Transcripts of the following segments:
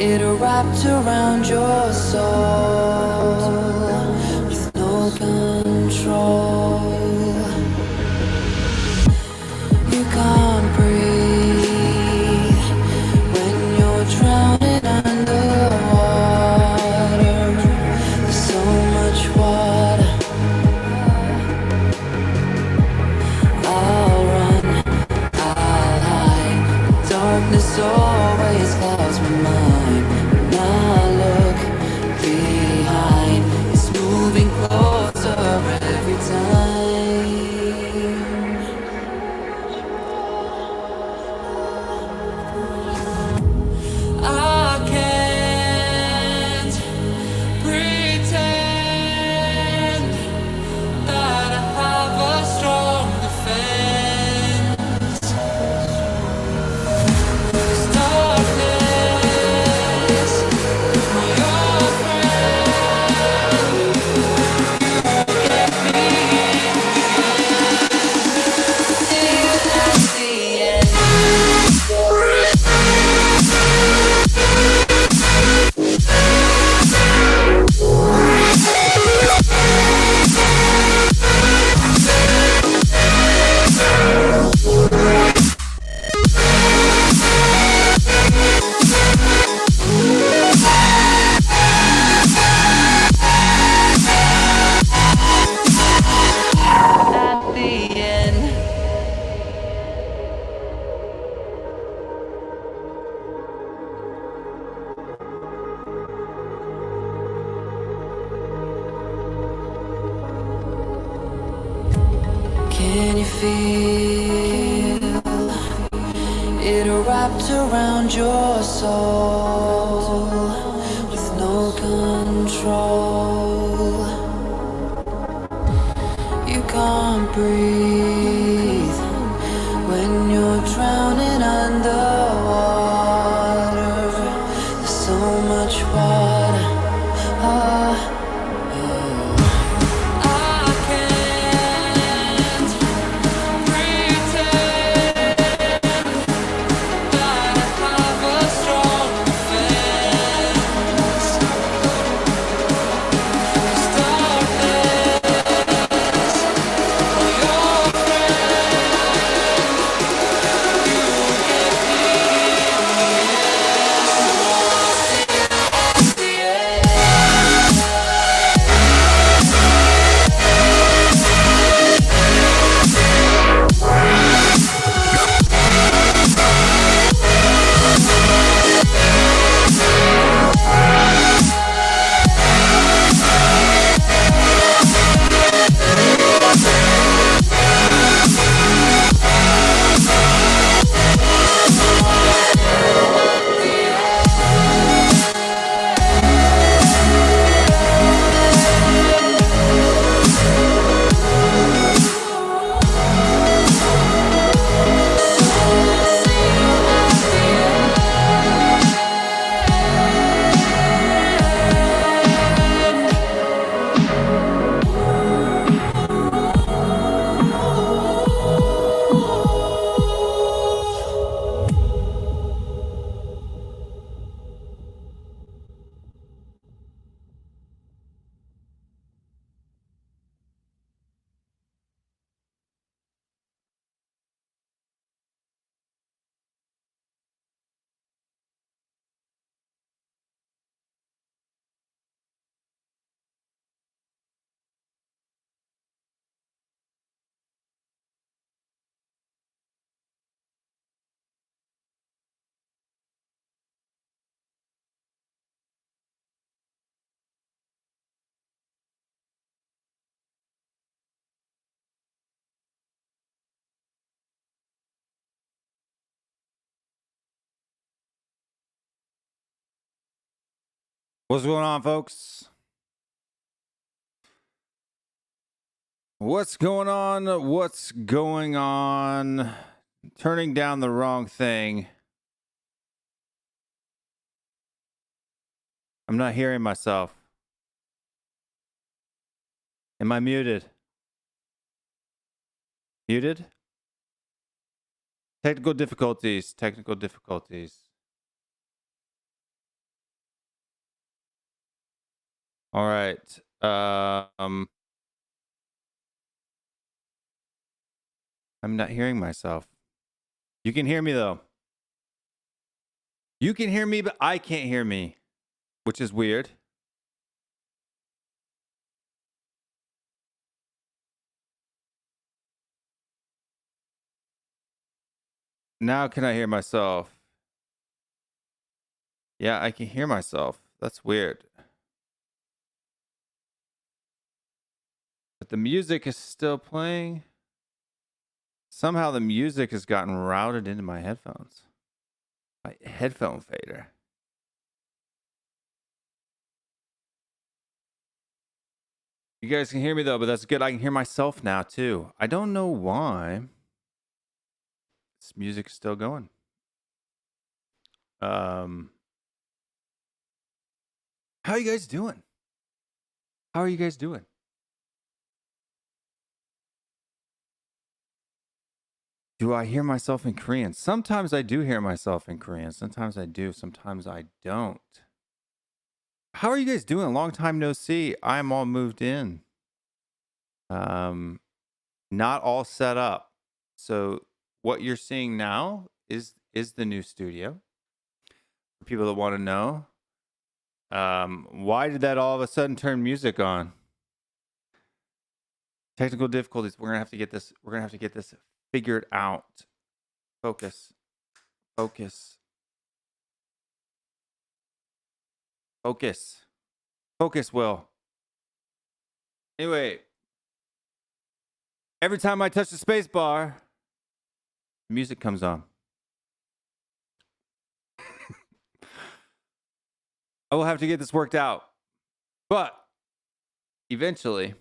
It wrapped around your soul with no control. You can't breathe when you're drowning underwater. There's so much water. I'll run, I'll hide. Darkness always clouds my mind. When I look behind, it's moving closer every time. I can't pretend that I have a strong defense. 'Cause darkness, my old friend, get me till that's the end. At the end. Can you feel it wrapped around your soul with no control? You can't breathe when you're drowning underwater. There's so much water. I can't pretend that I have a strong defense. 'Cause darkness, my old friend, you get me till the end. What's going on, folks? What's going on? What's going on? Turning down the wrong thing. I'm not hearing myself. Am I muted? Muted? Technical difficulties. All right. I'm not hearing myself. You can hear me though. You can hear me, but I can't hear me, which is weird. Now can I hear myself? Yeah, I can hear myself. That's weird. But the music is still playing. Somehow the music has gotten routed into my headphones. My headphone fader. You guys can hear me though, but that's good. I can hear myself now too. I don't know why. This music is still going. How are you guys doing? How are you guys doing? Do I hear myself in Korean? Sometimes I do hear myself in Korean. Sometimes I do. Sometimes I don't. How are you guys doing? Long time no see. I'm all moved in. Not all set up. So what you're seeing now is the new studio. For people that want to know, why did that all of a sudden turn music on? Technical difficulties. We're gonna have to get this. We're gonna have to get this figured out. Focus. Focus. Focus. Focus, Will. Anyway, every time I touch the space bar, music comes on. I will have to get this worked out. But eventually,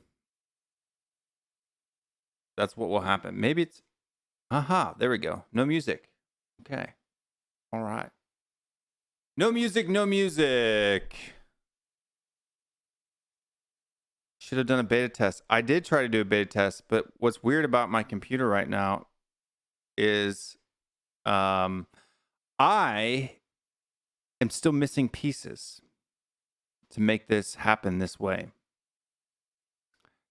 that's what will happen. Maybe it's, aha, there we go. No music. Okay. All right. No music, no music. Should have done a beta test. I did try to do a beta test, but what's weird about my computer right now is I am still missing pieces to make this happen this way.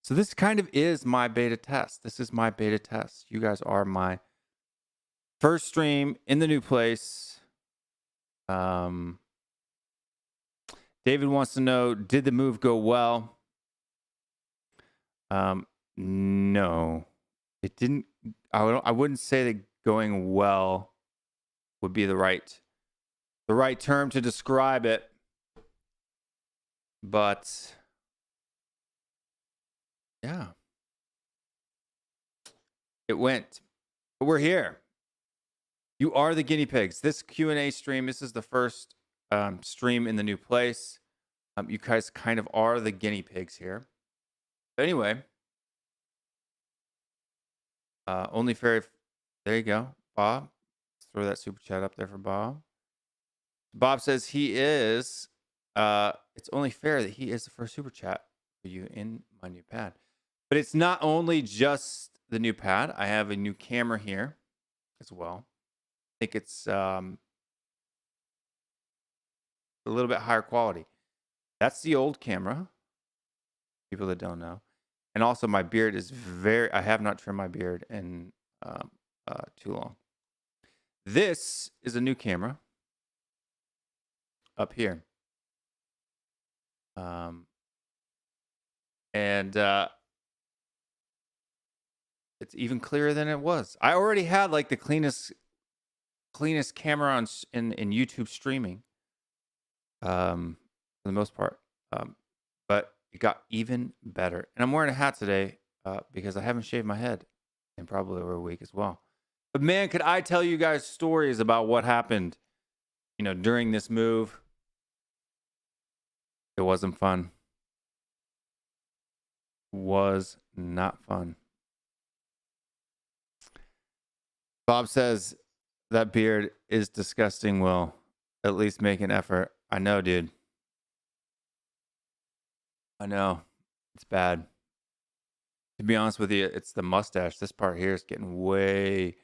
So this kind of is my beta test. This is my beta test. You guys are my first stream in the new place. David wants to know, did the move go well? No, it didn't. I wouldn't say that going well would be the right term to describe it. But yeah, it went. But we're here. You are the guinea pigs. This Q&A stream, this is the first stream in the new place. You guys kind of are the guinea pigs here. But anyway, only fair. There you go, Bob. Let's throw that super chat up there for Bob. Bob says he is. It's only fair that he is the first super chat for you in my new pad. But it's not only just the new pad. I have a new camera here as well. I think it's a little bit higher quality. That's the old camera. People that don't know. And also my beard is I have not trimmed my beard in too long. This is a new camera up here. And it's even clearer than it was. I already had like the cleanest camera in YouTube streaming, for the most part. But it got even better. And I'm wearing a hat today because I haven't shaved my head in probably over a week as well. But man, could I tell you guys stories about what happened, during this move? It wasn't fun. Was not fun. Bob says that beard is disgusting. Will at least make an effort. I know, dude. I know. It's bad. To be honest with you, it's the mustache. This part here is getting way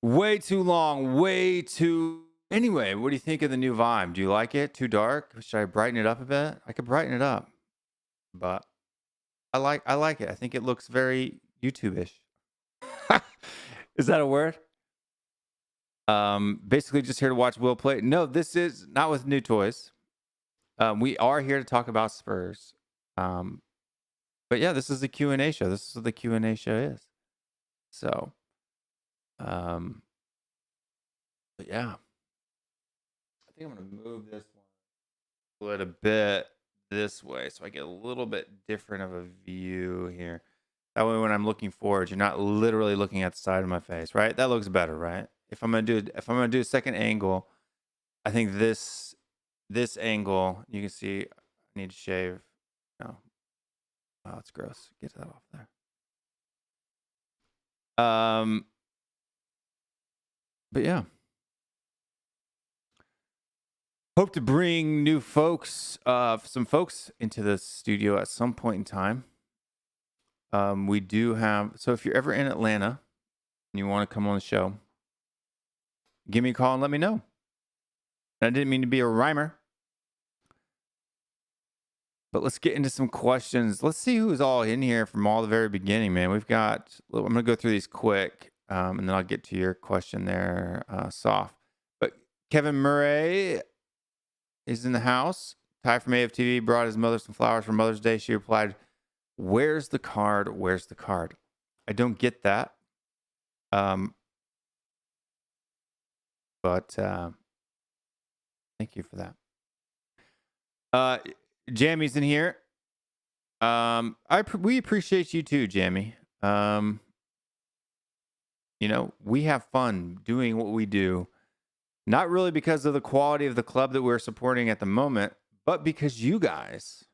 too long. Way too Anyway, what do you think of the new vibe? Do you like it? Too dark? Should I brighten it up a bit? I could brighten it up, but I like it. I think it looks very YouTube-ish. Is that a word? Basically just here to watch Will play. No, this is not with new toys. We are here to talk about Spurs. But yeah, this is the Q&A show. This is what the Q&A show is. So, but yeah. I think I'm going to move this one a little bit this way so I get a little bit different of a view here. That way when I'm looking forward, you're not literally looking at the side of my face, right? That looks better, right? If I'm going to do a second angle, I think this angle, you can see I need to shave. No. Oh, it's gross. Get that off there. But yeah. Hope to bring new folks, some folks into the studio at some point in time. We do have, so if you're ever in Atlanta and you want to come on the show, give me a call and let me know. And I didn't mean to be a rhymer. But let's get into some questions. Let's see who's all in here from all the very beginning, man. We've got, I'm going to go through these quick, and then I'll get to your question there, soft. But Kevin Murray is in the house. Ty from AFTV brought his mother some flowers for Mother's Day. She replied, "Where's the card? Where's the card?" I don't get that. But thank you for that. Jammy's in here. We appreciate you too, Jammy. You know, we have fun doing what we do. Not really because of the quality of the club that we're supporting at the moment, but because you guys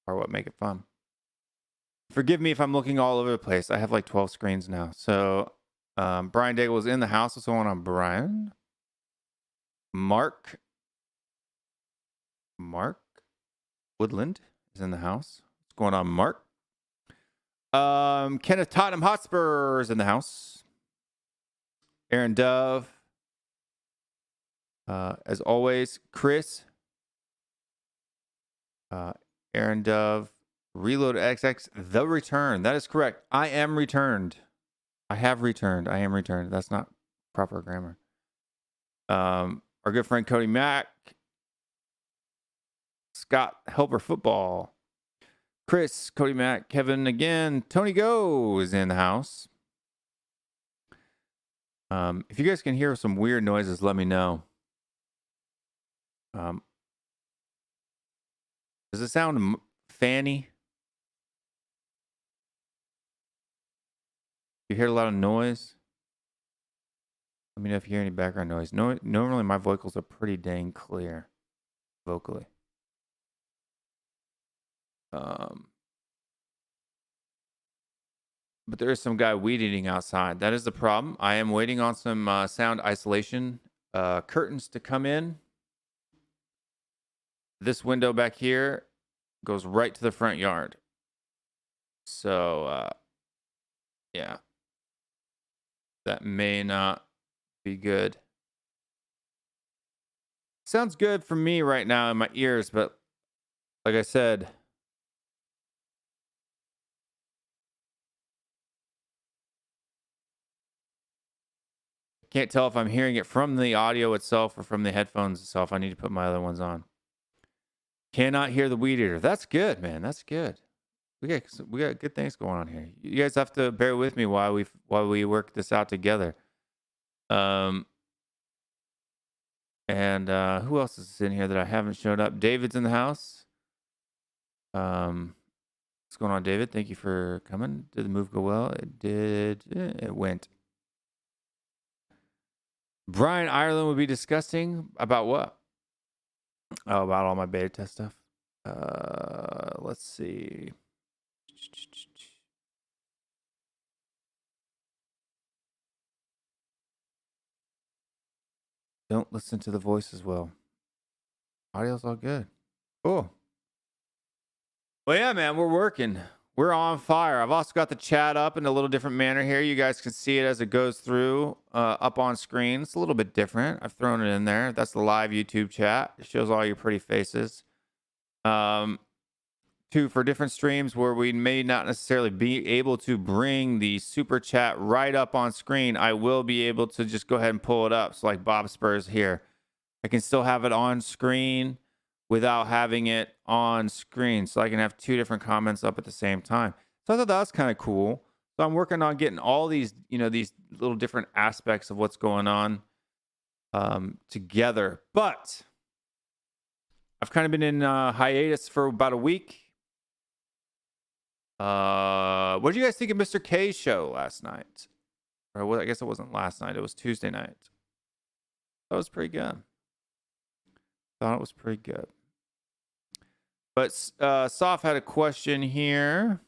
are what make it fun. Forgive me if I'm looking all over the place. I have like 12 screens now. So Brian Daigle was in the house. What's going on, Brian? Mark Woodland is in the house. What's going on, Mark? Kenneth Tottenham Hotspur is in the house. Aaron Dove. As always, Chris. Aaron Dove. Reload XX. The return. That is correct. I am returned. I have returned. I am returned. That's not proper grammar. Our good friend Cody Mack. Scott Helper Football. Chris, Cody Mack, Kevin again. Tony Go is in the house. If you guys can hear some weird noises, let me know. Does it sound fanny? You hear a lot of noise? Let me know if you hear any background noise. Normally my vocals are pretty dang clear vocally. But there is some guy weed eating outside. That is the problem. I am waiting on some sound isolation curtains to come in. This window back here goes right to the front yard. So, yeah. That may not be good. Sounds good for me right now in my ears, but like I said, can't tell if I'm hearing it from the audio itself or from the headphones itself. I need to put my other ones on. Cannot hear the weed eater. That's good, man. That's good. We got good things going on here. You guys have to bear with me while we work this out together. And who else is in here that I haven't showed up? David's in the house. What's going on, David? Thank you for coming. Did the move go well? It did. It went. Brian Ireland will be discussing about what? Oh, about all my beta test stuff. Let's see. Don't listen to the voice as well. Audio's all good. Cool. Well, yeah, man, we're working. We're on fire. I've also got the chat up in a little different manner here. You guys can see it as it goes through up on screen. It's a little bit different. I've thrown it in there. That's the live YouTube chat. It shows all your pretty faces. Two, for different streams where we may not necessarily be able to bring the super chat right up on screen, I will be able to just go ahead and pull it up. So like Bob Spurs here, I can still have it on screen without having it on screen. So I can have two different comments up at the same time. So I thought that was kind of cool. So I'm working on getting all these, these little different aspects of what's going on together. But I've kind of been in hiatus for about a week. What did you guys think of Mr. K's show last night? Or well, I guess it wasn't last night. It was Tuesday night. That was pretty good. Thought it was pretty good. But Soph had a question here.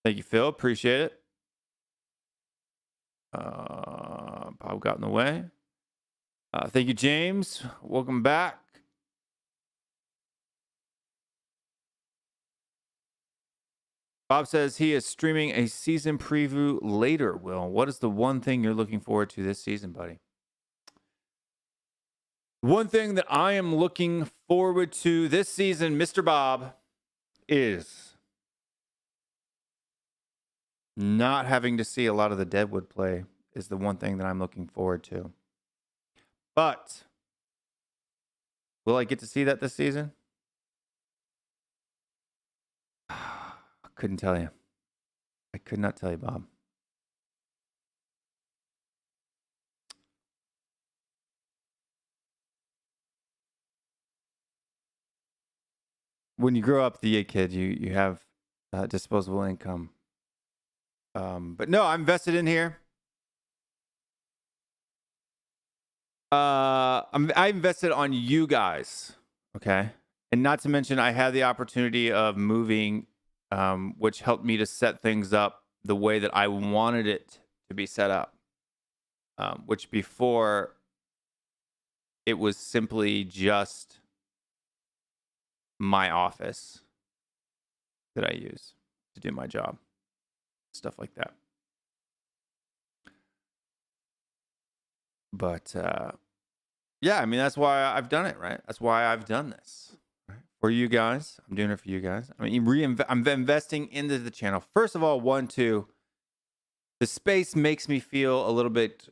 Thank you, Phil. Appreciate it. Bob got in the way. Thank you, James. Welcome back. Bob says he is streaming a season preview later, Will. What is the one thing you're looking forward to this season, buddy? One thing that I am looking forward to this season, Mr. Bob, is not having to see a lot of the Deadwood play is the one thing that I'm looking forward to. But will I get to see that this season? Couldn't tell you. I could not tell you, Bob. When you grow up to be a kid, you have disposable income. But no, I'm invested in here. I invested on you guys, okay? And not to mention, I had the opportunity of moving, which helped me to set things up the way that I wanted it to be set up. Which before, it was simply just my office that I use to do my job. Stuff like that. But yeah, I mean, that's why I've done it, right? That's why I've done this. Right? For you guys. I'm doing it for you guys. I mean, I'm investing into the channel. First of all, the space makes me feel a little bit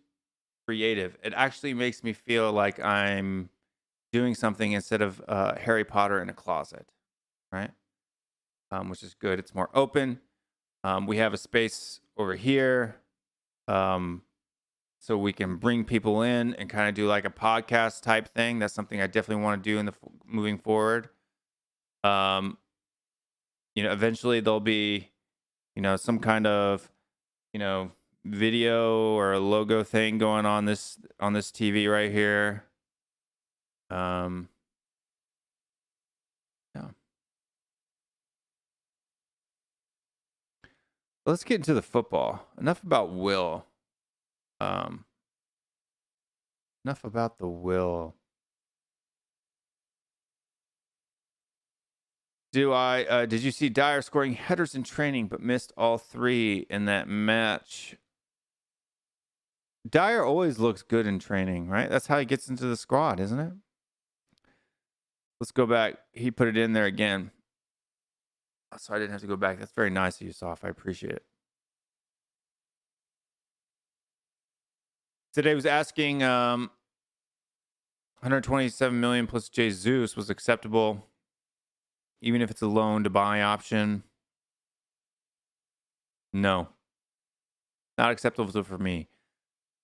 creative. It actually makes me feel like I'm doing something instead of Harry Potter in a closet, right? Which is good. It's more open. We have a space over here. So we can bring people in and kind of do like a podcast type thing. That's something I definitely want to do in the moving forward. Eventually there'll be, some kind of, video or a logo thing going on this TV right here. Yeah. Let's get into the football. Enough about Will. Enough about the Will. Did you see Dyer scoring headers in training but missed all three in that match? Dyer always looks good in training, right? That's how he gets into the squad, isn't it? Let's go back. He put it in there again. So I didn't have to go back. That's very nice of you, Soph. I appreciate it. Today was asking 127 million plus Jesus was acceptable, even if it's a loan to buy option. No, not acceptable for me.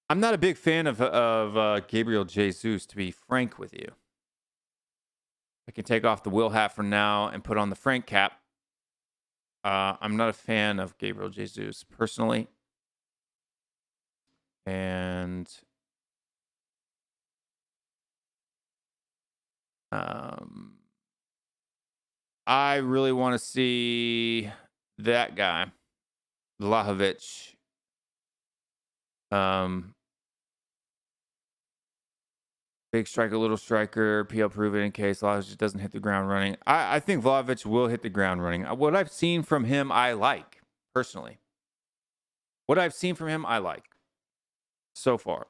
I'm not a big fan of Gabriel Jesus, to be frank with you. I can take off the Will hat for now and put on the Frank cap. I'm not a fan of Gabriel Jesus personally. And I really want to see that guy, Vlahovic. Big striker, little striker, PL proven in case Vlahovic just doesn't hit the ground running. I think Vlahovic will hit the ground running. What I've seen from him, I like, personally. What I've seen from him, I like so far.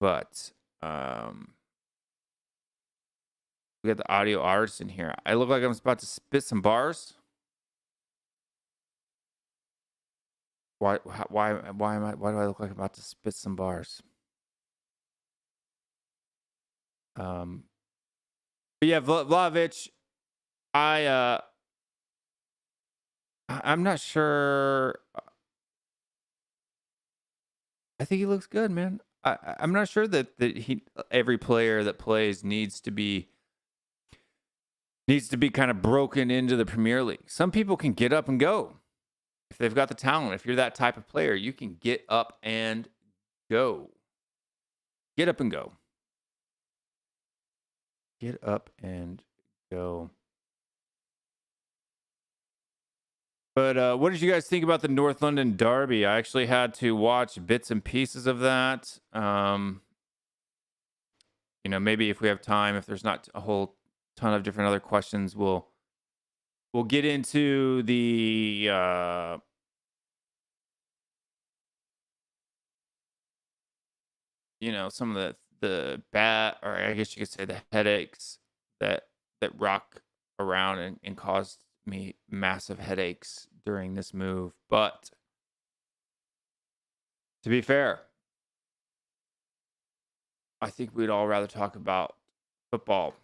But we got the audio artist in here. I look like I'm about to spit some bars. Why do I look like I'm about to spit some bars? But yeah, Vlahovic, I'm not sure. I think he looks good, man. I'm not sure that every player that plays needs to be kind of broken into the Premier League. Some people can get up and go if they've got the talent. If you're that type of player, you can get up and go. Get up and go. Get up and go. But what did you guys think about the North London derby? I actually had to watch bits and pieces of that. Maybe if we have time, if there's not a whole ton of different other questions, we'll get into the some of the bad, or I guess you could say the headaches that rock around and caused me massive headaches during this move. But to be fair, I think we'd all rather talk about football.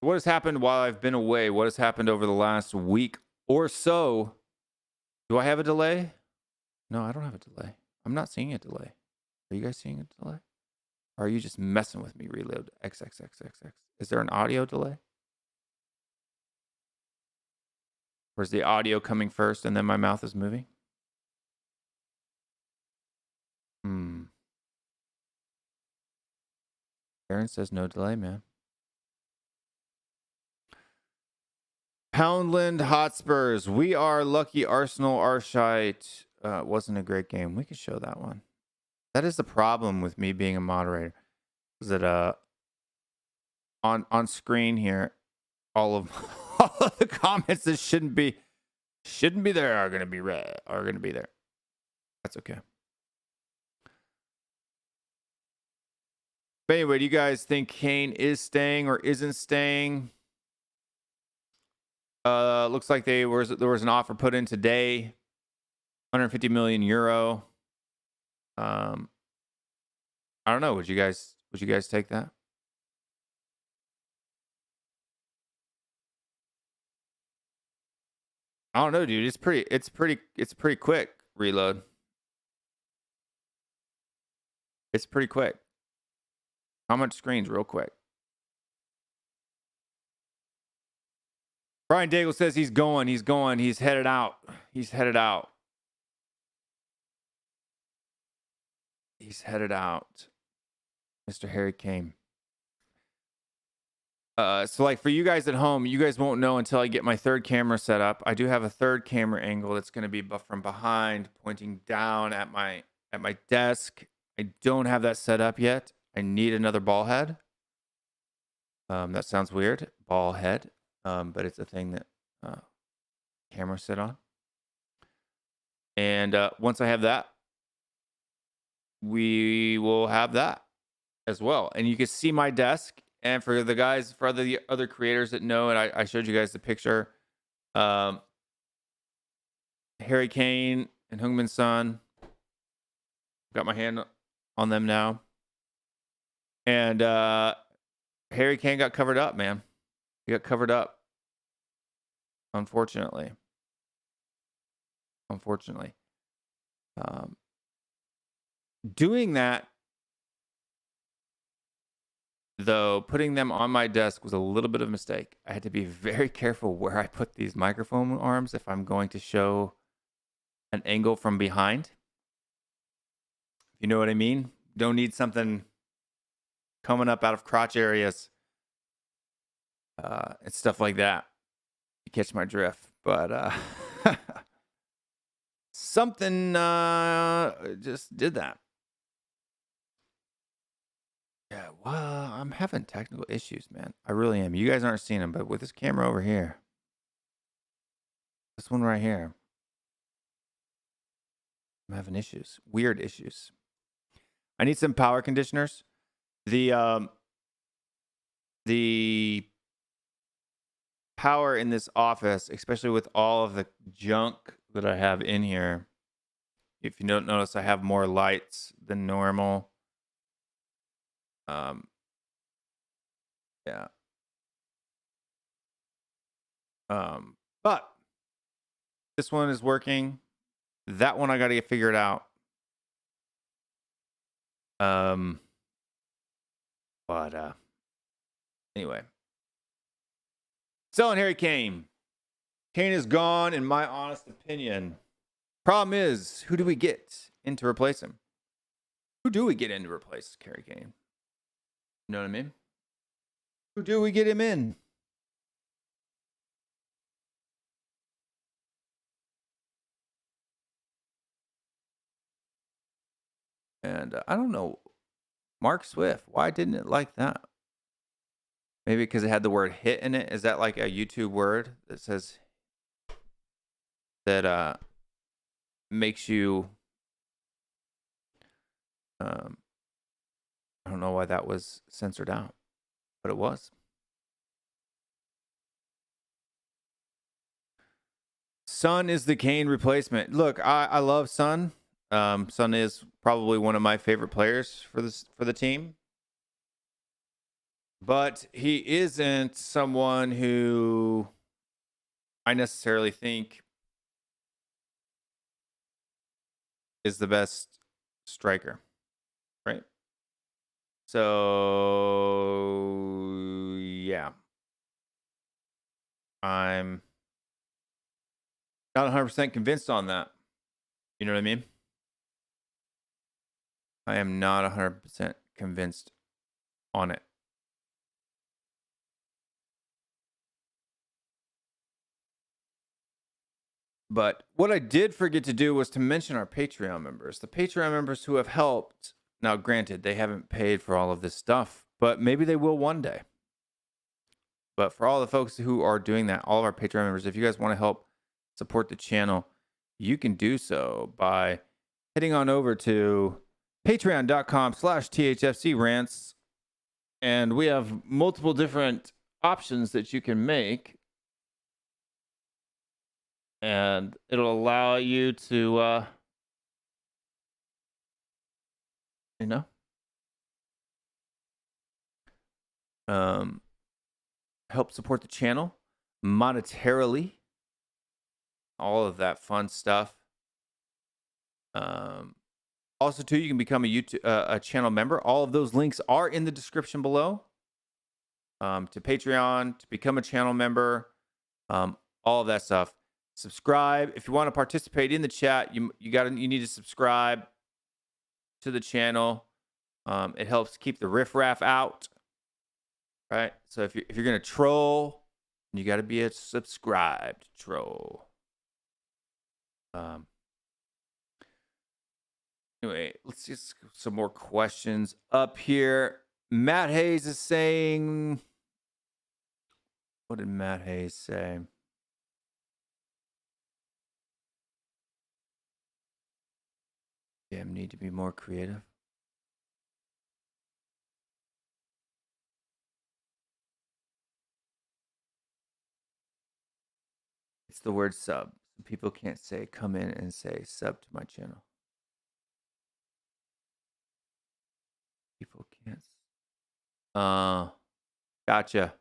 What has happened while I've been away? What has happened over the last week or so? Do I have a delay? No, I don't have a delay. I'm not seeing a delay. Are you guys seeing a delay? Or are you just messing with me? Reload XXXXX. Is there an audio delay? Or is the audio coming first and then my mouth is moving? Aaron says no delay, man. Poundland Hotspurs. We are lucky Arsenal Arshite. Wasn't a great game. We could show that one. That is the problem with me being a moderator. Is that on screen here, all of the comments that shouldn't be there are gonna be there. That's okay. But anyway, do you guys think Kane is staying or isn't staying? Looks like there was an offer put in today, 150 million euro. I don't know. Would you guys take that? I don't know, dude. It's pretty quick. Reload. It's pretty quick. How much screens real quick? Brian Daigle says he's going. He's headed out. He's headed out. Mr. Harry Kane. So like for you guys at home, you guys won't know until I get my third camera set up. I do have a third camera angle that's going to be from behind, pointing down at my desk. I don't have that set up yet. I need another ball head. That sounds weird, ball head, but it's a thing that cameras sit on. And once I have that, we will have that as well. And you can see my desk. And for the other creators that know, and I showed you guys the picture, Harry Kane and Heung-min Son. Got my hand on them now. And Harry Kane got covered up, man. He got covered up. Unfortunately. Doing that, though, putting them on my desk was a little bit of a mistake. I had to be very careful where I put these microphone arms if I'm going to show an angle from behind. You know what I mean? Don't need something coming up out of crotch areas and stuff like that. You catch my drift. But something just did that. Yeah, well, I'm having technical issues, man. I really am. You guys aren't seeing them, but with this camera over here, this one right here, I'm having issues. Weird issues. I need some power conditioners. The power in this office, especially with all of the junk that I have in here. If you don't notice, I have more lights than normal. Yeah. But this one is working. That one I got to get figured out. But anyway. Selling Harry Kane. Kane is gone, in my honest opinion. Problem is, who do we get in to replace him? Who do we get in to replace Harry Kane? You know what I mean? Who do we get him in? And I don't know. Mark Swift, why didn't it like that? Maybe because it had the word hit in it. Is that like a YouTube word that says that makes you I don't know why that was censored out, but it was. Son is the Kane replacement. Look, I love Son. Son is probably one of my favorite players for the team. But he isn't someone who I necessarily think is the best striker, right? So, yeah. I'm not 100% convinced on that. You know what I mean? I am not 100% convinced on it. But what I did forget to do was to mention our Patreon members. The Patreon members who have helped. Now, granted, they haven't paid for all of this stuff, but maybe they will one day. But for all the folks who are doing that, all of our Patreon members, if you guys want to help support the channel, you can do so by heading on over to patreon.com/THFCRants. And we have multiple different options that you can make. And it'll allow you to, help support the channel monetarily. All of that fun stuff. Also, too, you can become a channel member. All of those links are in the description below. To Patreon, to become a channel member, all of that stuff. Subscribe if you want to participate in the chat. You need to subscribe to the channel. It helps keep the riffraff out, right? So if you're gonna troll, you got to be a subscribed troll. Anyway, let's just some more questions up here. Matt Hayes is saying, what did Matt Hayes say? Damn, need to be more creative. It's the word sub. People can't say come in and say sub to my channel. People can't. Gotcha.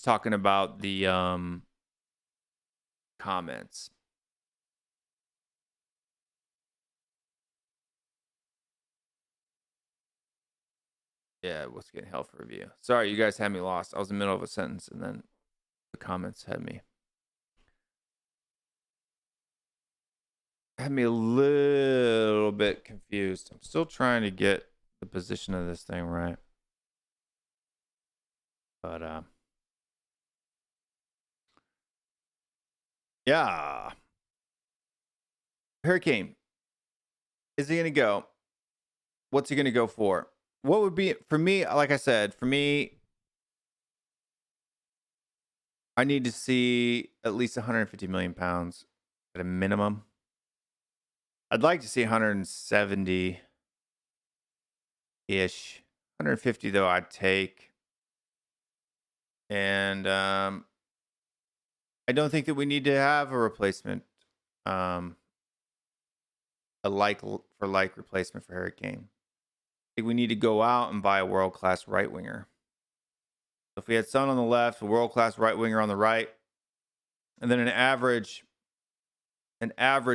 Talking about the comments. Yeah, what's getting hell for review? Sorry, you guys had me lost. I was in the middle of a sentence and then the comments had me a little bit confused. I'm still trying to get the position of this thing right. But yeah. Hurricane. is he going to go? What's he going to go for? What would be, for me, like I said, for me, I need to see at least 150 million pounds at a minimum. I'd like to see 170 ish. 150 though I'd take. And I don't think that we need to have a replacement, a like for like replacement for Harry Kane. I think we need to go out and buy a world-class right winger. If we had Son on the left, a world-class right winger on the right, and then an average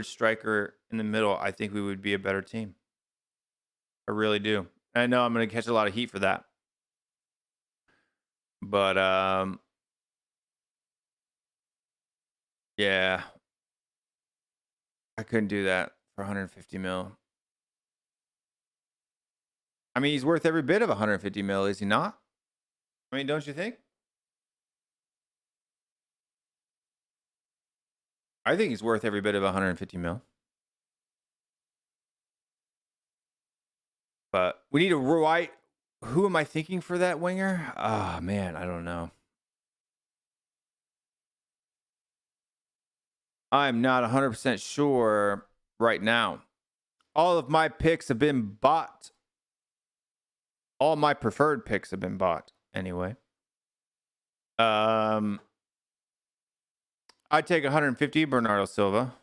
striker in the middle, I think we would be a better team. I really do. I know I'm going to catch a lot of heat for that. But yeah. I couldn't do that for 150 mil. I mean, he's worth every bit of 150 mil, is he not? I mean, don't you think? I think he's worth every bit of 150 mil. But we need to write. Who am I thinking for that winger? Oh, man, I don't know. I'm not 100% sure right now. All of my picks have been bought. All my preferred picks have been bought anyway. I'd take 150 Bernardo Silva.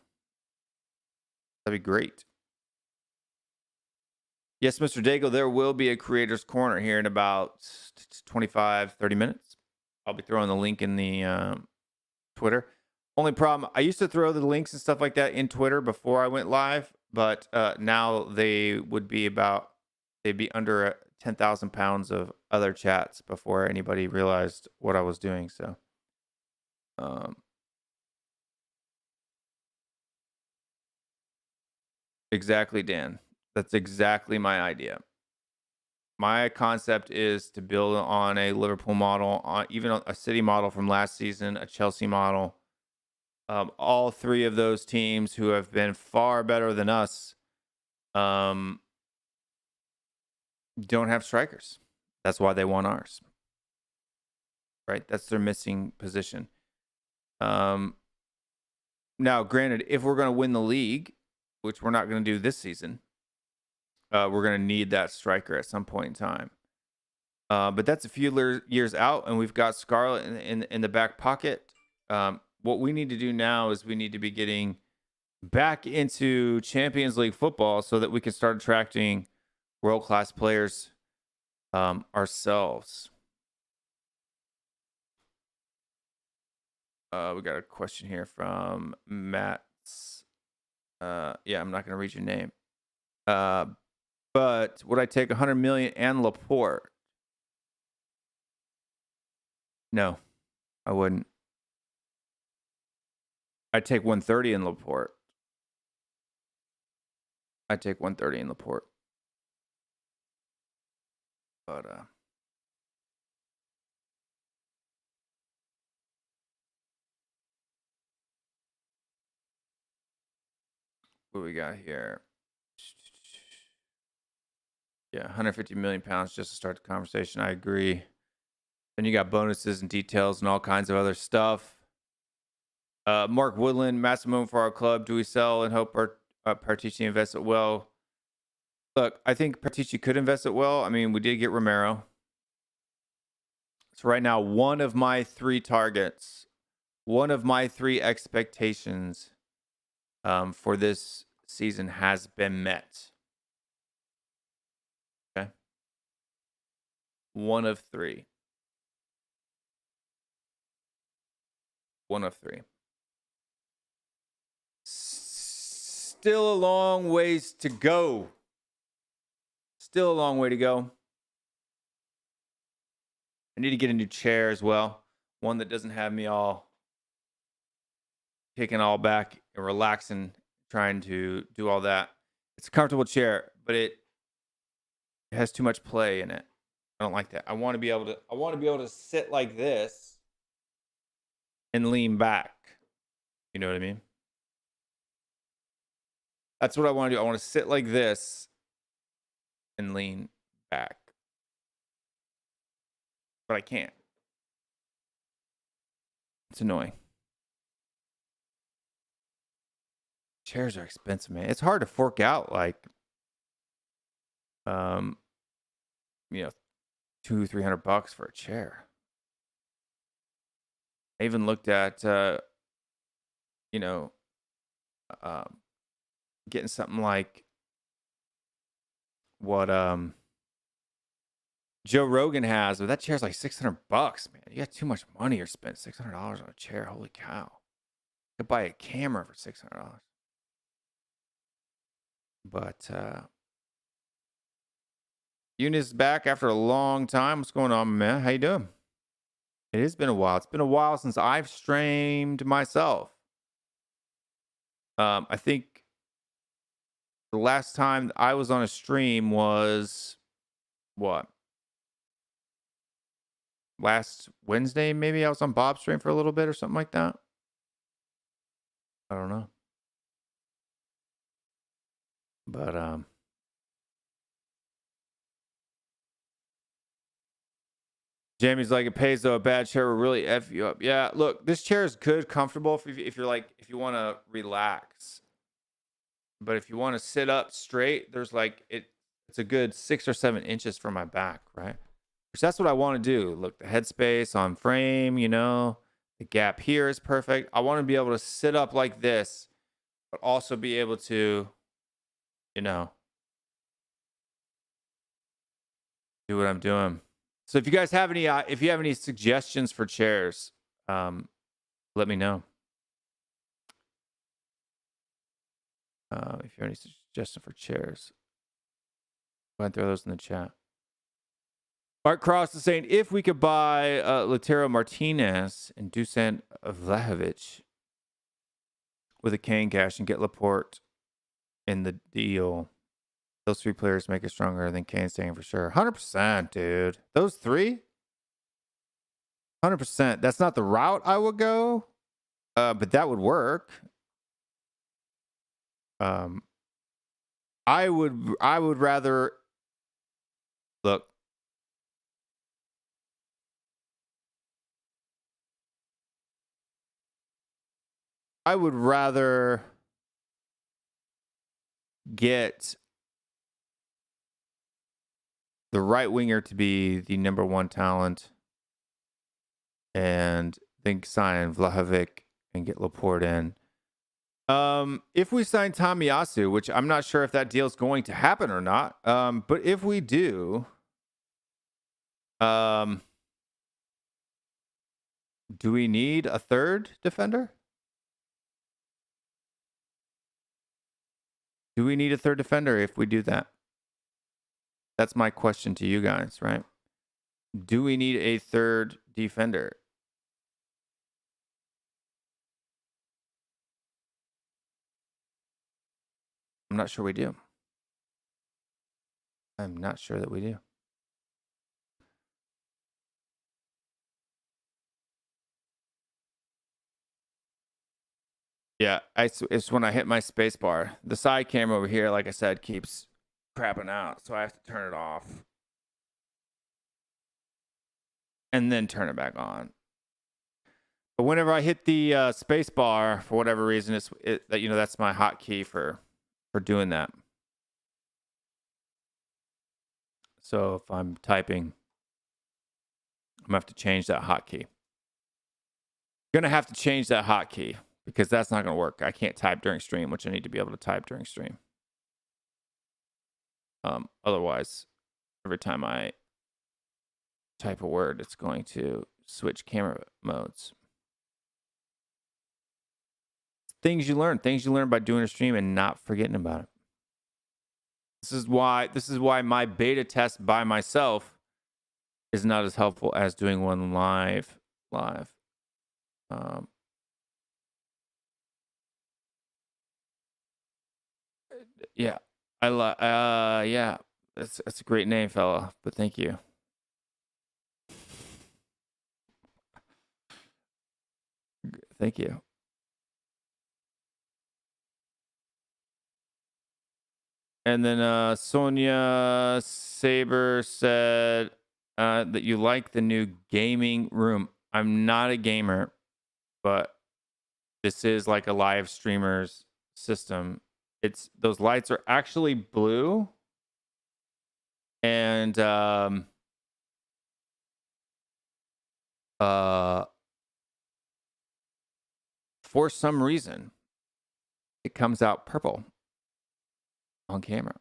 That'd be great. Yes, Mr. Dago, there will be a creator's corner here in about 25, 30 minutes. I'll be throwing the link in the Twitter. Only problem, I used to throw the links and stuff like that in Twitter before I went live, but now they would be they'd be under 10,000 pounds of other chats before anybody realized what I was doing. So, exactly, Dan. That's exactly my idea. My concept is to build on a Liverpool model, even a City model from last season, a Chelsea model. All three of those teams who have been far better than us don't have strikers. That's why they want ours. Right? That's their missing position. Now, granted, if we're going to win the league, which we're not going to do this season, we're going to need that striker at some point in time. But that's a few years out, and we've got Scarlett in the back pocket. What we need to do now is we need to be getting back into Champions League football so that we can start attracting world-class players ourselves. We got a question here from Matt. Yeah, I'm not going to read your name. But would I take 100 million and Laporte? No, I wouldn't. I'd take 130 in Laporte. I'd take 130 in Laporte. But what do we got here? Yeah, 150 million pounds just to start the conversation. I agree. Then you got bonuses and details and all kinds of other stuff. Mark Woodland, massive moment for our club. Do we sell and hope Partici invests it well? Look, I think Partici could invest it well. I mean, we did get Romero. So right now, one of my three targets, one of my three expectations for this season has been met. Okay. One of three. One of three. Still a long ways to go. Still a long way to go. I need to get a new chair as well. One that doesn't have me all kicking all back and relaxing, trying to do all that. It's a comfortable chair, but it has too much play in it. I don't like that. I want to be able to sit like this and lean back. You know what I mean? That's what I want to do. I want to sit like this and lean back. But I can't. It's annoying. Chairs are expensive, man. It's hard to fork out like you know, $200-300 for a chair. I even looked at you know, getting something like what Joe Rogan has, but that chair's like $600, man. You got too much money or spent $600 on a chair. Holy cow. You could buy a camera for $600. But Eunice back after a long time. What's going on, man? How you doing? It has been a while. It's been a while since I've streamed myself. I think the last time I was on a stream was what? Last Wednesday, maybe I was on Bob's stream for a little bit or something like that. I don't know. But Jamie's like, it pays though. A bad chair will really F you up. Yeah, look, this chair is good, comfortable if you're like, if you want to relax. But if you want to sit up straight, there's like, it's a good 6 or 7 inches from my back, right? Which that's what I want to do. Look, the headspace on frame, you know, the gap here is perfect. I want to be able to sit up like this, but also be able to, you know, do what I'm doing. So if you guys have any, if you have any suggestions for chairs, let me know. If you have any suggestions for chairs, go ahead and throw those in the chat. Mark Cross is saying, if we could buy Lautaro Martinez and Dusan Vlahovic with a Kane cash and get Laporte in the deal, those 3 players make it stronger than Kane staying for sure. 100%, dude. Those 3? 100%. That's not the route I would go, but that would work. I would rather look. I would rather get the right winger to be the number 1 talent and then sign Vlahovic and get Laporte in. If we sign Tomiyasu, which I'm not sure if that deal is going to happen or not, but if we do, do we need a 3rd defender? Do we need a 3rd defender if we do that? That's my question to you guys, right? Do we need a 3rd defender? I'm not sure we do. I'm not sure that we do. Yeah, it's when I hit my space bar. The side camera over here, like I said, keeps crapping out, so I have to turn it off and then turn it back on. But whenever I hit the space bar, for whatever reason, you know, that's my hotkey for doing that. So if I'm typing, I'm gonna have to change that hotkey. Gonna have to change that hotkey because that's not gonna work. I can't type during stream, which I need to be able to type during stream. Otherwise, every time I type a word, it's going to switch camera modes. Things you learn by doing a stream and not forgetting about it. This is why my beta test by myself is not as helpful as doing one live. Yeah, yeah, that's a great name, fella. But thank you. Thank you. And then Sonia Saber said that you like the new gaming room. I'm not a gamer, but this is like a live streamer's system. It's those lights are actually blue, and for some reason, it comes out purple on camera.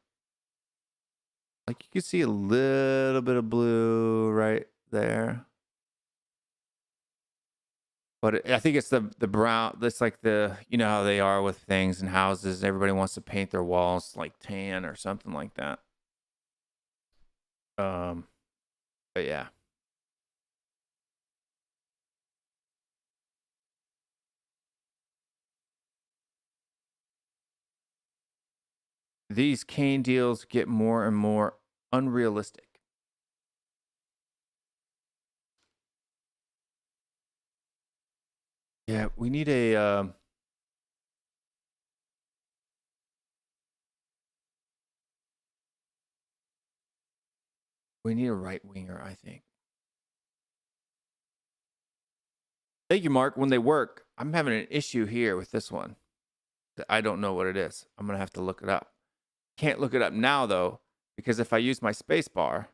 Like you can see a little bit of blue right there. But I think it's the brown. That's like you know how they are with things in houses. Everybody wants to paint their walls like tan or something like that. But yeah. These cane deals get more and more unrealistic. Yeah, we need a right winger, I think. Thank you, Mark. When they work, I'm having an issue here with this one. I don't know what it is. I'm gonna have to look it up. Can't look it up now though, because if I use my space bar,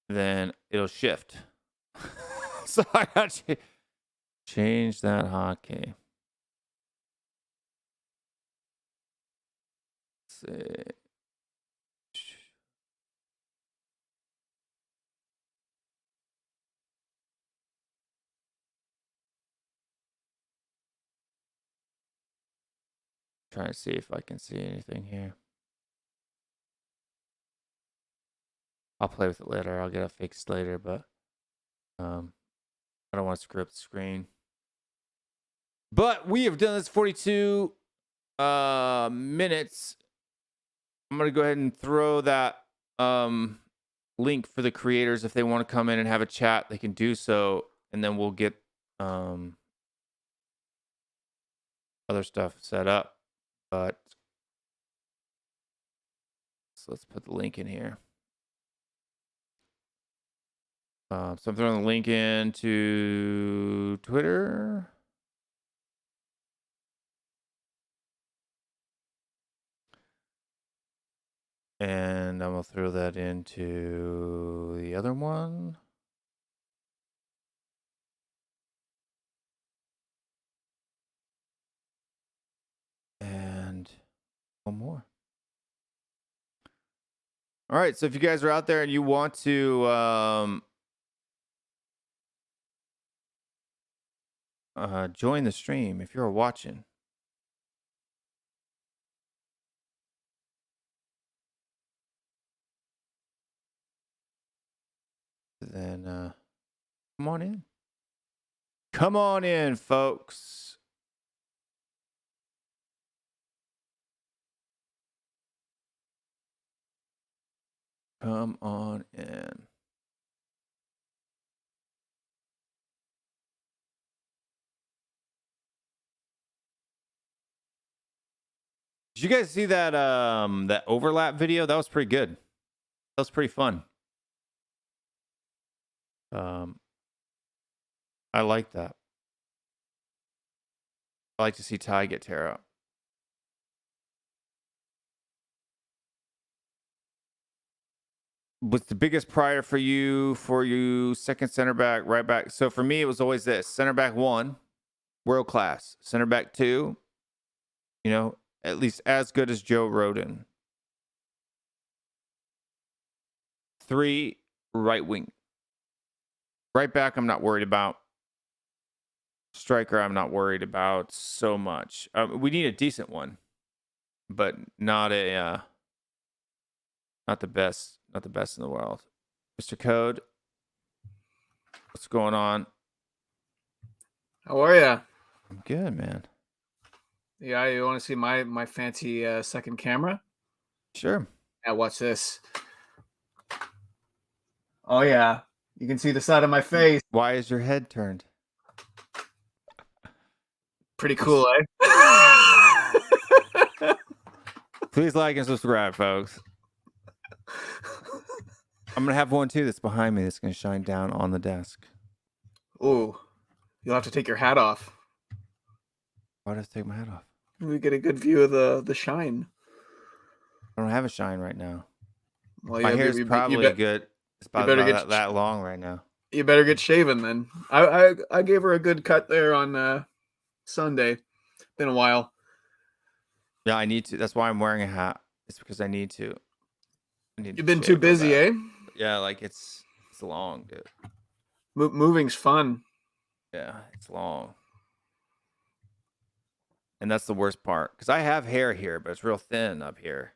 then it'll shift. So I got to change that hotkey. Let's see. Trying to see if I can see anything here. I'll play with it later. I'll get it fixed later, but I don't want to screw up the screen. But we have done this 42 minutes. I'm gonna go ahead and throw that link for the creators. If they want to come in and have a chat, they can do so, and then we'll get other stuff set up. But so let's put the link in here. So I'm throwing the link into Twitter. And I'm going to throw that into the other one. And one more. All right. So if you guys are out there and you want to join the stream, if you're watching, then come on in. Come on in, folks. Come on in. Did you guys see that that overlap video? That was pretty good. That was pretty fun. I like that. I like to see Ty get tear up. What's the biggest prior for you second center back, right back? So for me, it was always this: center back 1, world class. Center back 2, you know, at least as good as Joe Rodon. 3, right wing. Right back, I'm not worried about. Striker, I'm not worried about so much. We need a decent one, but not the best, not the best in the world. Mr. Code, what's going on? How are ya? I'm good, man. Yeah, you want to see my fancy second camera? Sure. Yeah, watch this. Oh yeah, You can see the side of my face. Why is your head turned? Pretty cool, eh? Please like and subscribe, folks. I'm going to have one, too, that's behind me that's going to shine down on the desk. Ooh. You'll have to take your hat off. Why do I have to take my hat off? We get a good view of the shine. I don't have a shine right now. Well, My hair's probably good. It's about that long right now. You better get shaven then. I gave her a good cut there on Sunday. Been a while. Yeah, I need to. That's why I'm wearing a hat. It's because I need to. You've been too busy, eh? Yeah, like it's long, dude. Moving's fun. Yeah, it's long. And that's the worst part. Because I have hair here, but it's real thin up here.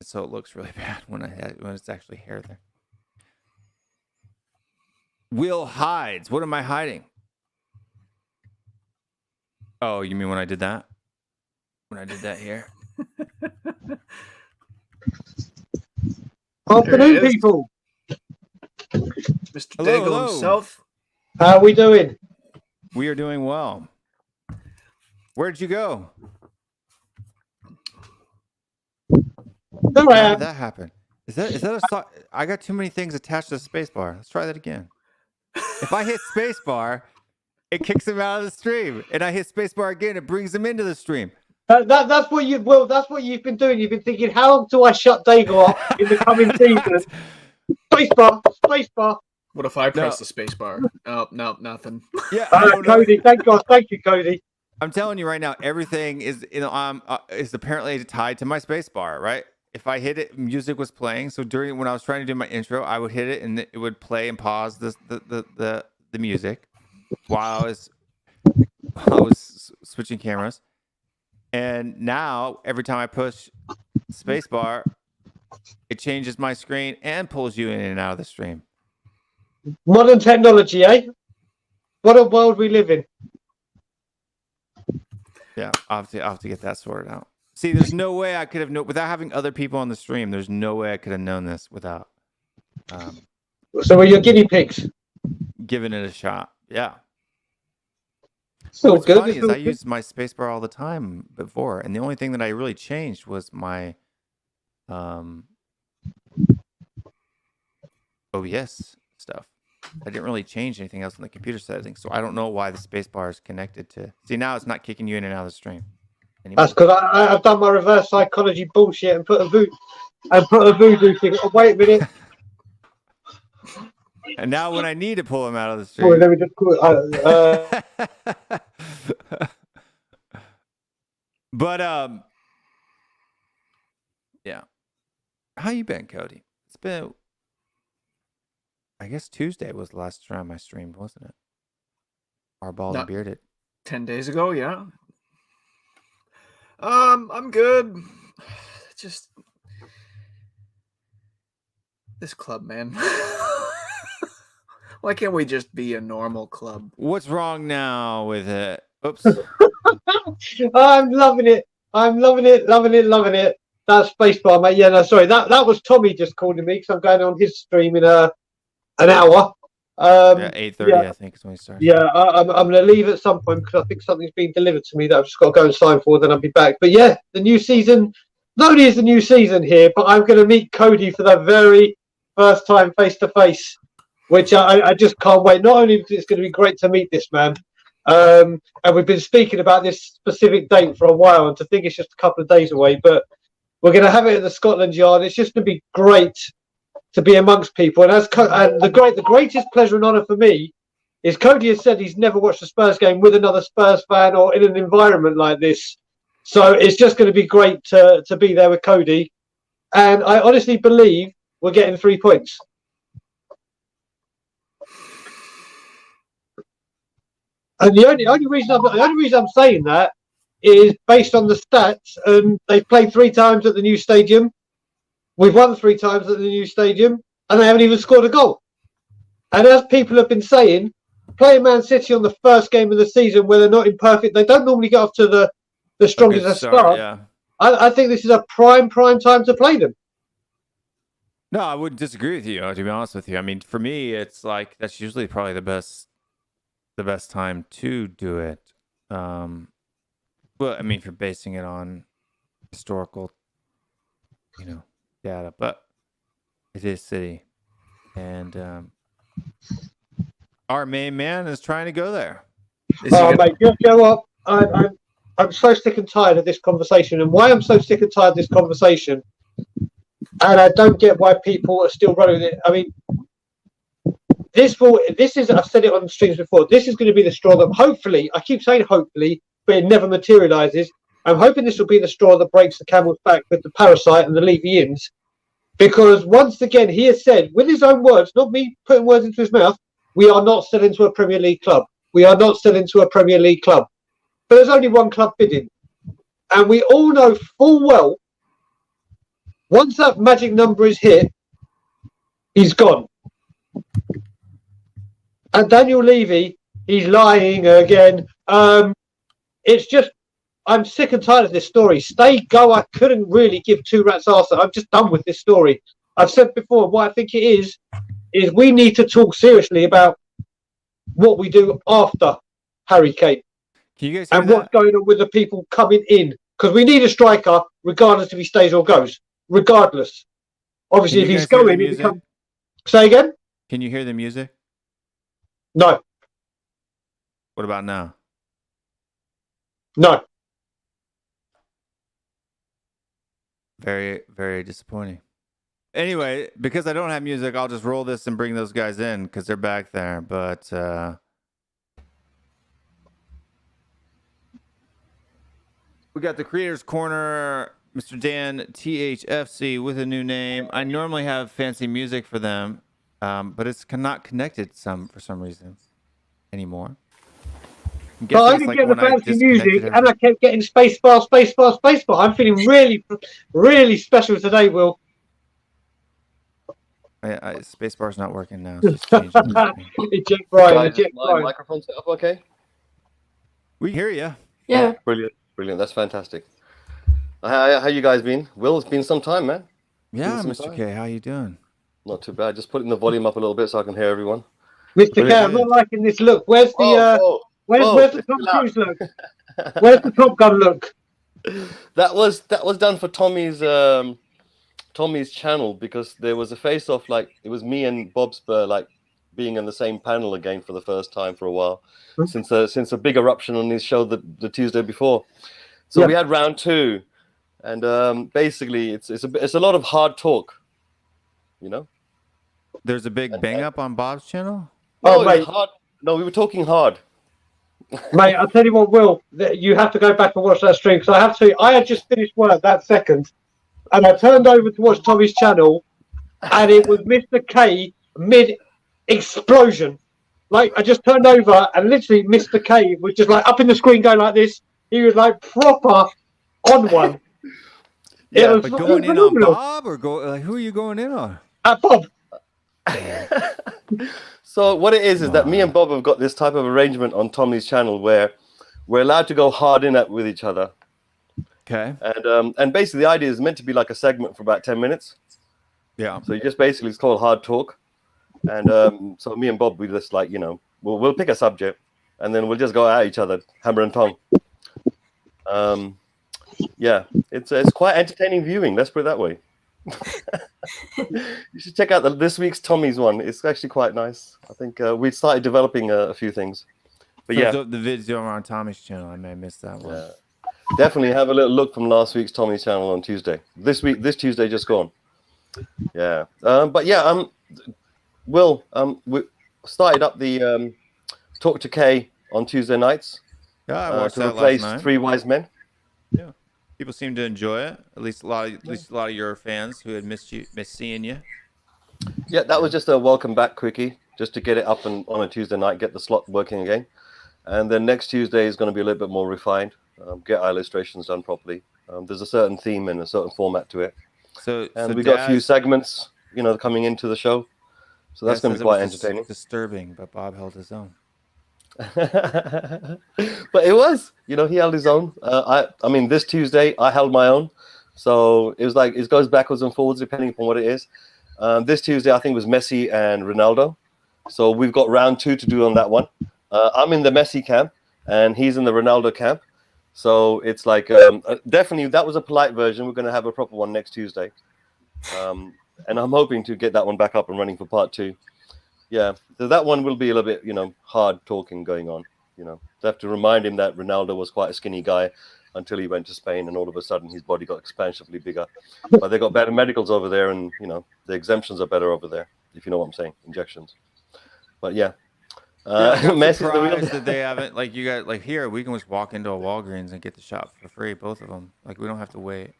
So it looks really bad when it's actually hair there. Will hides. What am I hiding? Oh, you mean when I did that? When I did that here? Afternoon, people. Mr. Daigle himself. How are we doing? We are doing well. Where'd you go? There I How am. did that happen? Is that a I got too many things attached to the space bar. Let's try that again. If I hit space bar, it kicks him out of the stream. And I hit space bar again, it brings him into the stream. That's what you've been doing. You've been thinking, how long do I shut Daigle up in the coming season? Spacebar. What if I press the space bar? Oh, no, nothing. Yeah, Cody, thank God. Thank you, Cody. I'm telling you right now, everything is is apparently tied to my space bar, right? If I hit it, music was playing. So when I was trying to do my intro, I would hit it and it would play and pause the music while I was switching cameras. And now every time I push space bar, it changes my screen and pulls you in and out of the stream. Modern technology, eh? What a world we live in. Yeah, I'll have to get that sorted out. See, there's no way I could have known without having other people on the stream. There's no way I could have known this without So we're your guinea pigs. giving it a shot. Yeah. So What's good. funny is I used my spacebar all the time before, and the only thing that I really changed was my OBS stuff. I didn't really change anything else in the computer settings, so I don't know why the spacebar is connected to. See, now it's not kicking you in and out of the stream anymore. That's because I've done my reverse psychology bullshit and put a voodoo thing. Oh, wait a minute. And now when I need to pull him out of the stream. Oh, let me just call it. But yeah. How you been, Cody? It's been, I guess Tuesday was the last time I streamed, wasn't it? Our bald and bearded. 10 days ago, yeah. I'm good. Just this club, man. Why can't we just be a normal club? What's wrong now with it? Oops. I'm loving it. I'm loving it. That spacebar, mate. Yeah, no, sorry. That was Tommy just calling me because I'm going on his stream in an hour. Yeah, 8:30, I think is when we start. Yeah, I'm going to leave at some point because I think something's been delivered to me that I've just got to go and sign for. Then I'll be back. But yeah, the new season. Not only is the new season here, but I'm going to meet Cody for the very first time face to face, which I just can't wait. Not only because it's going to be great to meet this man, and we've been speaking about this specific date for a while, and to think it's just a couple of days away, but we're going to have it at the Scotland Yard. It's just going to be great to be amongst people. And the greatest pleasure and honour for me is Cody has said he's never watched a Spurs game with another Spurs fan or in an environment like this. So it's just going to be great to be there with Cody. And I honestly believe we're getting 3 points. And the only reason I'm saying that is based on the stats. And they've played 3 times at the new stadium. We've won 3 times at the new stadium, and they haven't even scored a goal. And as people have been saying, playing Man City on the first game of the season where they're not imperfect, they don't normally get off to the strongest start. Yeah. I think this is a prime time to play them. No, I wouldn't disagree with you. To be honest with you, I mean, for me, it's like that's usually probably the best time to do it. But I mean, if you're basing it on historical, data, but it is City, and our main man is trying to go there. Mate, you know what? I'm so sick and tired of this conversation, and why I'm so sick and tired of this conversation, and I don't get why people are still running it. I mean, this is, I've said it on the streams before, this is going to be the straw that hopefully, I keep saying hopefully, but it never materializes. I'm hoping this will be the straw that breaks the camel's back with the Parasite and the Levy-ins, because once again, he has said, with his own words, not me putting words into his mouth, we are not selling to a Premier League club. We are not selling to a Premier League club. But there's only one club bidding. And we all know full well, once that magic number is hit, he's gone. And Daniel Levy, he's lying again. It's just, I'm sick and tired of this story. Stay, go. I couldn't really give two rats arse. I'm just done with this story. I've said before, what I think it is we need to talk seriously about what we do after Harry Kane. Can you guys hear and that? what's going on with the people coming in. Because we need a striker, regardless if he stays or goes. Regardless. Obviously, if he's going, he becomes... Say again? Can you hear the music? No. What about now? No. Very, very disappointing. Anyway, because I don't have music, I'll just roll this and bring those guys in because they're back there. But we got the Creators Corner, Mr. Dan THFC with a new name. I normally have fancy music for them, but it's not connected for some reason anymore. But I didn't get the fancy music, and I kept getting spacebar. I'm feeling really, really special today, Will. Spacebar's not working now. So Eject Brian. Microphone set up okay? We hear you. Yeah. Brilliant. That's fantastic. How you guys been? Will, it's been some time, man. Yeah, Mr. K, how you doing? Not too bad. Just putting the volume up a little bit so I can hear everyone. Mr. K, I'm not liking this look. Where's the where's the Tom Cruise look? Where's the Top Gun look? That was done for Tommy's channel because there was a face-off. Like it was me and Bob Spur like being in the same panel again for the first time for a while since a big eruption on his show the Tuesday before. So we had round 2, and basically it's a lot of hard talk, you know. There's a big bang up on Bob's channel. No, it was hard. No, we were talking hard. Mate, I'll tell you what, Will, you have to go back and watch that stream because I had just finished work that second, and I turned over to watch Tommy's channel, and it was Mr. K mid-explosion. Like, I just turned over, and literally Mr. K was just like up in the screen going like this. He was like proper on one. Yeah, but going in on Bob or who are you going in on? Bob. So what it is that me and Bob have got this type of arrangement on Tommy's channel where we're allowed to go hard in with each other. Okay. And basically the idea is meant to be like a segment for about 10 minutes. Yeah. So you just basically, it's called hard talk. And so me and Bob, we just like, you know, we'll pick a subject and then we'll just go at each other, hammer and tongue. Yeah, it's quite entertaining viewing. Let's put it that way. You should check out this week's Tommy's one. It's actually quite nice. I think we started developing a few things. But the video on Tommy's channel, I may have missed that one. Yeah. Definitely have a little look from last week's Tommy's channel on Tuesday. This Tuesday just gone. Yeah. But yeah, Will, we started up the Talk to K on Tuesday nights. Yeah, I watched to that replace last night. Three Wise Men. Yeah. People seem to enjoy it. At least a lot of your fans who had missed seeing you. Yeah, that was just a welcome back quickie, just to get it up and on a Tuesday night, get the slot working again. And then next Tuesday is going to be a little bit more refined, get our illustrations done properly. There's a certain theme and a certain format to it. So we got a few segments, you know, coming into the show. So that's going to be quite entertaining. Disturbing, but Bob held his own. But it was, you know, he held his own. I mean, this Tuesday I held my own. So it was like it goes backwards and forwards depending upon what it is. This Tuesday, I think, was Messi and Ronaldo. So we've got round 2 to do on that one. I'm in the Messi camp, and he's in the Ronaldo camp. So it's like definitely that was a polite version. We're going to have a proper one next Tuesday. And I'm hoping to get that one back up and running for part 2. Yeah, so that one will be a little bit, hard talking going on. They have to remind him that Ronaldo was quite a skinny guy until he went to Spain, and all of a sudden his body got expansively bigger. But they got better medicals over there, and the exemptions are better over there, if you know what I'm saying, injections. But yeah. I'm surprised that they haven't, you got, here, we can just walk into a Walgreens and get the shot for free, both of them. We don't have to wait.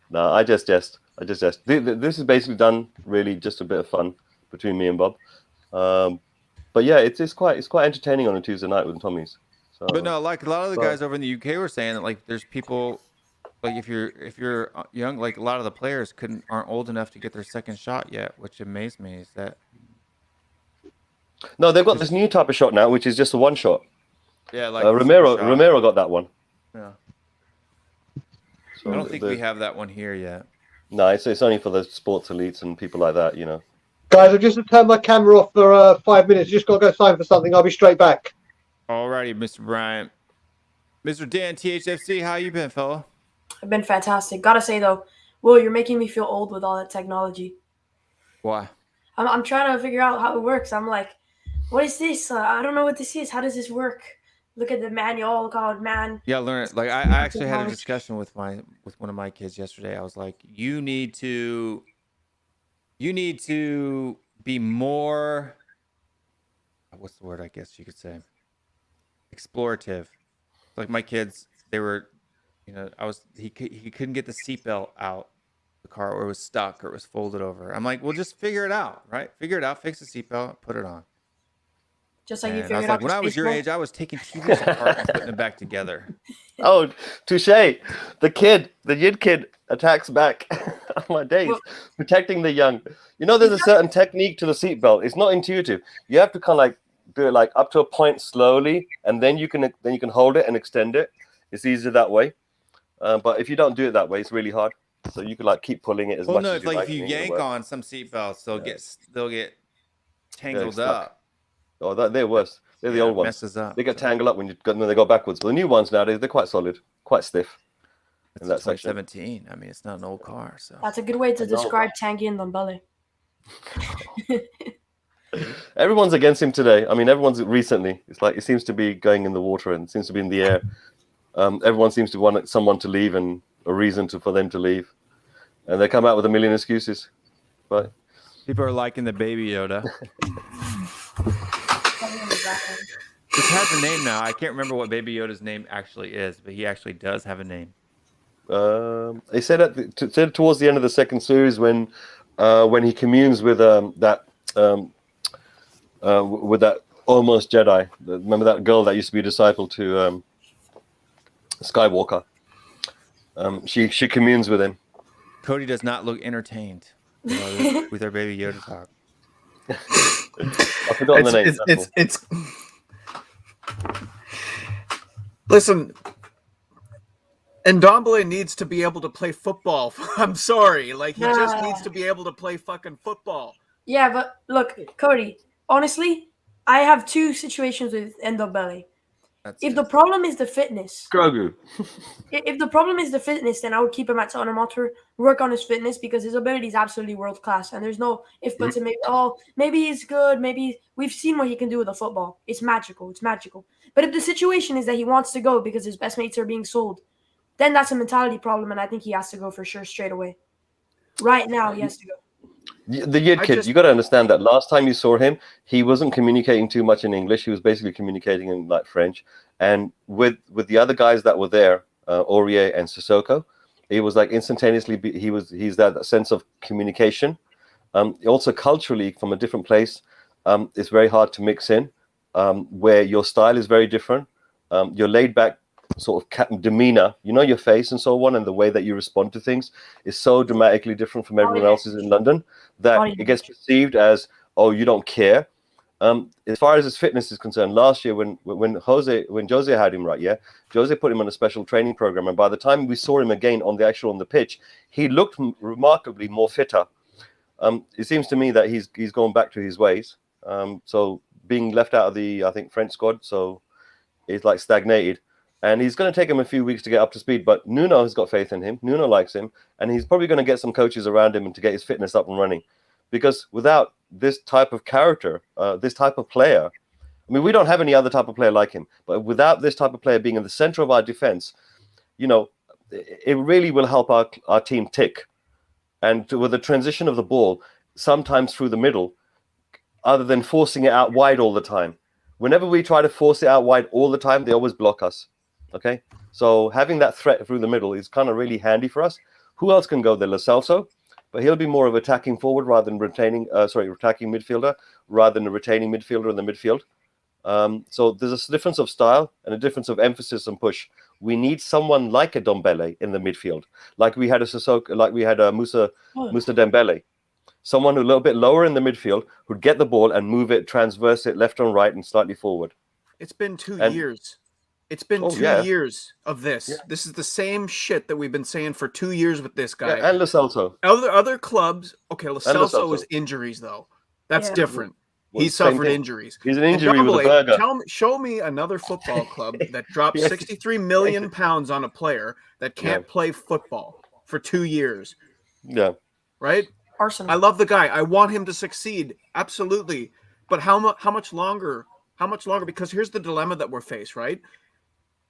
No, I just jest. This is basically done really just a bit of fun between me and Bob. But yeah, it's quite entertaining on a Tuesday night with Tommies. So, but no, a lot of the guys over in the UK were saying that there's people if you're young, a lot of the players aren't old enough to get their second shot yet, which amazed me. Is that no, they've got this new type of shot now, which is just a one shot. Yeah, Romero got that one. Yeah. So I don't think we have that one here yet. No, it's only for the sports elites and people like that, Guys, I've just turned my camera off for 5 minutes. Just got to go sign for something. I'll be straight back. Alrighty, Mr. Bryant. Mr. Dan THFC, how you been, fella? I've been fantastic. Gotta say though, Will, you're making me feel old with all that technology. Why? I'm trying to figure out how it works. I'm like, what is this? I don't know what this is. How does this work? Look at the manual. God, man. Yeah, learn it. I actually had a discussion with one of my kids yesterday. I was like, you need to be more, what's the word I guess you could say? Explorative. My kids, they were, he couldn't get the seatbelt out the car, or it was stuck, or it was folded over. I'm like, well, just figure it out, right? Figure it out, fix the seatbelt, put it on. Just like and you figured I was out. When I was your age, I was taking TVs apart and putting them back together. Oh, touche. The yid kid attacks back. Oh my days. Well, protecting the young. There's a certain technique to the seatbelt. It's not intuitive. You have to kind of do it up to a point slowly, and then you can hold it and extend it. It's easier that way. But if you don't do it that way, it's really hard. So you could keep pulling it as much as you like. If you yank on some seatbelts, they'll get tangled up. Oh, they're worse. They're the old ones. Messes up. They get tangled up when they go backwards. But the new ones nowadays, they're quite solid, quite stiff. It's 2017. I mean, it's not an old car. So that's a good way to describe Tanguy and Ndombele. Everyone's against him today. I mean, everyone's recently. It's it seems to be going in the water and seems to be in the air. Everyone seems to want someone to leave and a reason for them to leave, and they come out with a million excuses. But people are liking the Baby Yoda. It has a name now. I can't remember what Baby Yoda's name actually is, but he actually does have a name. They said towards the end of the second series when he communes with that almost Jedi. Remember that girl that used to be a disciple to Skywalker? She communes with him. Cody does not look entertained with our Baby Yoda talk. I've forgotten the name. It's listen. Ndombele needs to be able to play football. I'm sorry. He just needs to be able to play fucking football. Yeah, but look, Cody, honestly, I have two situations with Ndombele. If the problem is the fitness, Grogu. If the problem is the fitness, then I would keep him at Tottenham Hotspur, work on his fitness because his ability is absolutely world class, and there's no if buts and maybe he's good, maybe we've seen what he can do with the football. It's magical. But if the situation is that he wants to go because his best mates are being sold, then that's a mentality problem, and I think he has to go for sure straight away. Right now, he has to go. The Yid kid, you got to understand that last time you saw him, he wasn't communicating too much in English. He was basically communicating in French. And with the other guys that were there, Aurier and Sissoko, he was instantaneously. He's that sense of communication. Also culturally, from a different place, it's very hard to mix in. Where your style is very different, your laid back sort of demeanor, your face and so on, and the way that you respond to things is so dramatically different from everyone else's in London that it gets perceived as, oh, you don't care. As far as his fitness is concerned, last year when Jose had him right, Jose put him on a special training program, and by the time we saw him again on the pitch, he looked remarkably more fitter. It seems to me that he's gone back to his ways. So being left out of the, I think, French squad, so he's like stagnated. And he's going to take him a few weeks to get up to speed. But Nuno has got faith in him. Nuno likes him. And he's probably going to get some coaches around him and to get his fitness up and running. Because without this type of character, this type of player, I mean, we don't have any other type of player like him. But without this type of player being in the center of our defense, you know, it really will help our team tick. And with the transition of the ball, sometimes through the middle, other than forcing it out wide all the time. Whenever we try to force it out wide all the time, they always block us. Okay, so having that threat through the middle is kind of really handy for us. Who else can go there? Lo Celso, but he'll be more of attacking forward rather than attacking midfielder rather than a retaining midfielder in the midfield. So there's a difference of style and a difference of emphasis and push. We need someone like a Dombele in the midfield, like we had a Sissoko, like we had a Musa Dembele. Someone a little bit lower in the midfield who'd get the ball and move it, transverse it left and right and slightly forward. It's been 2 years. It's been 2 years of this. Yeah. This is the same shit that we've been saying for 2 years with this guy. Yeah, and Lo Celso. Other clubs, okay, Lo Celso is injuries, though. That's different. Well, he suffered injuries. He's an injury with a burger. Show me another football club that dropped 63 million pounds on a player that can't play football for 2 years. Yeah. Right? Arsenal. I love the guy. I want him to succeed. Absolutely. But how much longer? How much longer? Because here's the dilemma that we're faced, right?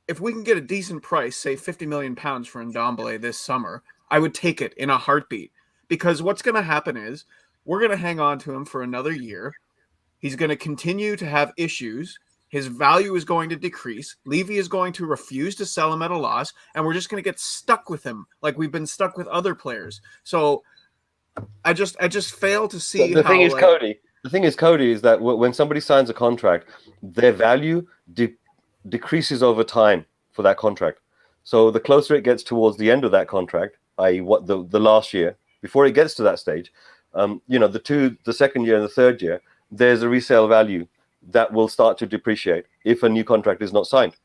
If we can get a decent price, say 50 million pounds for Ndombele this summer, I would take it in a heartbeat. Because what's going to happen is we're going to hang on to him for another year. He's going to continue to have issues. His value is going to decrease. Levy is going to refuse to sell him at a loss. And we're just going to get stuck with him like we've been stuck with other players. So I just fail to see the thing is, Cody, is that when somebody signs a contract, their value decreases over time for that contract. So the closer it gets towards the end of that contract, i.e. what the last year, before it gets to that stage, the second year and the third year, there's a resale value that will start to depreciate if a new contract is not signed.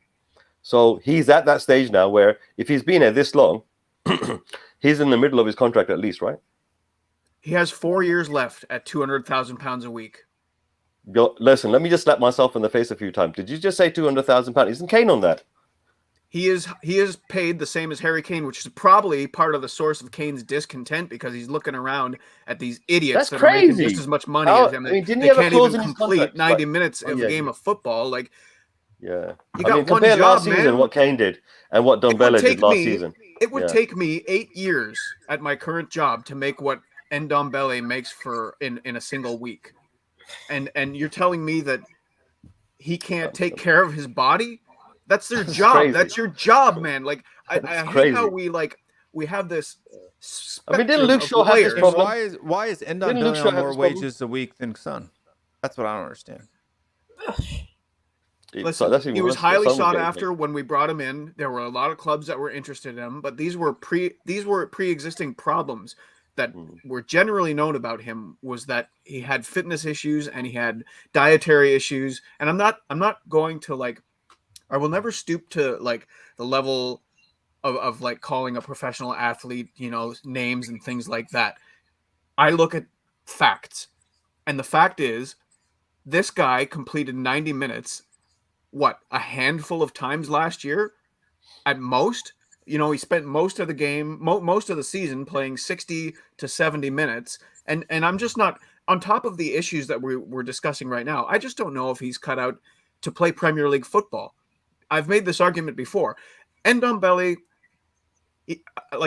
So he's at that stage now where if he's been here this long, he's in the middle of his contract at least, right? He has 4 years left at £200,000 a week. Listen, let me just slap myself in the face a few times. Did you just say £200,000? Isn't Kane on that? He is paid the same as Harry Kane, which is probably part of the source of Kane's discontent because he's looking around at these idiots that are making just as much money as him. They can't even complete 90 minutes of a game of football. Like, yeah, you got one compare job, last season what Kane did and what Dombele did last season. It would take me 8 years at my current job to make what Ndombele makes in a single week. And you're telling me that he can't take care of his body? That's their job. Crazy. That's your job, man. Like I hate how we have this. I mean, didn't Luke Shaw have this problem? Why is Ndombele on more wages a week than Son? That's what I don't understand. Listen, he was highly sought after when we brought him in. There were a lot of clubs that were interested in him, but these were pre-existing problems that were generally known about him. Was that he had fitness issues and he had dietary issues. And I'm not going to I will never stoop to the level of calling a professional athlete, names and things like that. I look at facts. And the fact is, this guy completed 90 minutes, a handful of times last year at most. He spent most of the game, most of the season playing 60 to 70 minutes. And I'm just not, on top of the issues that we're discussing right now, I just don't know if he's cut out to play Premier League football. I've made this argument before. Ndombele,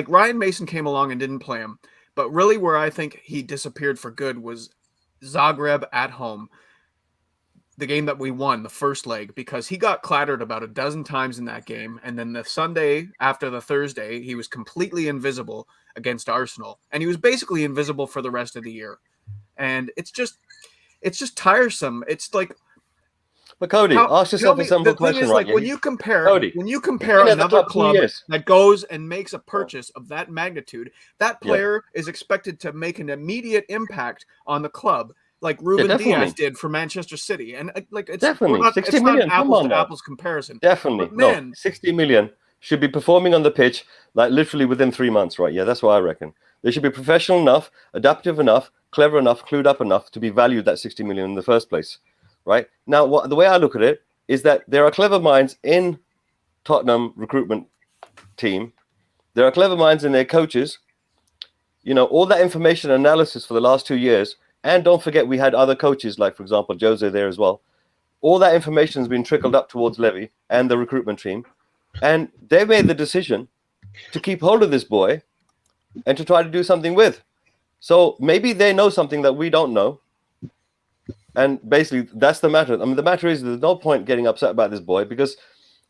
Ryan Mason came along and didn't play him. But really where I think he disappeared for good was Zagreb at home. The game that we won, the first leg, because he got clattered about a dozen times in that game. And then the Sunday after the Thursday, he was completely invisible against Arsenal. And he was basically invisible for the rest of the year. And it's just tiresome. It's like, but Cody, ask yourself a simple question, right? When you compare another club that goes and makes a purchase of that magnitude, that player is expected to make an immediate impact on the club, like Ruben Diaz did for Manchester City. And it's definitely 60 million. Not apples to apples comparison. Definitely, no. 60 million should be performing on the pitch literally within 3 months, right? Yeah, that's what I reckon. They should be professional enough, adaptive enough, clever enough, clued up enough to be valued that 60 million in the first place, right? Now, the way I look at it is that there are clever minds in Tottenham recruitment team. There are clever minds in their coaches. You know, all that information analysis for the last 2 years. And don't forget, we had other coaches, like, for example, Jose there as well. All that information has been trickled up towards Levy and the recruitment team. And they made the decision to keep hold of this boy and to try to do something with. So maybe they know something that we don't know. And basically, that's the matter. I mean, the matter is there's no point getting upset about this boy because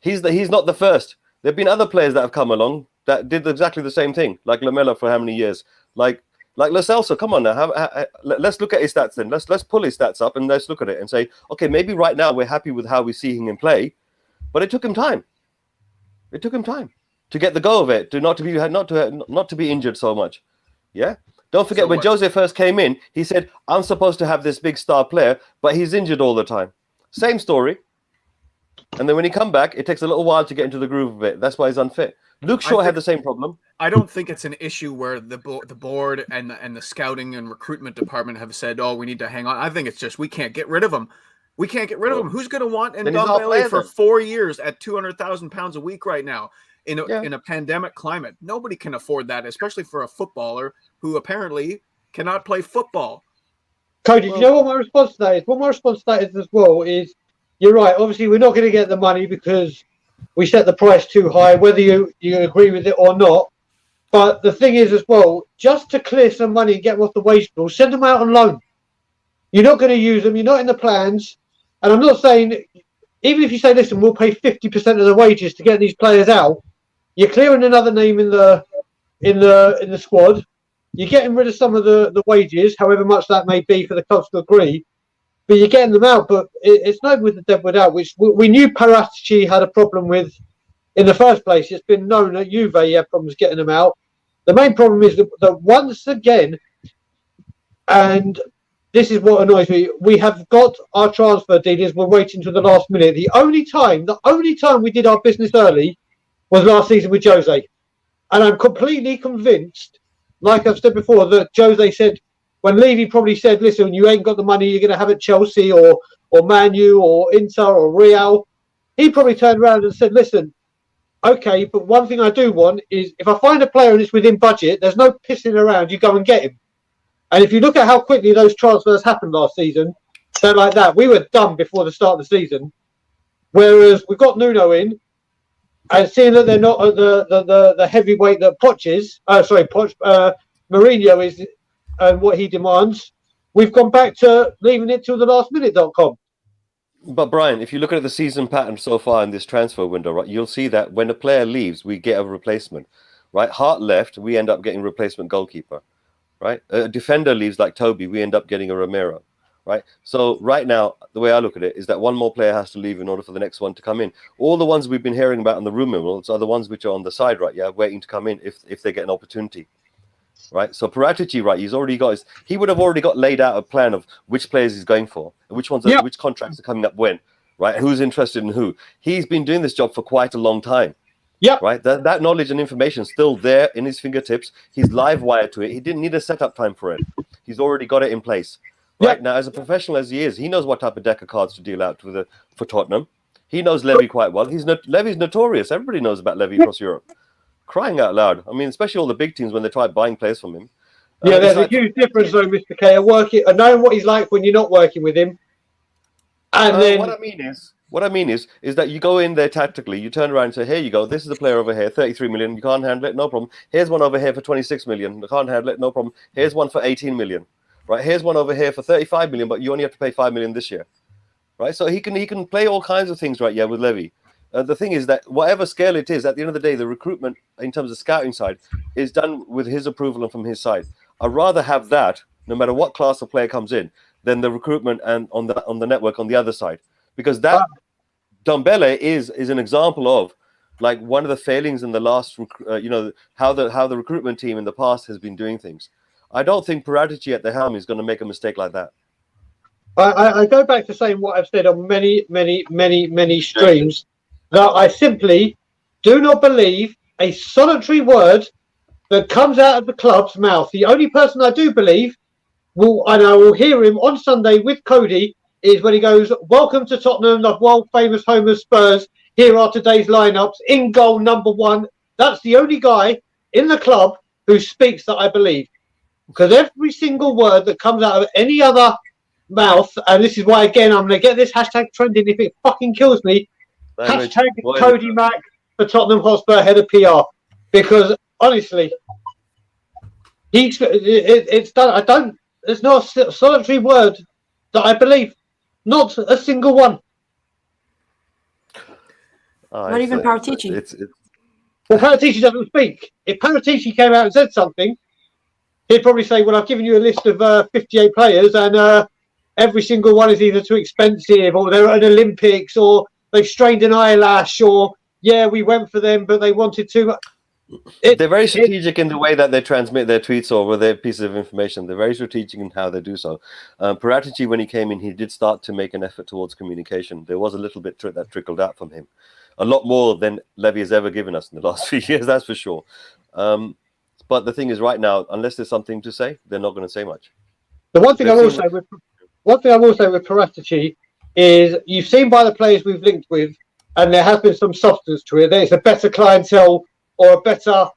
he's not the first. There have been other players that have come along that did exactly the same thing, like Lamela for how many years? Like Lo Celso, come on now. Let's look at his stats then. Let's pull his stats up and let's look at it and say, okay, maybe right now we're happy with how we see him in play, but it took him time. It took him time to get the go of it, not to be injured so much. Yeah. Don't forget, when Jose first came in, he said, I'm supposed to have this big star player, but he's injured all the time. Same story. And then when he come back, it takes a little while to get into the groove of it. That's why he's unfit. Luke Shaw had the same problem. I don't think it's an issue where the board and the scouting and recruitment department have said, oh, we need to hang on. I think it's just we can't get rid of him. We can't get rid of him. Who's going to want Ndombele for 4 years at £200,000 a week right now in a pandemic climate? Nobody can afford that, especially for a footballer who apparently cannot play football. Cody, do you know what my response to that is? What my response to that is as well is, you're right. Obviously, we're not going to get the money because we set the price too high, whether you agree with it or not. But the thing is as well, just to clear some money and get them off the wage bill, send them out on loan. You're not going to use them. You're not in the plans. And I'm not saying, even if you say, listen, we'll pay 50% of the wages to get these players out, you're clearing another name in the squad. You're getting rid of some of the wages, however much that may be for the clubs to agree. But you're getting them out. But it's not with the devil without, which we knew Paratici had a problem with in the first place. It's been known that Juve had problems getting them out. The main problem is that once again, and this is what annoys me, we have got our transfer dealers. We're waiting till the last minute. The only time we did our business early was last season with Jose. And I'm completely convinced, like I've said before, that Jose said, when Levy probably said, listen, you ain't got the money you're going to have at Chelsea or Man U or Inter or Real, he probably turned around and said, listen, okay, but one thing I do want is if I find a player and it's within budget, there's no pissing around, you go and get him. And if you look at how quickly those transfers happened last season, they're like that. We were done before the start of the season. Whereas we've got Nuno in, and seeing that they're not at the heavyweight that Mourinho is and what he demands, we've gone back to leaving it till the last minute.com. But Brian, if you look at the season pattern so far in this transfer window, right, you'll see that when a player leaves, we get a replacement. Right, Hart left, we end up getting a replacement goalkeeper. Right, a defender leaves like Toby, we end up getting a Romero. Right, so right now the way I look at it is that one more player has to leave in order for the next one to come in. All the ones we've been hearing about in the rumor mills are the ones which are on the side, right? Yeah, waiting to come in if they get an opportunity. Right, so Paratici, right, he would have already got laid out a plan of which players he's going for, and which ones, which contracts are coming up when, right, who's interested in who. He's been doing this job for quite a long time. Yeah, right. That knowledge and information is still there in his fingertips. He's live wired to it. He didn't need a setup time for it. He's already got it in place. Right now, as a professional as he is, he knows what type of deck of cards to deal out for Tottenham. He knows Levy quite well. Levy's notorious. Everybody knows about Levy across Europe. Crying out loud. I mean, especially all the big teams when they try buying players from him. Yeah, there's a huge difference though, Mr. K, of knowing what he's like when you're not working with him. And then what I mean is that you go in there tactically, you turn around and say, here you go, this is a player over here, 33 million, you can't handle it, no problem. Here's one over here for 26 million, you can't handle it, no problem. Here's one for 18 million. Right, here's one over here for 35 million, but you only have to pay 5 million this year. Right? So he can play all kinds of things, right, with Levy. The thing is that whatever scale it is, at the end of the day, the recruitment in terms of scouting side is done with his approval and from his side. I'd rather have that, no matter what class of player comes in, than the recruitment and on the network on the other side. Because that Ndombele is an example of like one of the failings in the last, how the recruitment team in the past has been doing things. I don't think Paratici at the helm is going to make a mistake like that. I go back to saying what I've said on many streams, that I simply do not believe a solitary word that comes out of the club's mouth. The only person I do believe and I will hear him on Sunday with Cody, is when he goes, "Welcome to Tottenham, the world famous home of Spurs. Here are today's lineups. In goal, number 1." That's the only guy in the club who speaks that I believe. Because every single word that comes out of any other mouth, and this is why, again, I'm going to get this hashtag trending if it fucking kills me. Hashtag Cody Mack for Tottenham Hotspur head of PR. Because, honestly, it's done. There's not a solitary word that I believe. Not a single one. Not even Paratici. Well, Paratici doesn't speak. If Paratici came out and said something, he'd probably say, "Well, I've given you a list of 58 players, and every single one is either too expensive, or they're at an Olympics, or they've strained an eyelash, or yeah, we went for them, but they wanted too much." They're very strategic in the way that they transmit their tweets or their pieces of information. They're very strategic in how they do so. Paratici, when he came in, he did start to make an effort towards communication. There was a little bit that trickled out from him. A lot more than Levy has ever given us in the last few years, that's for sure. But the thing is, right now, unless there's something to say, they're not going to say much. The one thing I will say with Paratici is you've seen by the players we've linked with, and there has been some substance to it. There's a better clientele or a better,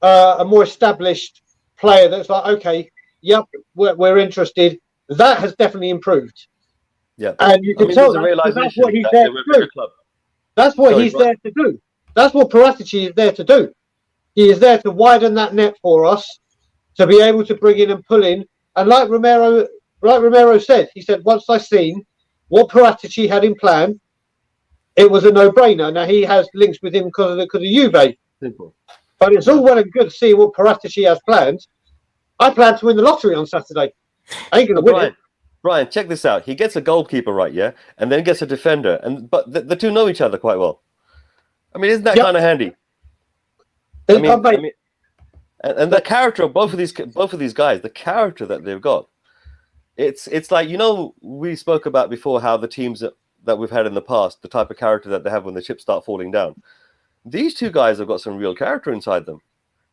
a more established player that's like, okay, yep, we're interested. That has definitely improved. Yeah, and you can tell that's what he's there to do. That's what he's there to do. That's what Paratici is there to do. He is there to widen that net for us, to be able to bring in and pull in. And like Romero said, he said, once I seen what Paratici had in plan, it was a no-brainer. Now he has links with him because of Juve. Simple. But it's all well and good to see what Paratici has planned. I plan to win the lottery on Saturday. I ain't going to win it. Brian, check this out. He gets a goalkeeper, right, yeah? And then gets a defender. But the two know each other quite well. I mean, isn't that kind of handy? And the character of both of these guys, the character that they've got, it's like, you know, we spoke about before how the teams that we've had in the past, the type of character that they have when the chips start falling down. These two guys have got some real character inside them,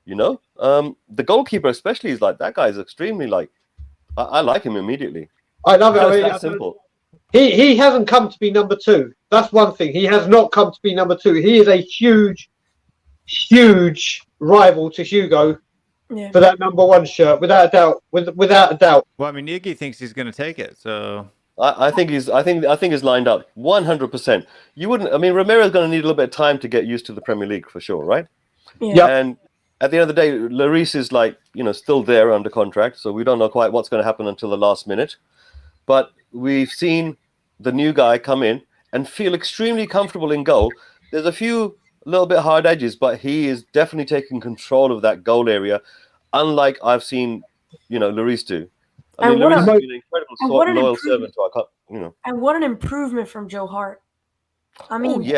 you know? The goalkeeper especially is like, that guy's extremely like, I like him immediately. I love it. That's simple. He hasn't come to be number 2. That's one thing. He has not come to be number 2. He is a huge rival to Hugo for that number 1 shirt, without a doubt. Without a doubt. Well, I mean, Iggy thinks he's going to take it, so I think he's lined up 100%. You wouldn't. I mean, Romero's going to need a little bit of time to get used to the Premier League for sure, right? Yeah. And at the end of the day, Lloris is like, you know, still there under contract, so we don't know quite what's going to happen until the last minute. But we've seen the new guy come in and feel extremely comfortable in goal. There's a few little bit hard edges, but he is definitely taking control of that goal area, unlike I've seen, you know, Lloris do. I mean, Lloris has been an incredible loyal servant to our, you know. And what an improvement from Joe Hart. I mean,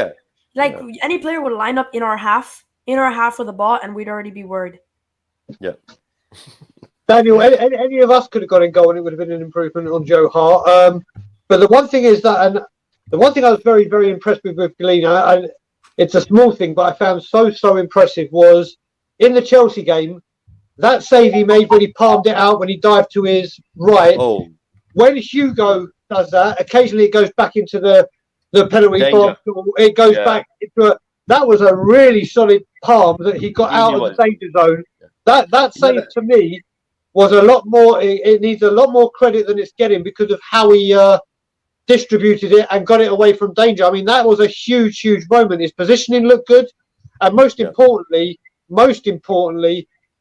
any player would line up in our half with the ball, and we'd already be worried. Yeah. Daniel, any of us could have got in goal, and it would have been an improvement on Joe Hart. But the one thing is that, and the one thing I was very, very impressed with Galina, and it's a small thing, but I found so impressive, was in the Chelsea game, that save he made when he palmed it out, when he dived to his right. Oh. When Hugo does that, occasionally it goes back into the penalty box. It goes back into that was a really solid palm that he got out of the danger zone. That save to me was a lot more. It needs a lot more credit than it's getting because of how he distributed it and got it away from danger. I mean, that was a huge moment. His positioning looked good, and most importantly,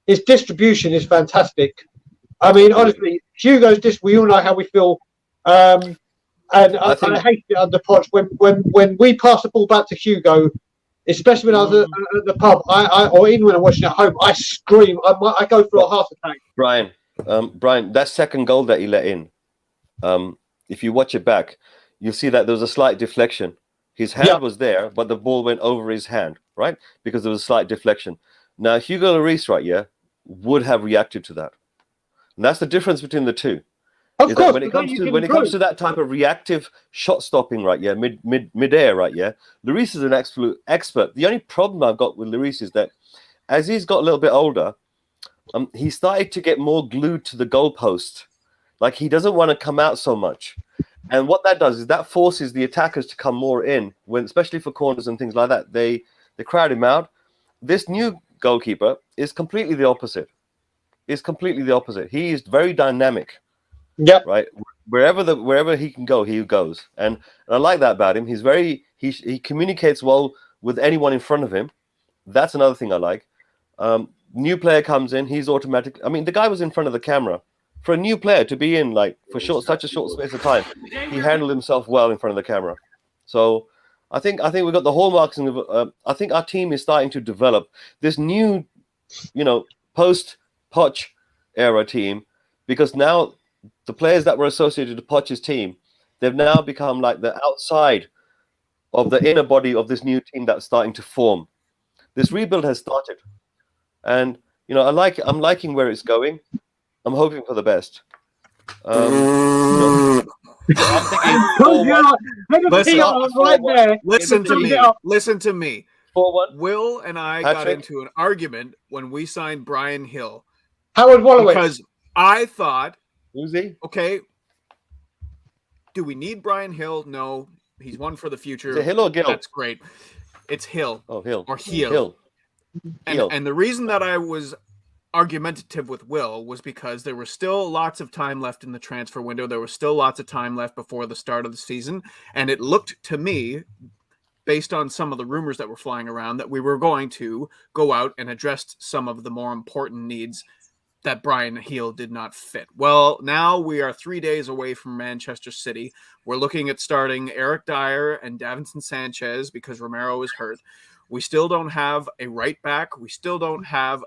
his distribution is fantastic. I mean, honestly, Hugo's we all know how we feel, and I hate it under Poch when we pass the ball back to Hugo, especially when I was at the pub, or even when I'm watching at home, I scream. I go for a heart attack. Brian, that second goal that he let in, if you watch it back, you'll see that there was a slight deflection. His hand was there, but the ball went over his hand, right? Because there was a slight deflection. Now, Hugo Lloris, right, would have reacted to that. And that's the difference between the two. Of course, when it comes to that type of reactive shot stopping, right, mid-air, right, Lloris is an absolute expert. The only problem I've got with Lloris is that as he's got a little bit older, he started to get more glued to the goalpost Like he doesn't want to come out so much. And what that does is that forces the attackers to come more in, when especially for corners and things like that. They crowd him out. This new goalkeeper is completely the opposite. Is completely the opposite. He is very dynamic. Yep. Right. Wherever he can go, he goes. And I like that about him. He communicates well with anyone in front of him. That's another thing I like. New player comes in, he's automatically. I mean, the guy was in front of the camera. For a new player to be in like for such a short space of time, he handled himself well in front of the camera. So I think we got the hallmarks of. I think our team is starting to develop this new, post Poch era team, because now the players that were associated to Poch's team, they've now become like the outside of the inner body of this new team that's starting to form. This rebuild has started, and I'm liking where it's going. I'm hoping for the best. I'm thinking Listen to me. 4-1. Will and I got into an argument when we signed Brian Hill. Howard Wallowitz. Because I thought, who's he? Okay, do we need Brian Hill? No, he's one for the future. Is it Hill or Gill? That's great. It's Hill. Oh, Hill. Or Hill. And the reason that I was argumentative with Will was because there was still lots of time left in the transfer window. There was still lots of time left before the start of the season. And it looked to me, based on some of the rumors that were flying around, that we were going to go out and address some of the more important needs that Brian Hill did not fit. Well, now we are 3 days away from Manchester City. We're looking at starting Eric Dyer and Davinson Sanchez because Romero is hurt. We still don't have a right back. We still don't have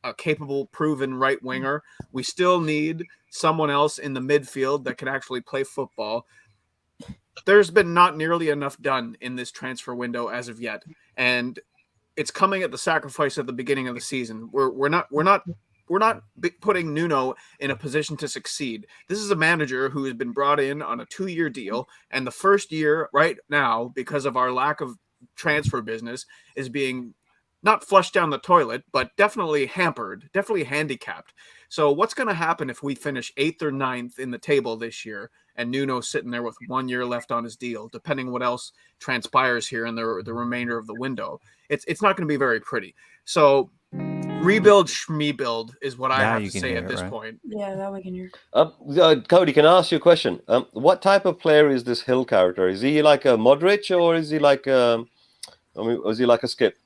a capable, proven right winger. We still need someone else in the midfield that can actually play football. There's been not nearly enough done in this transfer window as of yet, and it's coming at the sacrifice at the beginning of the season. We're not putting Nuno in a position to succeed. This is a manager who has been brought in on a 2-year deal, and the first year right now, because of our lack of transfer business, is being not flushed down the toilet, but definitely hampered, definitely handicapped. So what's going to happen if we finish 8th or 9th in the table this year and Nuno's sitting there with 1 year left on his deal, depending what else transpires here in the remainder of the window? It's not going to be very pretty. So rebuild schmebuild is what I have to say at this point. Yeah, that we can hear. Cody, can I ask you a question? What type of player is this Hill character? Is he like a Modric, or is he like is he like a Skip?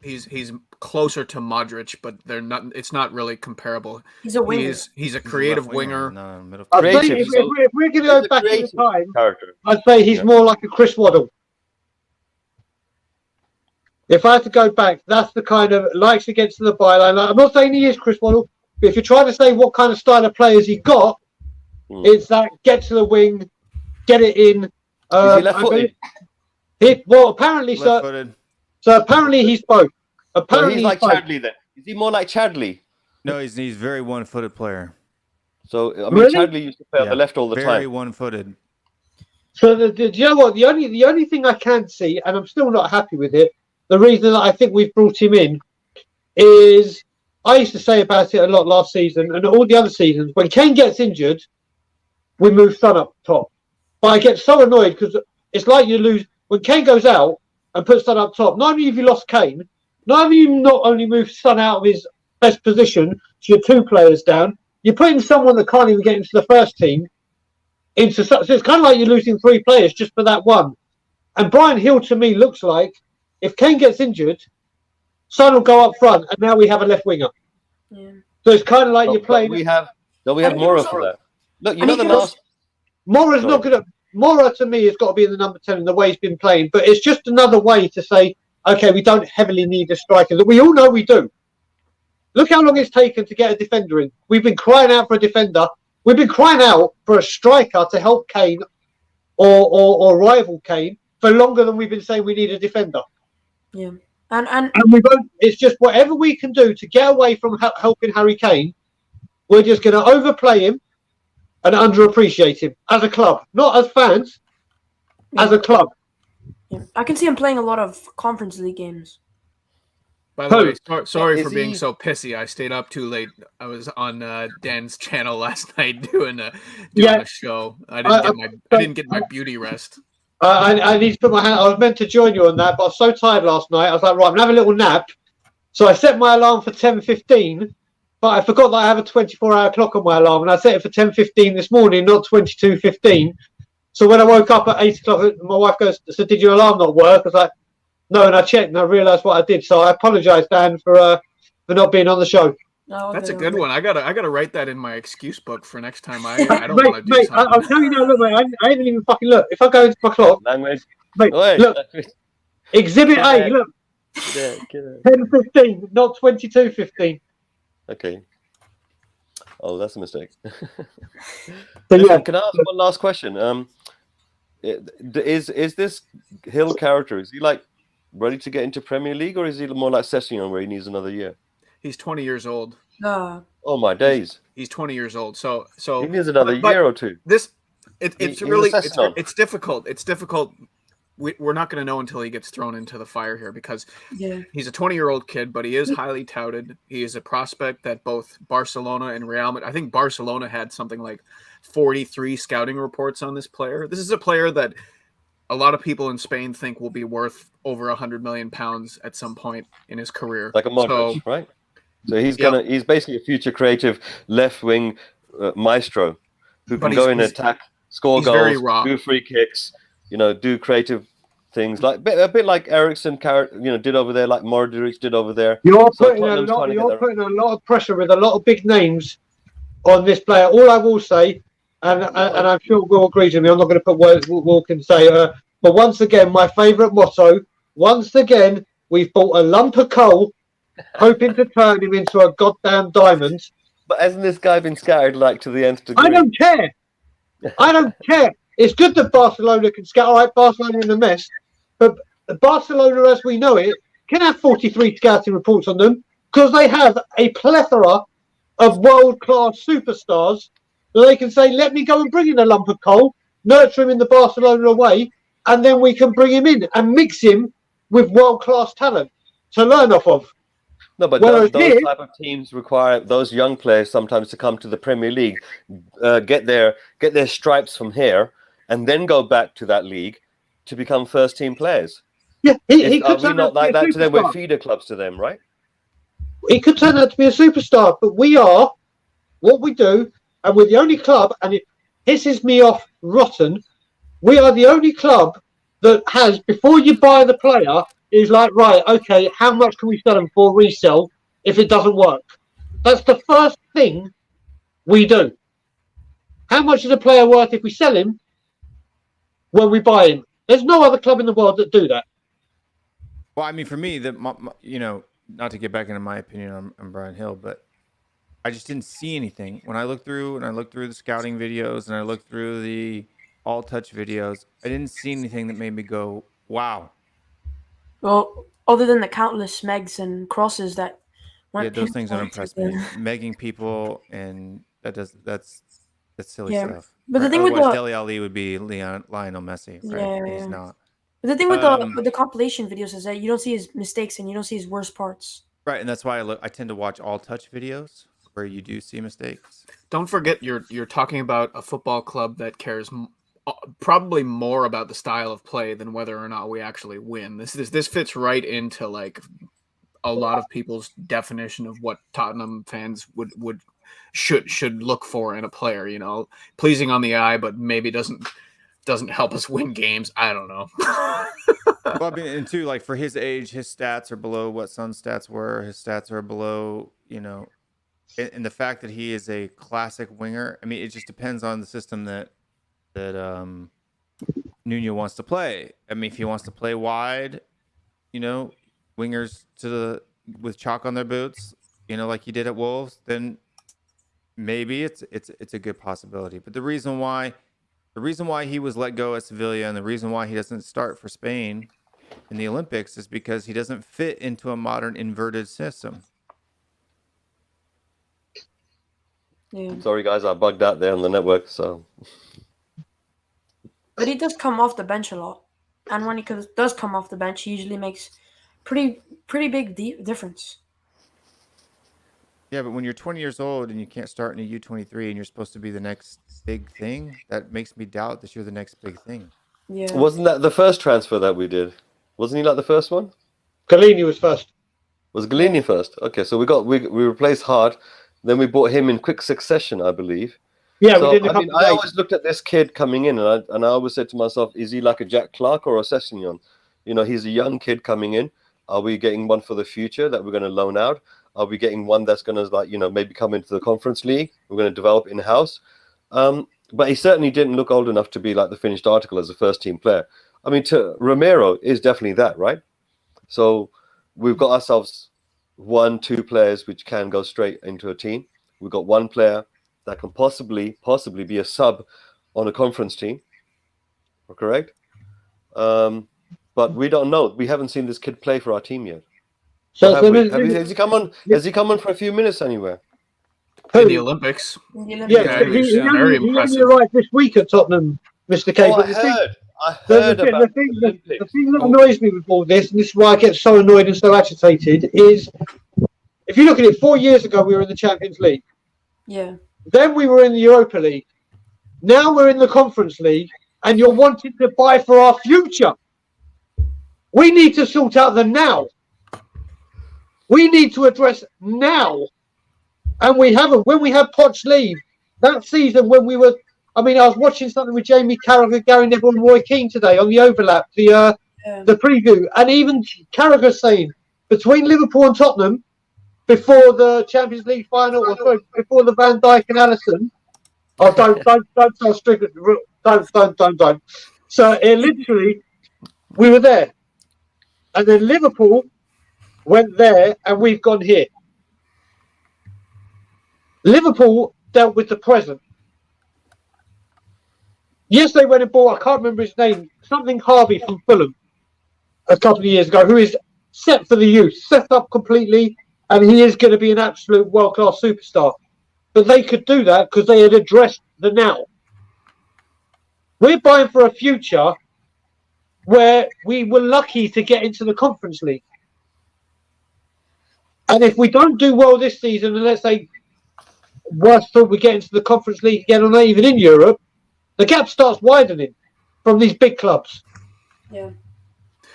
He's closer to Modric, but they're not. It's not really comparable. He's a winger. He's a creative winger. If we're going to go back in time, I'd say he's more like a Chris Waddle. If I had to go back, that's the kind of likes to get to the byline. I'm not saying he is Chris Waddle, but if you're trying to say what kind of style of players he got, it's that get to the wing, get it in. Is he left-footed? Apparently, left-footed. So apparently he's both. Apparently he's like Chadley then. Is he more like Chadley? No, he's very one-footed player. So I mean, really? Chadley used to play on the left all the time. Very one-footed. So do you know what? The only thing I can see, and I'm still not happy with it, the reason that I think we've brought him in is I used to say about it a lot last season and all the other seasons. When Kane gets injured, we move Son up top. But I get so annoyed because it's like you lose when Kane goes out and puts Son up top. Not only have you lost Kane, not only moved Son out of his best position, so you're 2 players down, you're putting someone that can't even get into the first team into. So it's kind of like you're losing 3 players just for that one. And Brian Hill to me looks like if Kane gets injured, Son will go up front, and now we have a left winger. Yeah. So it's kind of like you're playing. We have Mora for that. Look, you know the last. Mora's not going to. Mora to me has got to be in the number 10 in the way he's been playing, but it's just another way to say, okay, we don't heavily need a striker. That we all know we do. Look how long it's taken to get a defender in. We've been crying out for a defender. We've been crying out for a striker to help Kane or rival Kane for longer than we've been saying we need a defender. Yeah, and we won't. It's just whatever we can do to get away from helping Harry Kane. We're just going to overplay him and underappreciate him as a club, not as fans, as a club. Yeah. I can see him playing a lot of Conference League games. By the Who? way, sorry Is for being he- so pissy. I stayed up too late. I was on Dan's channel last night doing a show. I didn't get my beauty rest. I need to put my hand. I was meant to join you on that, but I was so tired last night. I was like, right, I'm gonna have a little nap. So I set my alarm for 10:15, but I forgot that I have a 24-hour clock on my alarm, and I set it for 10:15 this morning, not 22:15. So when I woke up at 8 o'clock, my wife goes, "So did your alarm not work?" I was like, "No," and I checked, and I realised what I did. So I apologise, Dan, for not being on the show. No, That's a okay, good okay. one. I gotta write that in my excuse book for next time. I don't Mate, want to do mate, something. I'm telling you now, look, mate, I haven't even fucking looked. If I go into my clock, Language. mate, Oi, look, Exhibit Get A, it. look, get it. 10:15, not 22:15. Okay. Oh, that's a mistake. So Listen, yeah, can I ask one last question? Is this Hill character, is he like ready to get into Premier League, or is he more like Sessegnon where he needs another year? He's 20 years old. Oh my days. He's 20 years old. So He needs another but year or two. it's He really was assessed on. it's difficult. It's difficult. We're not going to know until he gets thrown into the fire here, because Yeah. he's a 20-year-old kid, but he is highly touted. He is a prospect that both Barcelona and Real Madrid, I think Barcelona had something like 43 scouting reports on this player. This is a player that a lot of people in Spain think will be worth over £100 million at some point in his career. Like a Modric, So, right? So he's Yeah. he's basically a future creative left wing maestro who But can go he's- in and attack, score he's very goals, raw. do free kicks, do creative things like a bit like Ericsson, did over there, like Modric did over there. you're So putting Tottenham's trying to get putting a lot of pressure with a lot of big names on this player. All I will say, and I'm sure Will agrees with me, I'm not going to put words Will can say, but once again, my favourite motto, once again, we've bought a lump of coal, hoping to turn him into a goddamn diamond. But hasn't this guy been scouted like to the nth degree? I don't care. I don't care. It's good that Barcelona can scout. All right, Barcelona in a mess, but Barcelona, as we know it, can have 43 scouting reports on them because they have a plethora of world-class superstars that they can say, "Let me go and bring in a lump of coal, nurture him in the Barcelona way, and then we can bring him in and mix him with world-class talent to learn off of." No, but Whereas those here- type of teams require those young players sometimes to come to the Premier League, get their stripes from here, and then go back to that league to become first team players. Yeah, he Are could we turn not out to like be a that to them? We're superstar. feeder clubs to them, right? He could turn out to be a superstar, but we are what we do, and we're the only club, and it pisses me off rotten. We are the only club that has, before you buy the player, is like, right, okay, how much can we sell them for resell if it doesn't work? That's the first thing we do. How much is a player worth if we sell him when we buy him? There's no other club in the world that do that. Well, I mean, for me, not to get back into my opinion on Brian Hill, but I just didn't see anything when I looked through the scouting videos and I looked through the all touch videos. I didn't see anything that made me go, "Wow." Well, other than the countless megs and crosses that Yeah, weren't those things don't impress me. pinpointed. Megging people and that's silly Yeah, stuff. but the thing with Otherwise, the- Dele Alli would be Lionel Messi, right? Yeah. He's not. But the thing with Um, the compilation videos is that you don't see his mistakes and you don't see his worst parts. Right, and that's why I tend to watch all touch videos where you do see mistakes. don't forget you're talking about a football club that cares probably more about the style of play than whether or not we actually win. This fits right into like a lot of people's definition of what Tottenham fans should look for in a player. Pleasing on the eye, but maybe doesn't help us win games. I don't know. Well, I mean, and too, like for his age, his stats are below what Son's stats were. His stats are below, and the fact that he is a classic winger. I mean, it just depends on the system that Nuno wants to play. I mean, if he wants to play wide, wingers with chalk on their boots, like he did at Wolves, then maybe it's a good possibility. But the reason why he was let go at Sevilla and the reason why he doesn't start for Spain in the Olympics is because he doesn't fit into a modern inverted system. Yeah. Sorry, guys, I bugged out there on the network. So But he does come off the bench a lot. And when he does come off the bench, he usually makes pretty big difference. Yeah, but when you're 20 years old and you can't start in a U23 and you're supposed to be the next big thing, that makes me doubt that you're the next big thing. Yeah. Wasn't that the first transfer that we did? Wasn't he like the first one? Galini was first. Was Galini first? Okay, so we replaced Hart, then we bought him in quick succession, I believe. Yeah, So, we did a I couple mean, of I days. always looked at this kid coming in, and I always said to myself, is he like a Jack Clark or a Sessegnon? You know, he's a young kid coming in. Are we getting one for the future that we're going to loan out? Are we getting one that's going to, like, you know, maybe come into the Conference League? We're going to develop in-house. But he certainly didn't look old enough to be like the finished article as a first-team player. I mean, Romero is definitely that, right? So we've got ourselves 1-2 players which can go straight into a team. We've got one player that can possibly be a sub on a conference team. Correct? But we don't know. We haven't seen this kid play for our team yet. So Has he come on? Has he come on for a few minutes anywhere? In the Olympics. Yeah, Yeah, he very only impressive. arrived this week at Tottenham, Mr. K. Oh, but I the heard about the thing Olympics. that annoys me with all this, and this is why I get so annoyed and so agitated, is if you look at it, 4 years ago we were in the Champions League. Yeah. Then we were in the Europa League. Now we're in the Conference League, and you're wanting to buy for our future. We need to sort out the now. We need to address now. And we haven't. When we had Poch leave, that season when we were... I mean, I was watching something with Jamie Carragher, Gary Neville and Roy Keane today on the overlap, the preview. And even Carragher saying, between Liverpool and Tottenham, before the Champions League final, or sorry, before the Van Dijk and Alisson... Oh, don't sound strict. Don't. So, literally, we were there. And then Liverpool went there, and we've gone here. Liverpool dealt with the present. Yes, they went and bought, I can't remember his name, something Harvey from Fulham a couple of years ago, who is set for the youth, set up completely, and he is going to be an absolute world-class superstar. But they could do that because they had addressed the now. We're buying for a future where we were lucky to get into the Conference League. And if we don't do well this season, and let's say worse till we get into the Conference League again, or not even in Europe, the gap starts widening from these big clubs. Yeah.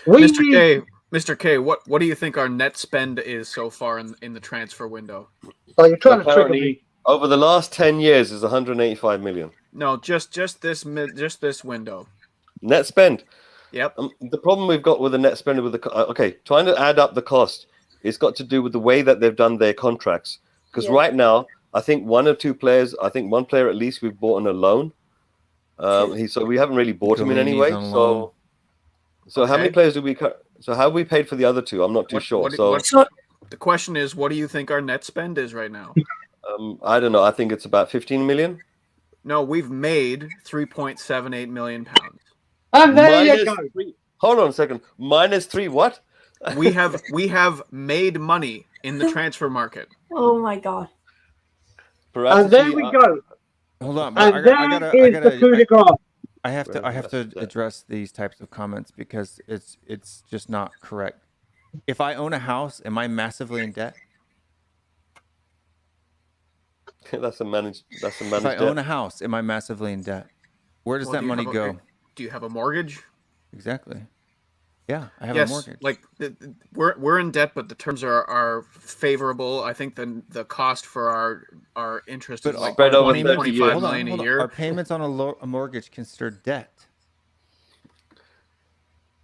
Mr. K, what do you think our net spend is so far in the transfer window? Oh, you're trying to trigger Apparently, me. over the last 10 years is 185 million. No, just this window. Net spend. Yep. The problem we've got with the net spend trying to add up the cost, it's got to do with the way that they've done their contracts. Because right now, I think one or two players, I think one player at least we've bought on a loan. So we haven't really bought him in any way. So how many players do we? So how have we paid for the other two? I'm not too sure. The question is, what do you think our net spend is right now? I don't know. I think it's about 15 million. No, we've made 3.78 million pounds. And there you go. Hold on a second. -3 what? We have made money in the transfer market. Oh my god. And there we go. Hold on. And the coup de grace. I have to address these types of comments because it's just not correct. If I own a house, am I massively in debt? That's a managed If I own a house, am I massively in debt? Where does that money go? Do you have a mortgage? Exactly. Yeah, I have a mortgage. Like we're in debt, but the terms are favorable. I think the cost for our interest is like spread over 25 million a year. Are payments on a mortgage considered debt?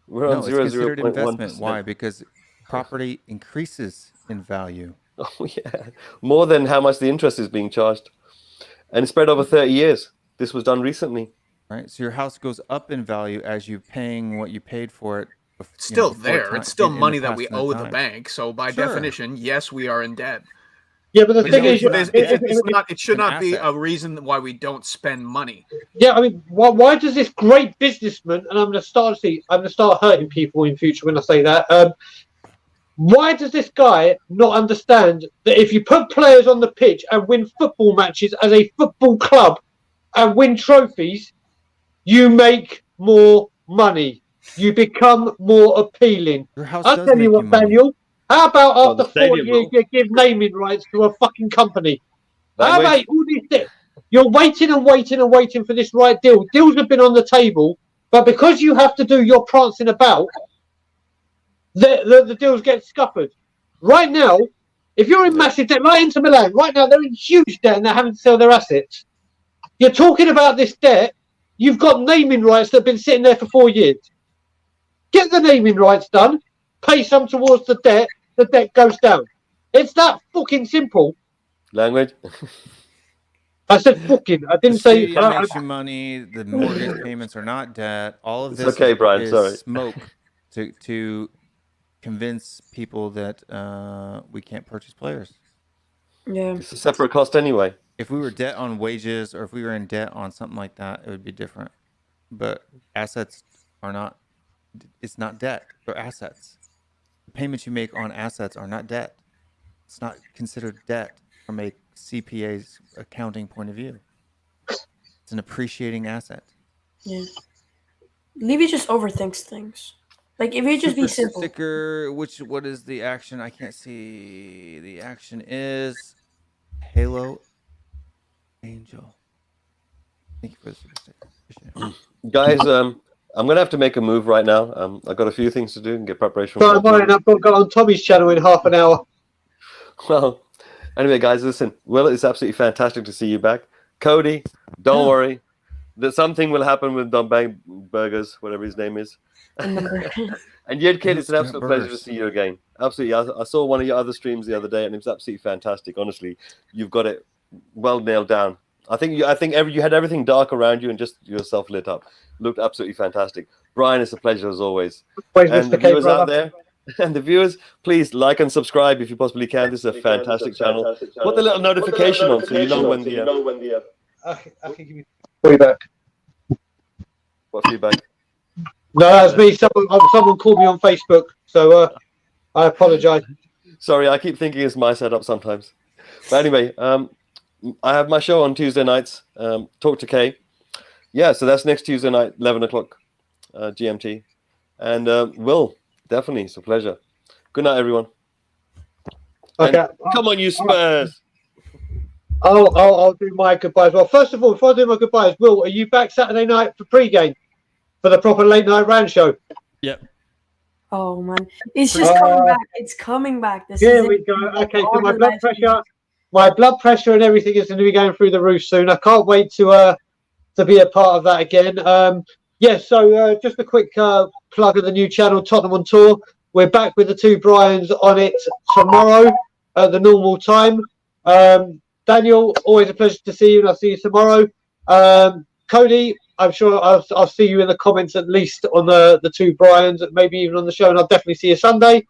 We're on it's considered investment. Why? Because property increases in value. Oh yeah, more than how much the interest is being charged, and spread over 30 years. This was done recently. Right. So your house goes up in value as you paying what you paid for it. It's still there. It's still money that we owe the bank. So by definition, yes, we are in debt. Yeah, but the thing is, it should not be a reason why we don't spend money. Yeah, I mean, why does this great businessman, and I'm going to start hurting people in future when I say that. Why does this guy not understand that if you put players on the pitch and win football matches as a football club and win trophies, you make more money? you become more appealing. Your house I'll does tell make you what, money. Daniel. How about Well, after the stadium 40 years, will. you give naming rights to a fucking company? How Language. about all this shit? You're waiting and waiting and waiting for this right deal. Deals have been on the table, but because you have to do your prancing about, the deals get scuppered. Right now, if you're in massive debt, like Inter Milan, right now they're in huge debt and they're having to sell their assets. You're talking about this debt. You've got naming rights that have been sitting there for 4 years. Get the naming rights done, pay some towards the debt goes down. It's that fucking simple. Language. I said fucking. I The didn't say. stadium makes you money. The mortgage payments are not debt. All of It's this okay, Brian, is sorry. smoke to convince people that we can't purchase players. Yeah. It's a separate cost anyway. If we were debt on wages or if we were in debt on something like that, it would be different. But assets are not. It's not debt. They're assets. The payments you make on assets are not debt. It's not considered debt from a CPA's accounting point of view. It's an appreciating asset. Yeah. Levy just overthinks things. Like if you just be Super simple. Sticker. What is the action? I can't see. The action is Halo Angel. Thank you for the super sticker. Appreciate it. Guys, I'm going to have to make a move right now. I've got a few things to do and get preparation. Don't worry, I've got to go on Tommy's channel in half an hour. Well, anyway, guys, listen. Will, it's absolutely fantastic to see you back. Cody, don't worry. That something will happen with Don Burgers, whatever his name is. And yet, kid, it's an absolute pleasure to see you again. Absolutely. I saw one of your other streams the other day, and it was absolutely fantastic. Honestly, you've got it well nailed down. I think you had everything dark around you and just yourself lit up. Looked absolutely fantastic. Brian, it's a pleasure as always. And the viewers out there, and the viewers, please like and subscribe if you possibly can. This is a fantastic channel. Put the little notification on so you know when the. I can give you feedback. What feedback? No, that's me. Someone called me on Facebook, so I apologise. Sorry, I keep thinking it's my setup sometimes. But anyway, I have my show on Tuesday nights. Talk to Kay. Yeah, so that's next Tuesday night, 11 o'clock GMT. And Will, definitely, it's a pleasure. Good night, everyone. Okay. And come on, you Spurs. I'll do my goodbyes. Well, first of all, before I do my goodbyes, Will, are you back Saturday night for pre-game for the proper late night rant show? Yep. Oh man, it's just coming back. It's coming back. Here we go. Okay, so my blood pressure and everything is going to be going through the roof soon. I can't wait to be a part of that again. So just a quick plug of the new channel, Tottenham on Tour. We're back with the two Brians on it tomorrow at the normal time. Daniel, always a pleasure to see you, and I'll see you tomorrow. Cody, I'm sure I'll see you in the comments at least on the two Brians, maybe even on the show, and I'll definitely see you Sunday.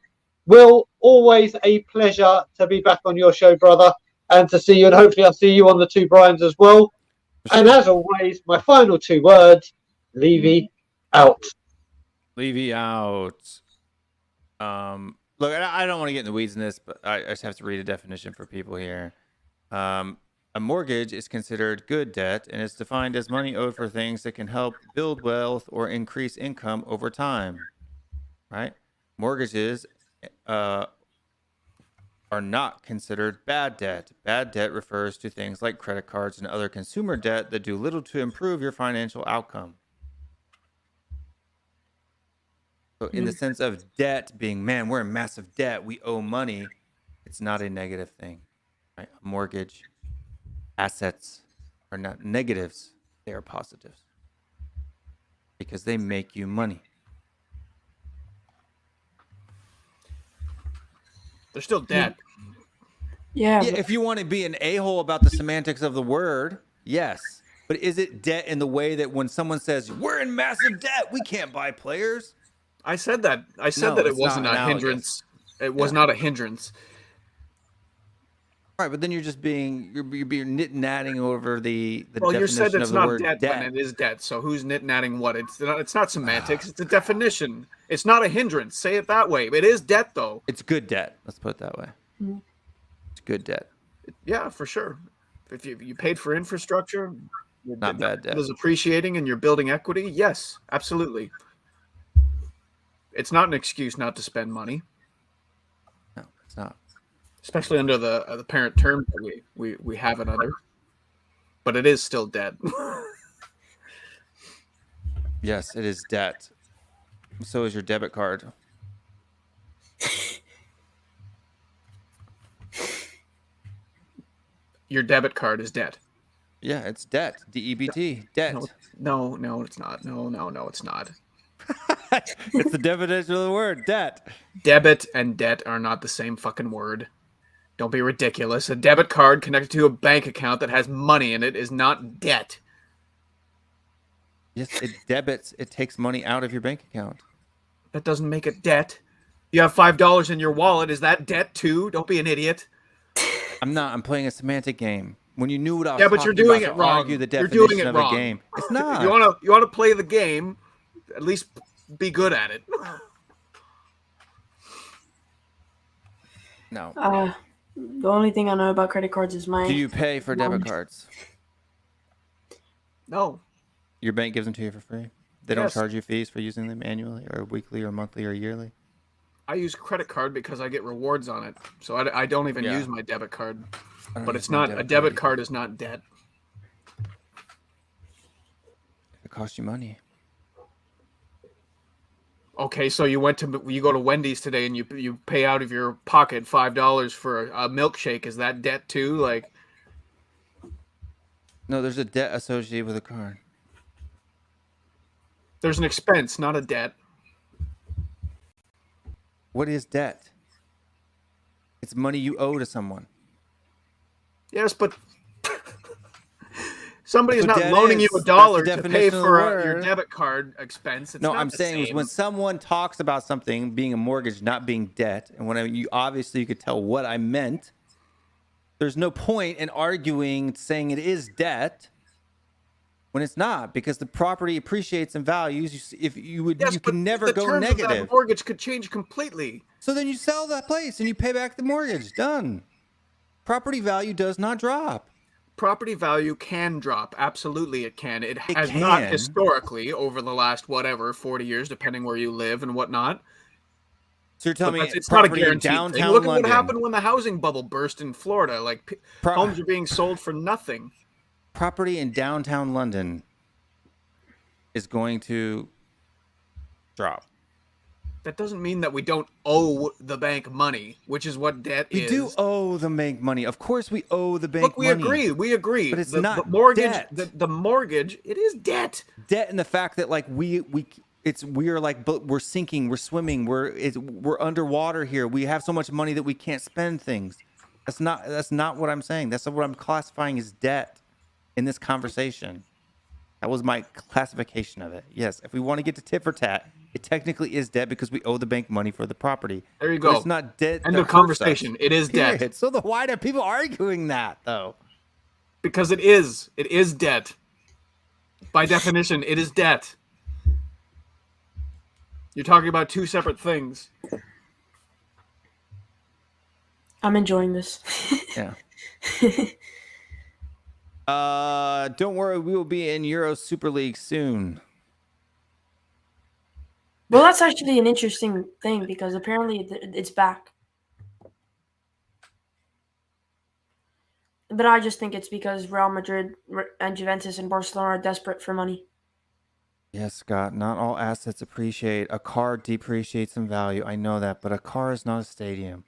Will, always a pleasure to be back on your show, brother, and to see you, and hopefully I'll see you on the two Brians as well. And as always, my final two words, Levy out. Levy out. Look, I don't want to get in the weeds in this, but I just have to read a definition for people here. A mortgage is considered good debt, and it's defined as money owed for things that can help build wealth or increase income over time. Right? Mortgages are not considered bad debt. Bad debt refers to things like credit cards and other consumer debt that do little to improve your financial outcome. So in the sense of debt being, man, we're in massive debt, we owe money, it's not a negative thing. Right? A mortgage, assets are not negatives, they are positives. Because they make you money. They're still dead. Yeah. If you want to be an a-hole about the semantics of the word, yes. But is it debt in the way that when someone says, we're in massive debt, we can't buy players? I said that. I said No, that it it's wasn't not a analogous. hindrance. It was not a hindrance. Right, but then you're just being you're nit-natting over the Well, you definition said it's of the not word debt, debt. when it is debt. So who's nit-natting what? It's not semantics. It's a definition. It's not a hindrance. Say it that way. It is debt, though. It's good debt. Let's put it that way. It's good debt. Yeah, for sure. If you paid for infrastructure, Not bad debt. is appreciating and you're building equity. Yes, absolutely. It's not an excuse not to spend money, No, it's not. especially under the parent term that we have it under. But it is still debt. Yes, it is debt. So is your debit card. Your debit card is debt. Yeah, it's debt. DEBT. Debt. No, it's not. No, it's not. It's the definition of the word, debt. Debit and debt are not the same fucking word. Don't be ridiculous. A debit card connected to a bank account that has money in it is not debt. Yes, it debits. It takes money out of your bank account. That doesn't make it debt. You have $5 in your wallet. Is that debt too? Don't be an idiot. I'm not. I'm playing a semantic game. When you knew what I was Yeah, but you're talking doing about it to wrong. argue the You're definition doing it of wrong. a game. It's not. You wanna play the game, at least be good at it. No. The only thing I know about credit cards is my. Do you pay for debit cards? No. Your bank gives them to you for free? They don't Yes. charge you fees for using them annually or weekly or monthly or yearly? I use credit card because I get rewards on it. So I don't even Yeah. use my debit card. I don't But use it's my not a debit card is not debt. It costs you money. Okay, so you go to Wendy's today and you pay out of your pocket $5 for a milkshake. Is that debt too? Like, No, there's a debt associated with a card. there's an expense, not a debt. What is debt? It's money you owe to someone. Yes, but somebody is That's what not debt loaning you is. a dollar That's the to pay definition of the for your word. debit card expense. It's No, not I'm the saying is same. when someone talks about something being a mortgage not being debt, and when you obviously you could tell what I meant, there's no point in arguing saying it is debt when it's not, because the property appreciates in values. Yes, You but can never the go terms of that negative. mortgage could change completely. So then you sell that place and you pay back the mortgage. Done. Property value does not drop. Property value can drop. Absolutely, it can. It has not can. historically over the last 40 years, depending where you live and whatnot. So you're telling But me it's not a property in guaranteed thing. downtown Look at London. what happened when the housing bubble burst in Florida. Like homes are being sold for nothing. Property in downtown London is going to drop. That doesn't mean that we don't owe the bank money, which is what debt We is. do owe the bank money. Of course, we owe the bank Look, we money. We agree. But it's the not mortgage. debt. The mortgage. It is debt. Debt in the fact that like we're like we're sinking, we're swimming, we're underwater here. We have so much money that we can't spend things. That's not what I'm saying. That's what I'm classifying as debt in this conversation. That was my classification of it. Yes, if we want to get to tit for tat, it technically is debt because we owe the bank money for the property. There you But go. it's not debt. End that of hurts conversation. us. It is debt. Period. So why are people arguing that though? Because it is. It is debt. By definition, it is debt. You're talking about two separate things. I'm enjoying this. Yeah. Don't worry, we will be in Euro Super League soon. Well, that's actually an interesting thing because apparently it's back. But I just think it's because Real Madrid and Juventus and Barcelona are desperate for money. Yes, Scott, not all assets appreciate. A car depreciates in value. I know that, but a car is not a stadium.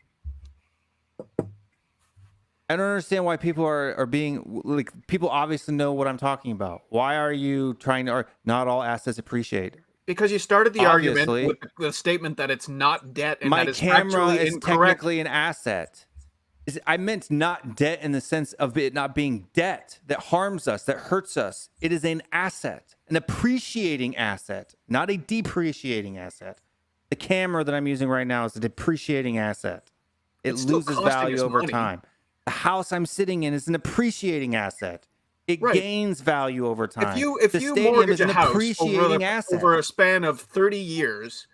I don't understand why people are being like, people obviously know what I'm talking about. Why are you trying to, not all assets appreciate? Because you started the Obviously. argument with the statement that it's not debt and My that it's camera actually is incorrect. technically an asset. I meant not debt in the sense of it not being debt that harms us, that hurts us. It is an asset, an appreciating asset, not a depreciating asset. The camera that I'm using right now is a depreciating asset. It It's still loses costing value us over money. time. The house I'm sitting in is an appreciating asset. It Right. gains value over time. If the you stadium mortgage is an a house appreciating asset. over a span of 30 years,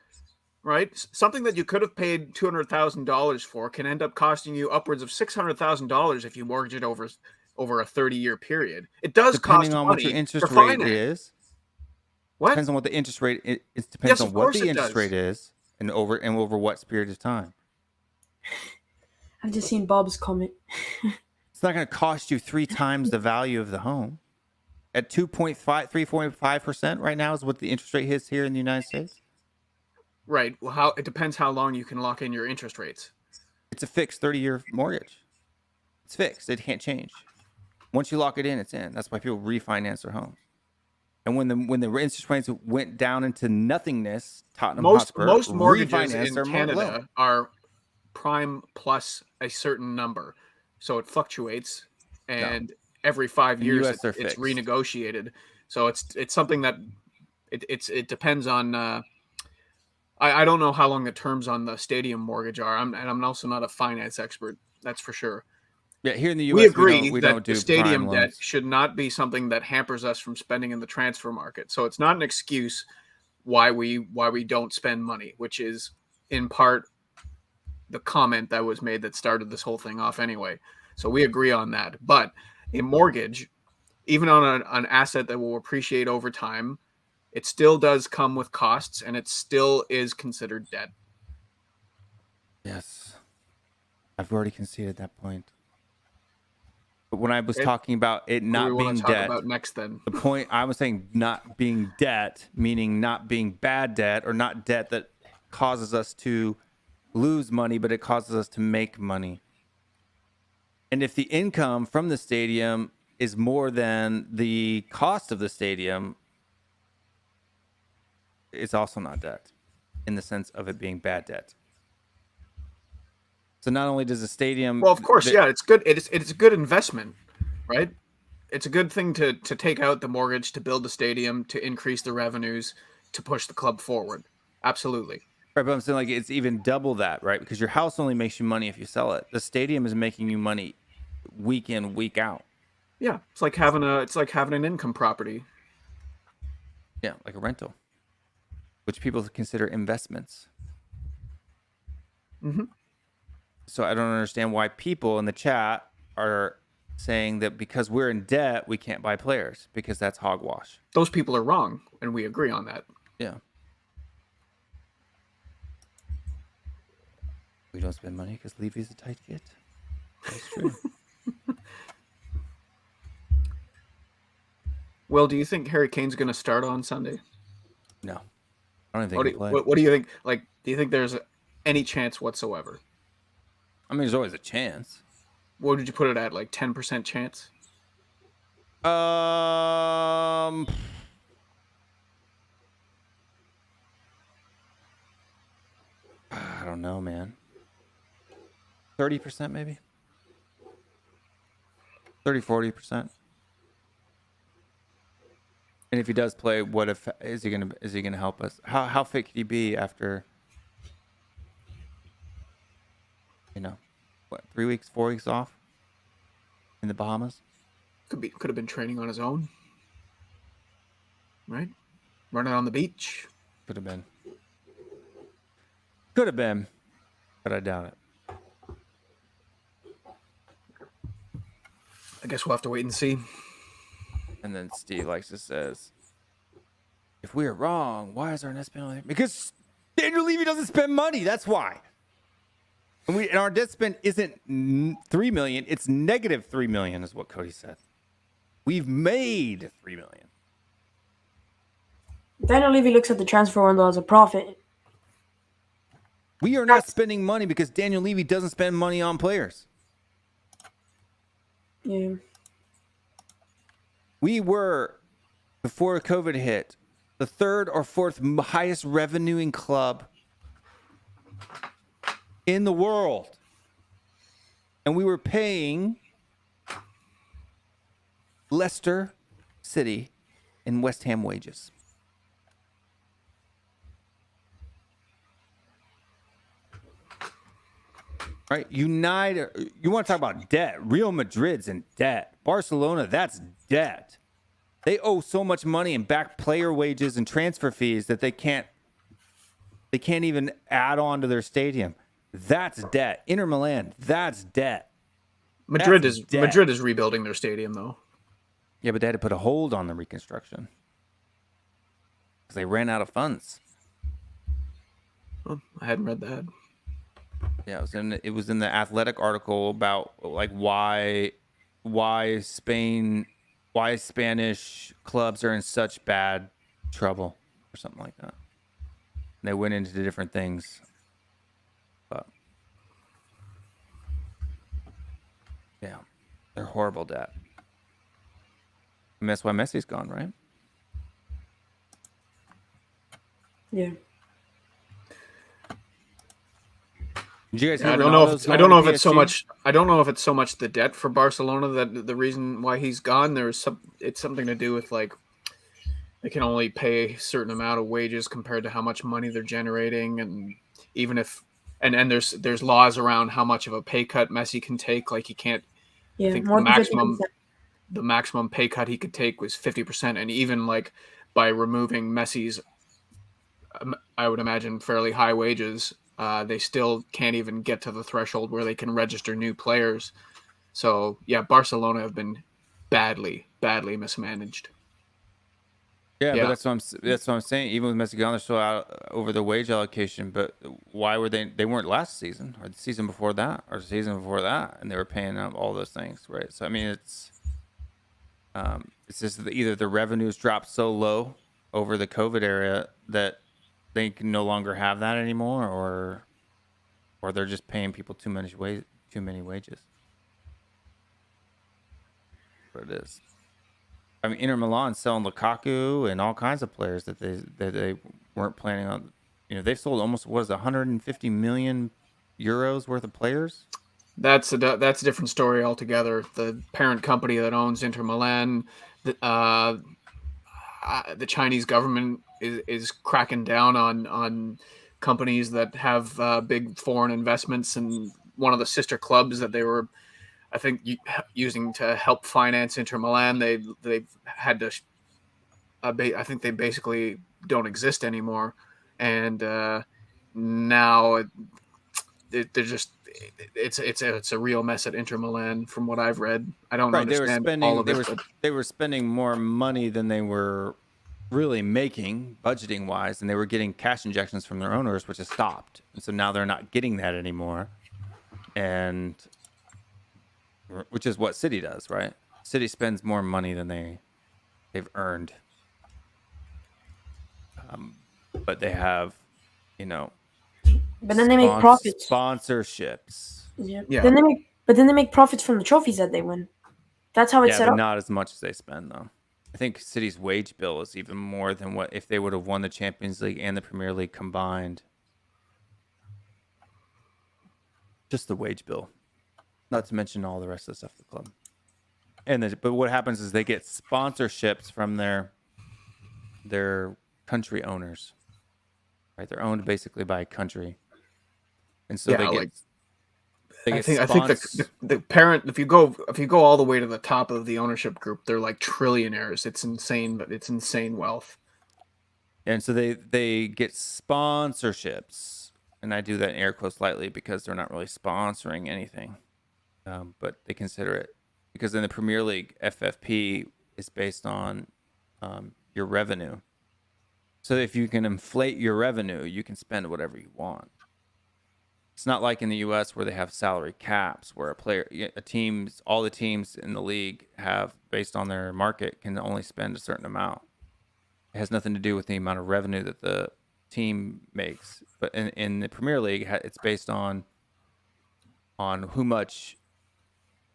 right? Something that you could have paid $200,000 for can end up costing you upwards of $600,000 if you mortgage it over a 30-year period. It does Depending cost on money what your interest to rate finance. is. What? Depends on what the interest rate is. It depends Yes, on of what course the it interest does. rate is. and over what period of time? I've just seen Bob's comment. It's not going to cost you 3 times the value of the home. At 3.5% right now is what the interest rate is here in the United States. Right. Well, it depends how long you can lock in your interest rates. It's a fixed 30-year mortgage. It's fixed. It can't change. Once you lock it in, it's in. That's why people refinance their homes. And when the interest rates went down into nothingness, Tottenham Hotspur most mortgages refinanced in their Canada loan. are prime plus a certain number, so it fluctuates, and every 5 years US, they're it's fixed. renegotiated. So it's something that it depends on. I don't know how long the terms on the stadium mortgage are. I'm also not a finance expert. That's for sure. Yeah, here in the U.S., We agree we that don't do the stadium prime debt loans. should not be something that hampers us from spending in the transfer market. So it's not an excuse why we don't spend money, which is in part the comment that was made that started this whole thing off anyway. So we agree on that. But a mortgage, even on an asset that will appreciate over time, it still does come with costs, and it still is considered debt. Yes, I've already conceded that point. But when I was talking about it not being debt, about next then. the point I was saying not being debt, meaning not being bad debt or not debt that causes us to lose money, but it causes us to make money. And if the income from the stadium is more than the cost of the stadium, it's also not debt in the sense of it being bad debt. So not only does the stadium... Well, of course, yeah, it's good. It's a good investment, right? It's a good thing to take out the mortgage, to build the stadium, to increase the revenues, to push the club forward. Absolutely. Right, but I'm saying like it's even double that, right? Because your house only makes you money if you sell it. The stadium is making you money week in, week out. Yeah, it's like having an income property. Yeah, like a rental, which people consider investments. Mm-hmm. So I don't understand why people in the chat are saying that because we're in debt, we can't buy players, because that's hogwash. Those people are wrong, and we agree on that. Yeah. We don't spend money because Levy's a tight kid. That's true. Well, do you think Harry Kane's going to start on Sunday? No. I don't even think he'll play. What do you think? Like, do you think there's any chance whatsoever? I mean, there's always a chance. What did you put it at? Like 10% chance? I don't know, man. 30% maybe? 30-40%. And if he does play, is he gonna help us? How fit could he be after, what, 3 weeks, 4 weeks off in the Bahamas? Could have been training on his own. Right? Running on the beach. Could have been. Could have been, but I doubt it. I guess we'll have to wait and see. And then Steve says, if we are wrong, why is our net spend? Because Daniel Levy doesn't spend money. That's why. And our debt spend isn't 3 million. It's negative 3 million is what Cody said. We've made 3 million. Daniel Levy looks at the transfer window as a profit. We are not spending money because Daniel Levy doesn't spend money on players. Yeah. We were, before COVID hit, the third or fourth highest revenuing club in the world. And we were paying Leicester City and West Ham wages. Right? United, you want to talk about debt. Real Madrid's in debt. Barcelona, that's debt. They owe so much money in back player wages and transfer fees that they can't even add on to their stadium. That's debt. Inter Milan, that's debt. Madrid is rebuilding their stadium though. Yeah, but they had to put a hold on the reconstruction because they ran out of funds. Oh, I hadn't read that. Yeah, it was in the Athletic article about like why Spanish clubs are in such bad trouble or something like that. And they went into different things. But yeah, they're horrible debt. And that's why Messi's gone, right? Yeah. Did you guys Yeah, hear I don't know Ronaldo's if I don't know going to if it's so PSG? much. I don't know if it's so much the debt for Barcelona that the reason why he's gone. It's something to do with like they can only pay a certain amount of wages compared to how much money they're generating, and even if and there's laws around how much of a pay cut Messi can take. Like he can't. I Yeah. think More than 50%. the maximum pay cut he could take was 50%, and even like by removing Messi's, I would imagine fairly high wages, they still can't even get to the threshold where they can register new players. So yeah, Barcelona have been badly mismanaged. Yeah, Yeah. but that's what I'm saying. Even with Messi gone, they're still out over the wage allocation. But why were they? They weren't last season, or the season before that, or the season before that, and they were paying out all those things, right? So I mean, it's just that either the revenues dropped so low over the COVID era that they can no longer have that anymore, or they're just paying people too many wages. What it is. I mean, Inter Milan selling Lukaku and all kinds of players that they weren't planning on. You know, they've sold almost 150 million euros worth of players. That's a different story altogether. The parent company that owns Inter Milan, the Chinese government is cracking down on companies that have big foreign investments, and one of the sister clubs that they were, I think, using to help finance Inter Milan, they've had to. I think they basically don't exist anymore, and now they're just. It's a real mess at Inter Milan, from what I've read. I don't understand all of it. They were spending more money than they were really making, budgeting wise, and they were getting cash injections from their owners, which has stopped. And so now they're not getting that anymore, and which is what City does, right? City spends more money than they've earned, but they have, you know. But then they make profits. Sponsorships. Yeah. Yeah. Then they make profits from the trophies that they win. That's how it's set but up. not as much as they spend though. I think City's wage bill is even more than what if they would have won the Champions League and the Premier League combined. Just the wage bill, not to mention all the rest of the stuff at the club. But what happens is they get sponsorships from their country owners. Right, they're owned basically by a country. And so Yeah, I think the parent, if you go all the way to the top of the ownership group, they're like trillionaires. It's insane, but it's insane wealth. And so they get sponsorships, and I do that in air quotes lightly because they're not really sponsoring anything, but they consider it because in the Premier League, FFP is based on your revenue. So if you can inflate your revenue, you can spend whatever you want. It's not like in the U.S. where they have salary caps, where all the teams in the league have, based on their market, can only spend a certain amount. It has nothing to do with the amount of revenue that the team makes. But in the Premier League, it's based on how much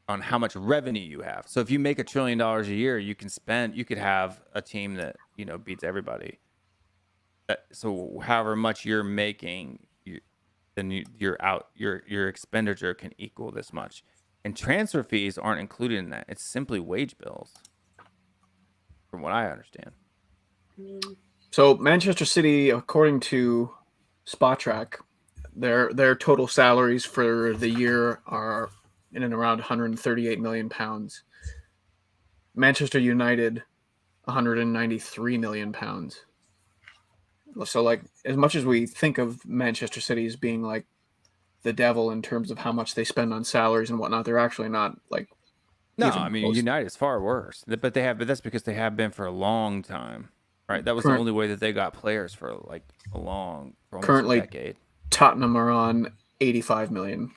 revenue you have. So if you make $1 trillion a year, you could have a team that beats everybody. So however much you're making, then your expenditure can equal this much. And transfer fees aren't included in that. It's simply wage bills, from what I understand. So Manchester City, according to SpotTrack, their total salaries for the year are in and around £138 million. Manchester United, £193 million. So, like, as much as we think of Manchester City as being like the devil in terms of how much they spend on salaries and whatnot, they're actually not like. No, I mean United is far worse. But that's because they have been for a long time, right? That was the only way that they got players for like almost a decade. Tottenham are on 85 million.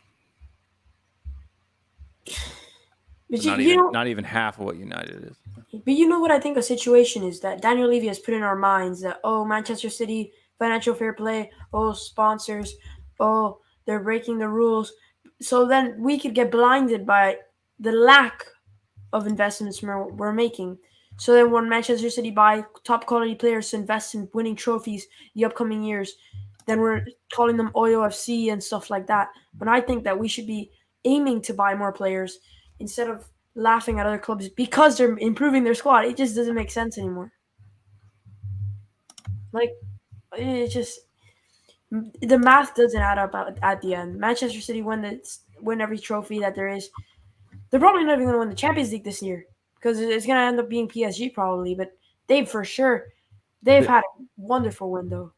But Not even half of what United is. But you know what I think a situation is that Daniel Levy has put in our minds that, oh, Manchester City, financial fair play, oh, sponsors, oh, they're breaking the rules. So then we could get blinded by the lack of investments we're making. So then when Manchester City buy top quality players to invest in winning trophies the upcoming years, then we're calling them OFC and stuff like that. But I think that we should be aiming to buy more players instead of laughing at other clubs because they're improving their squad. It just doesn't make sense anymore. Like, it just, the math doesn't add up at the end. Manchester City win every trophy that there is. They're probably not even going to win the Champions League this year because it's going to end up being PSG probably. But they've had a wonderful window.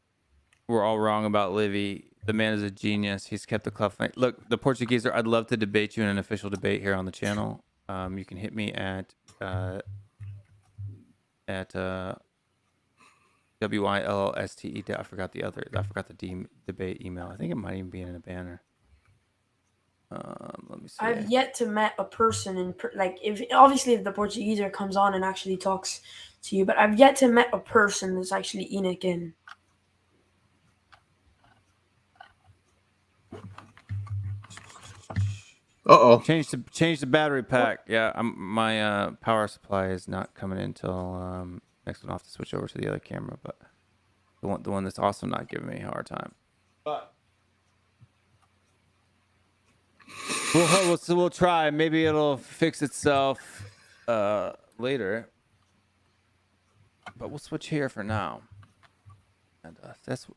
We're all wrong about Livy. The man is a genius. He's kept the club. Look, the Portuguese I'd love to debate you in an official debate here on the channel. You can hit me at WILLSTE. I forgot the debate email. I think it might even be in a banner. Let me see. I've yet to met a person if the Portuguese comes on and actually talks to you, but I've yet to met a person that's actually Enoch in. Change the battery pack. Yeah, my power supply is not coming in until next one. I'll have to switch over to the other camera, but the one that's also not giving me a hard time. But we'll try. Maybe it'll fix itself later. But we'll switch here for now. And that's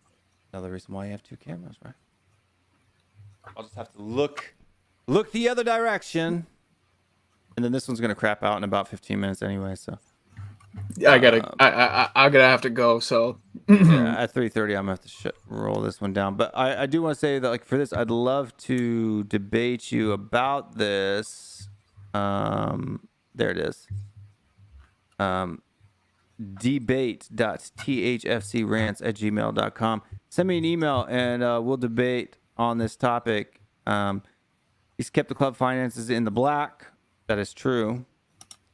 another reason why you have two cameras, right? I'll just have to look the other direction, and then this one's gonna crap out in about 15 minutes anyway. So I gotta have to go. So yeah, at 3:30, I'm gonna have to roll this one down. But I do want to say that, like, for this, I'd love to debate you about this. There it is. Debate.thfcrants@gmail.com. Send me an email and we'll debate on this topic. He's kept the club finances in the black. That is true.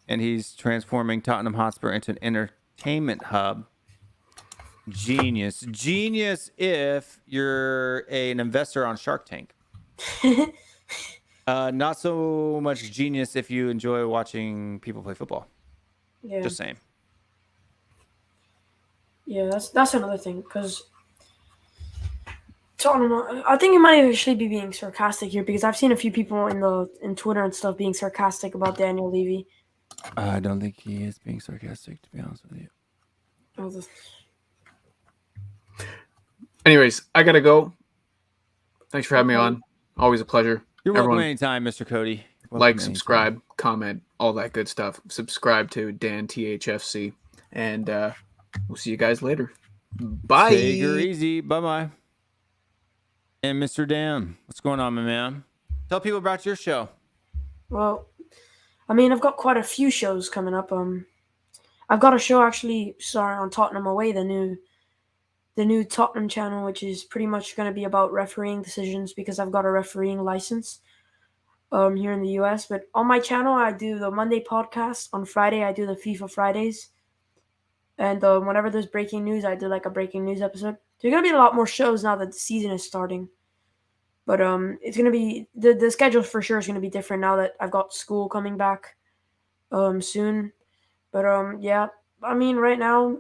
And he's transforming Tottenham Hotspur into an entertainment hub. Genius if you're an investor on Shark Tank. Not so much genius if you enjoy watching people play football. Yeah. Just saying. Yeah, that's another thing, because Tottenham, I think it might actually be being sarcastic here, because I've seen a few people in Twitter and stuff being sarcastic about Daniel Levy. I don't think he is being sarcastic, to be honest with you. anyways, I gotta go. Thanks for having me on. Always a pleasure. You're welcome anytime, Mr. Cody. Like, subscribe, comment, all that good stuff. Subscribe to Dan THFC, and we'll see you guys later. Bye. Take her easy. Bye-bye. And Mr. Dan, what's going on, my man? Tell people about your show. Well, I mean, I've got quite a few shows coming up. I've got a show actually starting on Tottenham Away, the new Tottenham channel, which is pretty much going to be about refereeing decisions, because I've got a refereeing license here in the US. But on my channel, I do the Monday podcast. On Friday, I do the FIFA Fridays. And whenever there's breaking news, I do like a breaking news episode. There's going to be a lot more shows now that the season is starting. But it's going to be, the schedule for sure is going to be different now that I've got school coming back soon. But yeah, I mean, right now,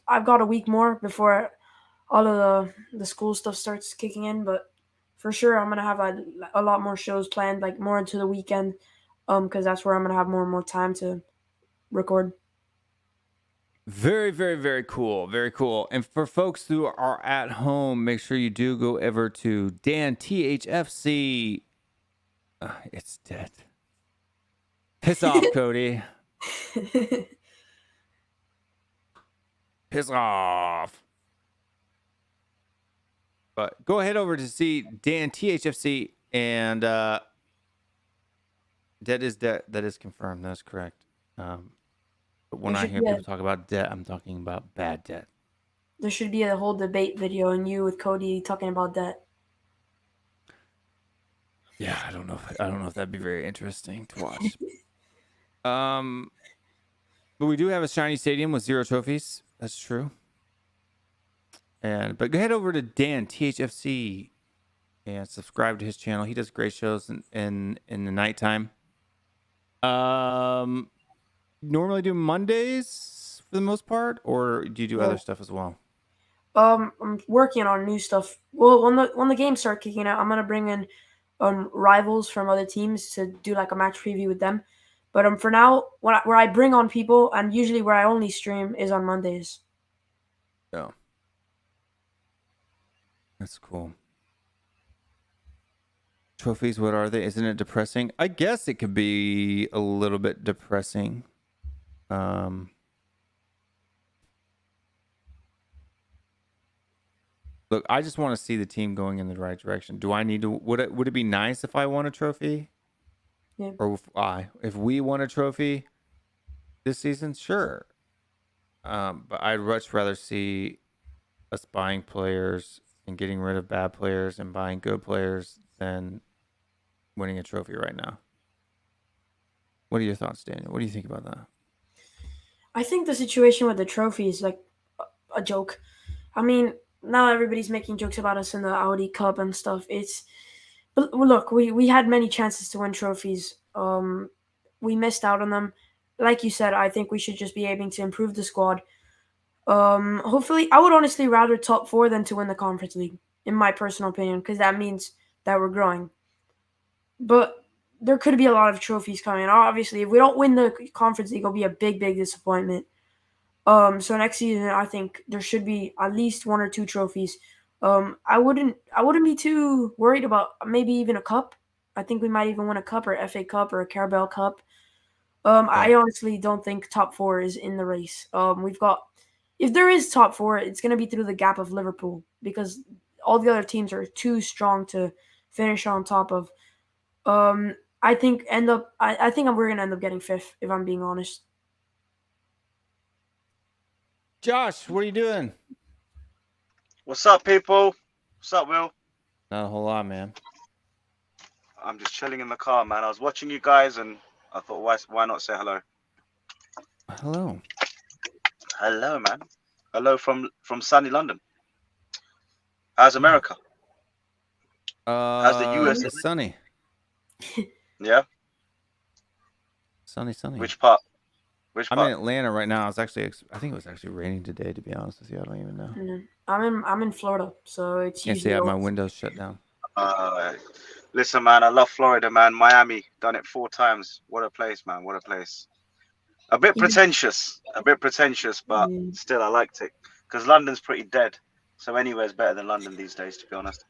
I've got a week more before all of the school stuff starts kicking in. But for sure, I'm going to have a lot more shows planned, like more into the weekend, because that's where I'm going to have more and more time to record. Very, very, very cool. Very cool. And for folks who are at home, make sure you do go over to Dan THFC. It's dead. Piss off, Cody. Piss off. But go ahead over to see Dan THFC, and debt is debt. That is confirmed. That's correct. But when I hear people talk about debt, I'm talking about bad debt. there should be a whole debate video and you with Cody talking about that. Yeah, I don't know if that'd be very interesting to watch. But we do have a shiny stadium with 0 trophies. That's true. But go head over to Dan THFC and subscribe to his channel. He does great shows in the nighttime. Normally do Mondays for the most part, or do you do other stuff as well? I'm working on new stuff. Well, when the games start kicking out, I'm gonna bring in rivals from other teams to do like a match preview with them. But for now, where I bring on people and usually where I only stream is on Mondays. Oh, that's cool. Trophies, what are they? Isn't it depressing? I guess it could be a little bit depressing. Look, I just want to see the team going in the right direction. Do I need to? Would it be nice if I won a trophy? Yeah. Or if we won a trophy this season, sure. But I'd much rather see us buying players and getting rid of bad players and buying good players than winning a trophy right now. What are your thoughts, Daniel? What do you think about that? I think the situation with the trophy is like a joke. I mean, now everybody's making jokes about us in the Audi Cup and stuff. But look, we had many chances to win trophies. We missed out on them. Like you said, I think we should just be aiming to improve the squad. Hopefully, I would honestly rather top 4 than to win the Conference League, in my personal opinion, because that means that we're growing. But there could be a lot of trophies coming. Obviously, if we don't win the Conference League, it'll be a big, big disappointment. So next season, I think there should be at least 1 or 2 trophies. I wouldn't be too worried about maybe even a cup. I think we might even win a cup or FA Cup or a Carabao Cup. I honestly don't think top 4 is in the race. If there is top 4, it's going to be through the gap of Liverpool because all the other teams are too strong to finish on top of. I think we're going to end up getting 5th, if I'm being honest. Josh, what are you doing? What's up, people? What's up, Will? Not a whole lot, man. I'm just chilling in the car, man. I was watching you guys, and I thought, why not say hello? Hello. Hello, man. Hello from sunny London. How's America? How's the US? It's sunny. Yeah. Sunny. Which part? I'm in Atlanta right now. I think it was actually raining today. To be honest with you, I don't even know. I'm in Florida, so it's can't usually say I have my windows shut down. Listen, man, I love Florida, man. Miami, done it 4 times. What a place, man. What a place. A bit pretentious, but still I liked it because London's pretty dead. So anywhere's better than London these days, to be honest.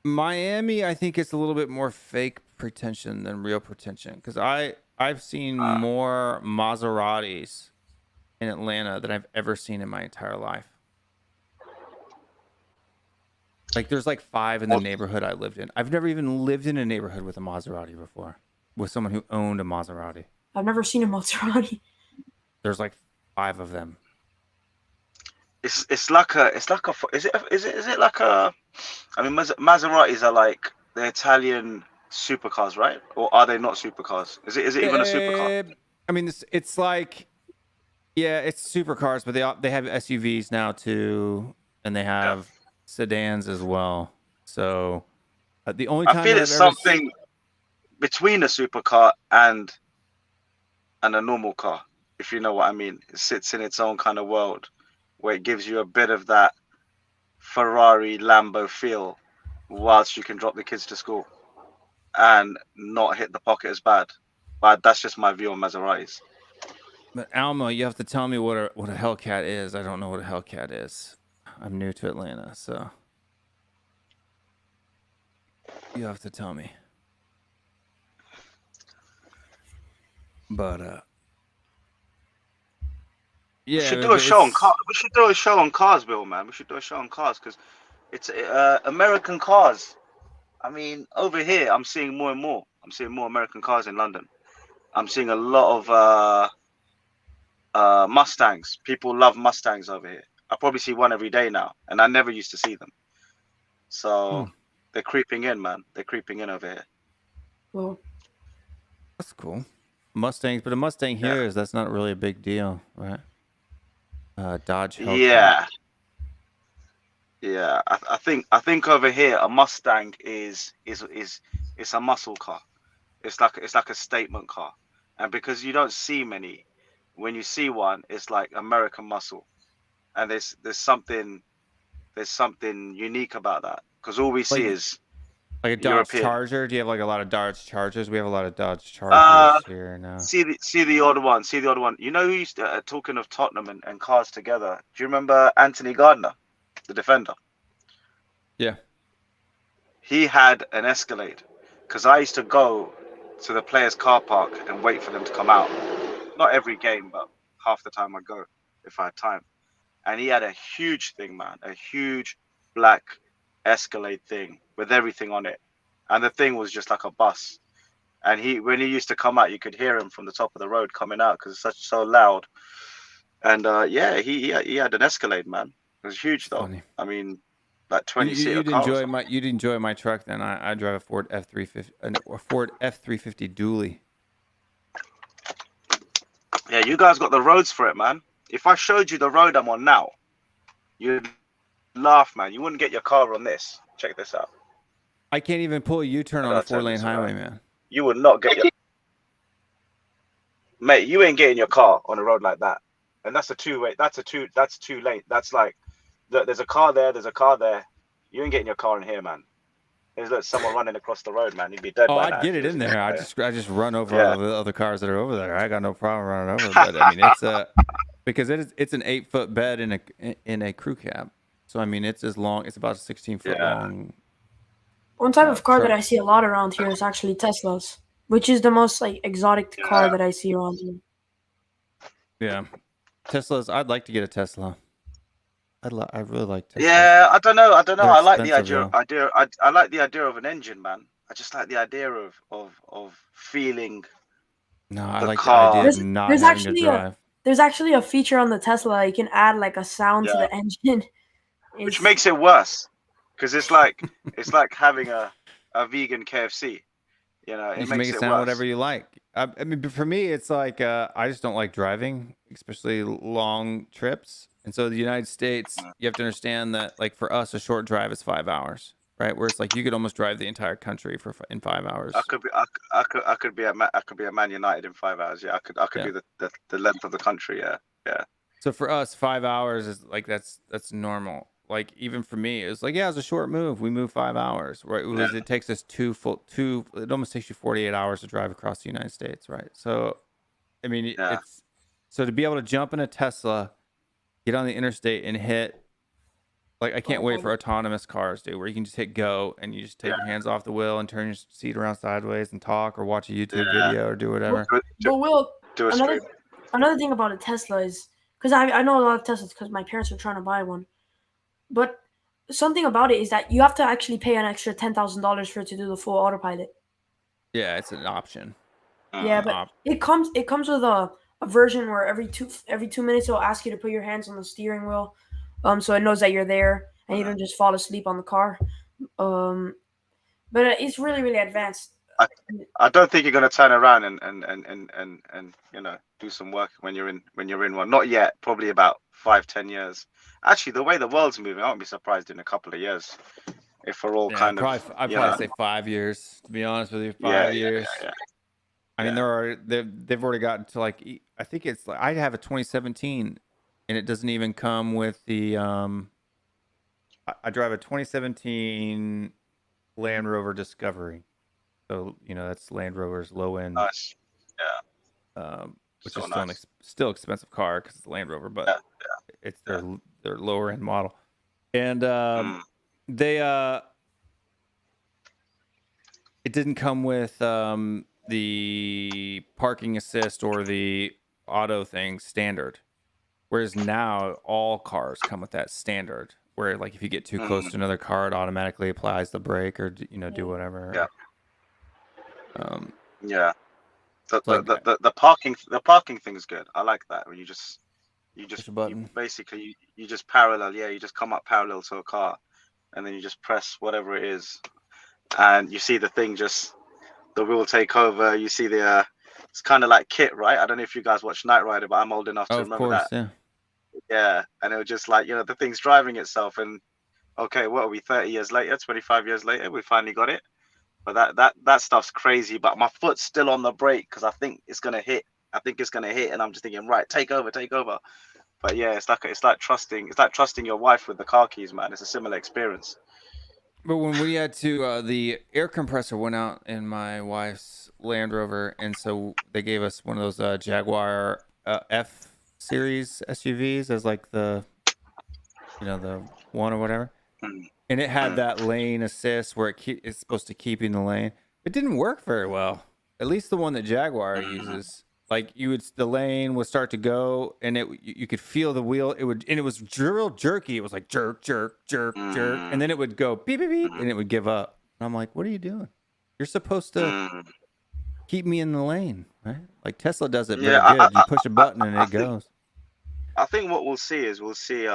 Miami, I think it's a little bit more fake pretension than real pretension because I've seen more Maseratis in Atlanta than I've ever seen in my entire life. Like there's like 5 in the neighborhood I lived in. I've never even lived in a neighborhood with a Maserati before, with someone who owned a Maserati. I've never seen a Maserati. There's like 5 of them. It's like a is it like a? I mean, Maseratis are like the Italian supercars, right? Or are they not supercars? Is it even a supercar? I mean, it's like, yeah, it's supercars, but they have SUVs now too, and they have sedans as well. So the only time I feel it's something between a supercar and a normal car, if you know what I mean. It sits in its own kind of world where it gives you a bit of that Ferrari Lambo feel whilst you can drop the kids to school and not hit the pocket as bad. But that's just my view on Maseratis. But Alma, you have to tell me what a Hellcat is. I don't know what a Hellcat is. I'm new to Atlanta, so you have to tell me. But yeah, we should do a show on cars. We should do a show on cars, Bill, man. We should do a show on cars because it's American cars. I mean, over here, I'm seeing more and more. I'm seeing more American cars in London. I'm seeing a lot of Mustangs. People love Mustangs over here. I probably see one every day now, and I never used to see them. So they're creeping in, man. They're creeping in over here. Well, That's cool. Mustangs, but a Mustang here that's not really a big deal, right? Dodge Hellcat. Yeah. Yeah, I think over here a Mustang is a muscle car. It's like a statement car, and because you don't see many, when you see one, it's like American muscle, and there's something unique about that, because all we see is like a Dodge European. Charger. Do you have like a lot of Dodge Chargers? We have a lot of Dodge Chargers here now. See the odd one. You know who used to, talking of Tottenham and cars together. Do you remember Anthony Gardner, the defender? Yeah. He had an Escalade, because I used to go to the players' car park and wait for them to come out. Not every game, but half the time I go if I had time. And he had a huge thing, man, a huge black Escalade thing with everything on it, and the thing was just like a bus. And when he used to come out, you could hear him from the top of the road coming out because it's so loud. And he had an Escalade, man. It was huge though. Funny. I mean, like 20-seater You'd enjoy my truck then. I drive a Ford F350, a Ford F350 dually. Yeah, you guys got the roads for it, man. If I showed you the road I'm on now, you'd laugh, man. You wouldn't get your car on this. Check this out. I can't even pull a U-turn on a 4-lane highway, man. You would not get your... Mate, you ain't getting your car on a road like that. And that's a two-way. That's two lane. That's like, there's a car there. There's a car there. You ain't getting your car in here, man. There's like someone running across the road, man. You'd be dead. I'd get it in there. I just run over all the other cars that are over there. I got no problem running over. But I mean, it's because it's an 8-foot bed in a crew cab. So I mean, it's as long. It's about a 16-foot long. One type of car that I see a lot around here is actually Teslas, which is the most like exotic car that I see around here. Yeah, Teslas. I'd like to get a Tesla. I really like Tesla. Yeah, I don't know. I like the idea. Though. I like the idea of an engine, man. I just like the idea of feeling. No, I like car. The idea of not having to drive. There's actually a feature on the Tesla. You can add like a sound to the engine, which makes it worse, because it's like having a vegan KFC. You know, you can make it sound whatever you like. I mean, for me, it's like I just don't like driving, especially long trips. And so the United States, you have to understand that, like for us, a short drive is 5 hours, right? Where it's like you could almost drive the entire country in 5 hours. I could be at Man United in 5 hours. Yeah, I could do the length of the country. Yeah. So for us, 5 hours is like that's normal. Like even for me, it's like it's a short move. We move 5 hours, right? It takes us it almost takes you 48 hours to drive across the United States, right? So, I mean, it's so to be able to jump in a Tesla, get on the interstate and hit, like I can't wait for autonomous cars, dude, where you can just hit go and you just take your hands off the wheel and turn your seat around sideways and talk or watch a YouTube video or do whatever. But Will, another thing about a Tesla is, because I know a lot of Teslas because my parents are trying to buy one, but something about it is that you have to actually pay an extra $10,000 for it to do the full autopilot. Yeah, it's an option. Yeah, but it comes with a version where every 2 minutes it'll ask you to put your hands on the steering wheel, so it knows that you're there and you don't just fall asleep on the car. But it's really, really advanced. I don't think you're gonna turn around and do some work when you're in one. Not yet. Probably about 5-10 years. Actually, the way the world's moving, I won't be surprised in a couple of years if we're all I'd probably say 5 years. To be honest with you, 5 years. Yeah. I mean, they've already gotten to like, I think it's like I have a 2017, and it doesn't even come with the I drive a 2017 Land Rover Discovery, so that's Land Rover's low end. Nice. Which so is still expensive car because it's a Land Rover, but it's their lower end model, and they it didn't come with the parking assist or the auto thing standard, whereas now all cars come with that standard, where like if you get too close to another car, it automatically applies the brake or do whatever. The parking thing is good. I like that when you just You just Push a button. you just parallel. Yeah, you just come up parallel to a car, and then you just press whatever it is, and you see the thing the wheel take over. You see it's kind of like Kit, right? I don't know if you guys watch Knight Rider, but I'm old enough to Oh, of remember course, that. yeah. Yeah, and it was just like, the thing's driving itself, and okay, what are we, 30 years later, 25 years later, we finally got it. But that stuff's crazy. But my foot's still on the brake because I think it's gonna hit. And I'm just thinking, right, take over. But yeah, it's like trusting your wife with the car keys, man. It's a similar experience. But when we had to, the air compressor went out in my wife's Land Rover, and so they gave us one of those Jaguar F series SUVs as like the one or whatever, and it had that lane assist where it's supposed to keep you in the lane. It didn't work very well. At least the one that Jaguar uses. Like the lane would start to go, and you could feel the wheel. It was real jerky. It was like jerk, jerk, jerk, jerk, and then it would go beep, beep, beep, and it would give up. And I'm like, what are you doing? You're supposed to keep me in the lane, right? Like Tesla does it very good. You push a button and it goes. I think what we'll see is we'll see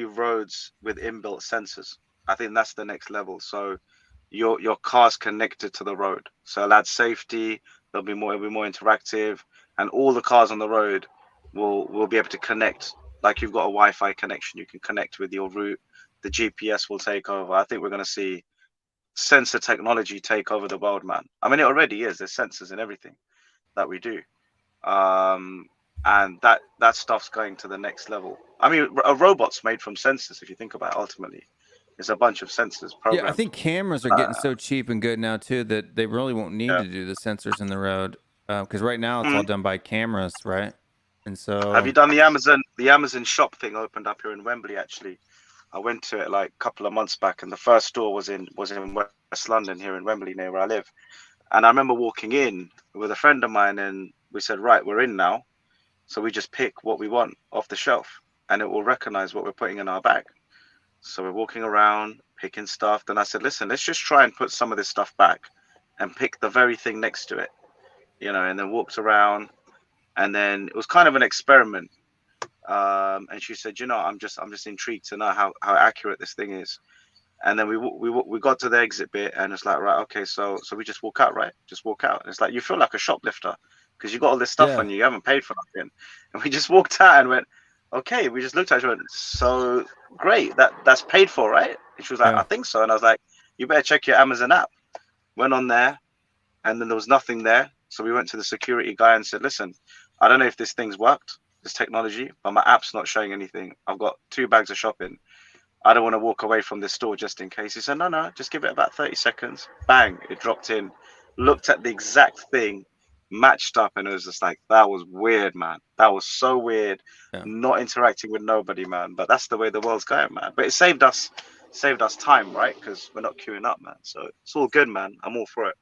roads with inbuilt sensors. I think that's the next level. So your car's connected to the road, so it'll add safety. It'll be more interactive, and all the cars on the road will be able to connect. Like you've got a Wi-Fi connection, you can connect with your route. The GPS will take over. I think we're going to see sensor technology take over the world, man. I mean, it already is. There's sensors in everything that we do, and that stuff's going to the next level. I mean, a robot's made from sensors. If you think about it, ultimately, it's a bunch of sensors programmed. Yeah, I think cameras are getting so cheap and good now too that they really won't need to do the sensors in the road, because right now it's all done by cameras, right? And so, have you done the Amazon shop thing opened up here in Wembley? Actually, I went to it like a couple of months back, and the first store was in West London, here in Wembley, near where I live. And I remember walking in with a friend of mine, and we said, right, we're in now, so we just pick what we want off the shelf, and it will recognize what we're putting in our bag. So we're walking around picking stuff. Then I said, listen, let's just try and put some of this stuff back and pick the very thing next to it, and then walked around, and then it was kind of an experiment. And she said, I'm just intrigued to know how accurate this thing is. And then we got to the exit bit, and it's like, right, okay, so we just walk out, right? Just walk out. And it's like you feel like a shoplifter because you got all this stuff on you. You haven't paid for nothing. And we just walked out and went, okay. We just looked at each other and went, so great, that's paid for, right? And she was like, I think so. And I was like, you better check your Amazon app. Went on there, and then there was nothing there. So we went to the security guy and said, listen, I don't know if this thing's worked, this technology, but my app's not showing anything. I've got 2 bags of shopping. I don't want to walk away from this store just in case. He said, no, just give it about 30 seconds. Bang, it dropped in. Looked at the exact thing, matched up, and it was just like, that was weird, man. That was so weird. Not interacting with nobody, man. But that's the way the world's going, man. But it saved us time, right? Because we're not queuing up, man. So it's all good, man. I'm all for it.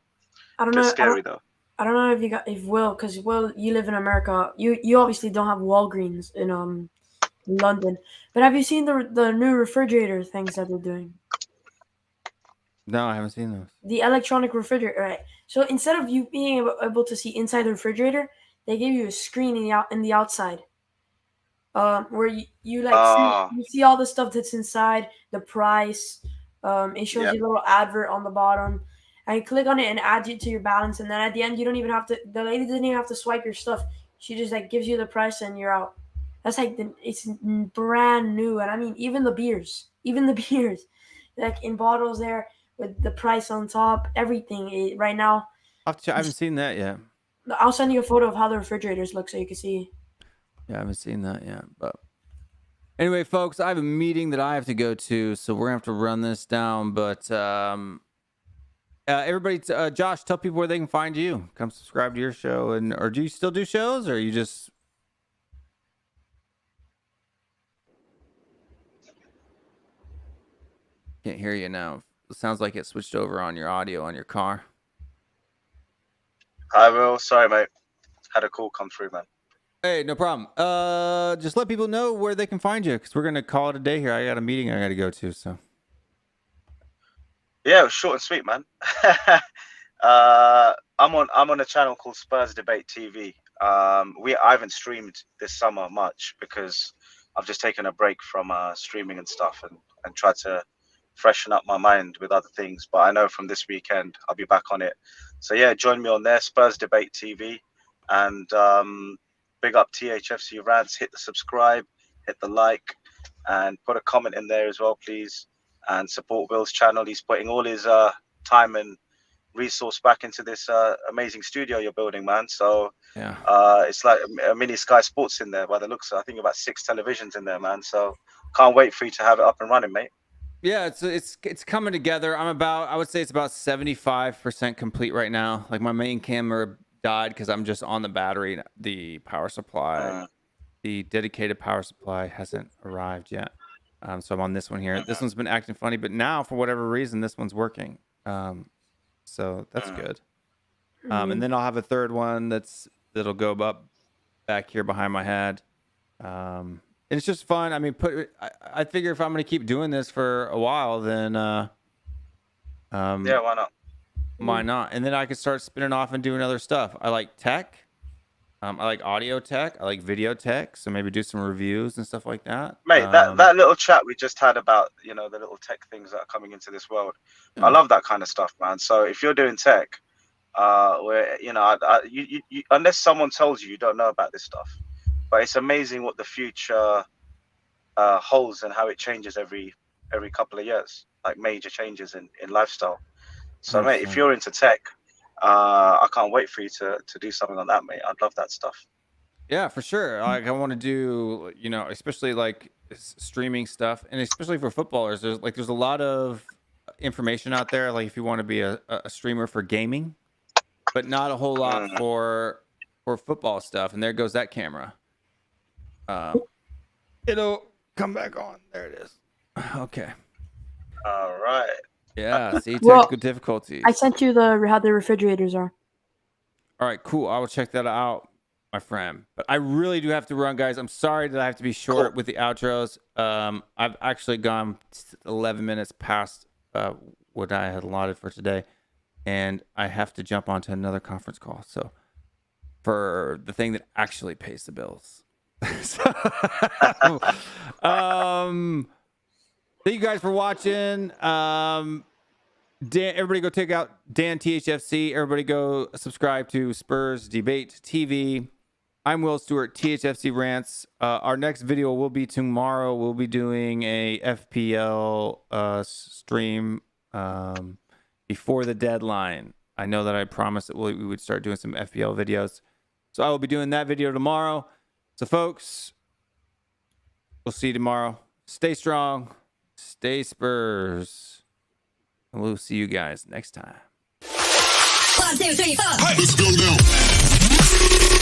I don't know. It's scary though. I don't know if Will, because Will, you live in America. You obviously don't have Walgreens in London, but have you seen the new refrigerator things that they're doing? No, I haven't seen those. The electronic refrigerator, right? So instead of you being able to see inside the refrigerator, they give you a screen in the outside, where you see all the stuff that's inside, the price. It shows you a little advert on the bottom, and you click on it and adds it to your balance. And then at the end, you don't even have to. The lady doesn't even have to swipe your stuff. She just gives you the price and you're out. That's it's brand new. And I mean, even the beers, like in bottles there with the price on top, everything right now. I haven't seen that yet. I'll send you a photo of how the refrigerators look so you can see. Yeah, I haven't seen that yet. But anyway, folks, I have a meeting that I have to go to, so we're gonna have to run this down. But everybody, Josh, tell people where they can find you. Come subscribe to your show, or do you still do shows, or you just? Can't hear you now. It sounds like it switched over on your audio on your car. I will. Sorry, mate. Had a call come through, man. Hey, no problem. Just let people know where they can find you, because we're gonna call it a day here. I got a meeting I got to go to, so. Yeah, it was short and sweet, man. I'm on a channel called Spurs Debate TV. I haven't streamed this summer much because I've just taken a break from streaming and stuff and tried to freshen up my mind with other things. But I know from this weekend I'll be back on it. So yeah, join me on there, Spurs Debate TV, and big up THFC Rants. Hit the subscribe, hit the like, and put a comment in there as well, please. And support Will's channel. He's putting all his time and resource back into this amazing studio you're building, man. So Yeah. it's like a mini Sky Sports in there by the looks of it. I think about 6 televisions in there, man. So can't wait for you to have it up and running, mate. Yeah, it's coming together. I would say it's about 75% complete right now. Like my main camera died because I'm just on the battery. The power supply, the dedicated power supply hasn't arrived yet. So I'm on this one here. This one's been acting funny, but now for whatever reason, this one's working. So that's good. And then I'll have a third one that'll go up back here behind my head. And it's just fun. I mean, I figure if I'm going to keep doing this for a while, then yeah, why not? Why not? And then I could start spinning off and doing other stuff. I like tech. I like audio tech. I like video tech. So maybe do some reviews and stuff like that. Mate, that little chat we just had about, the little tech things that are coming into this world. Yeah. I love that kind of stuff, man. So if you're doing tech, where, you unless someone tells you don't know about this stuff, but it's amazing what the future holds and how it changes every couple of years, like major changes in lifestyle. So, mate, if you're into tech, I can't wait for you to do something on that, mate. I'd love that stuff. Yeah, for sure. Like I want to do, especially like streaming stuff, and especially for footballers. There's a lot of information out there. Like if you want to be a streamer for gaming, but not a whole lot for football stuff. And there goes that camera. It'll come back on. There it is. Okay. All right. Yeah. See, technical difficulties. I sent you how the refrigerators are. All right, cool. I will check that out, my friend. But I really do have to run, guys. I'm sorry that I have to be short with the outros. I've actually gone 11 minutes past what I had allotted for today, and I have to jump onto another conference call. So for the thing that actually pays the bills. Thank you guys for watching. Dan, everybody go check out Dan THFC. Everybody go subscribe to Spurs Debate TV. I'm Will Stewart, THFC Rants. Our next video will be tomorrow. We'll be doing a FPL stream before the deadline. I know that I promised that we would start doing some FPL videos. So I will be doing that video tomorrow. So folks, we'll see you tomorrow. Stay strong. Stay Spurs. And we'll see you guys next time. 1, 2, 3, 4. Let's go now.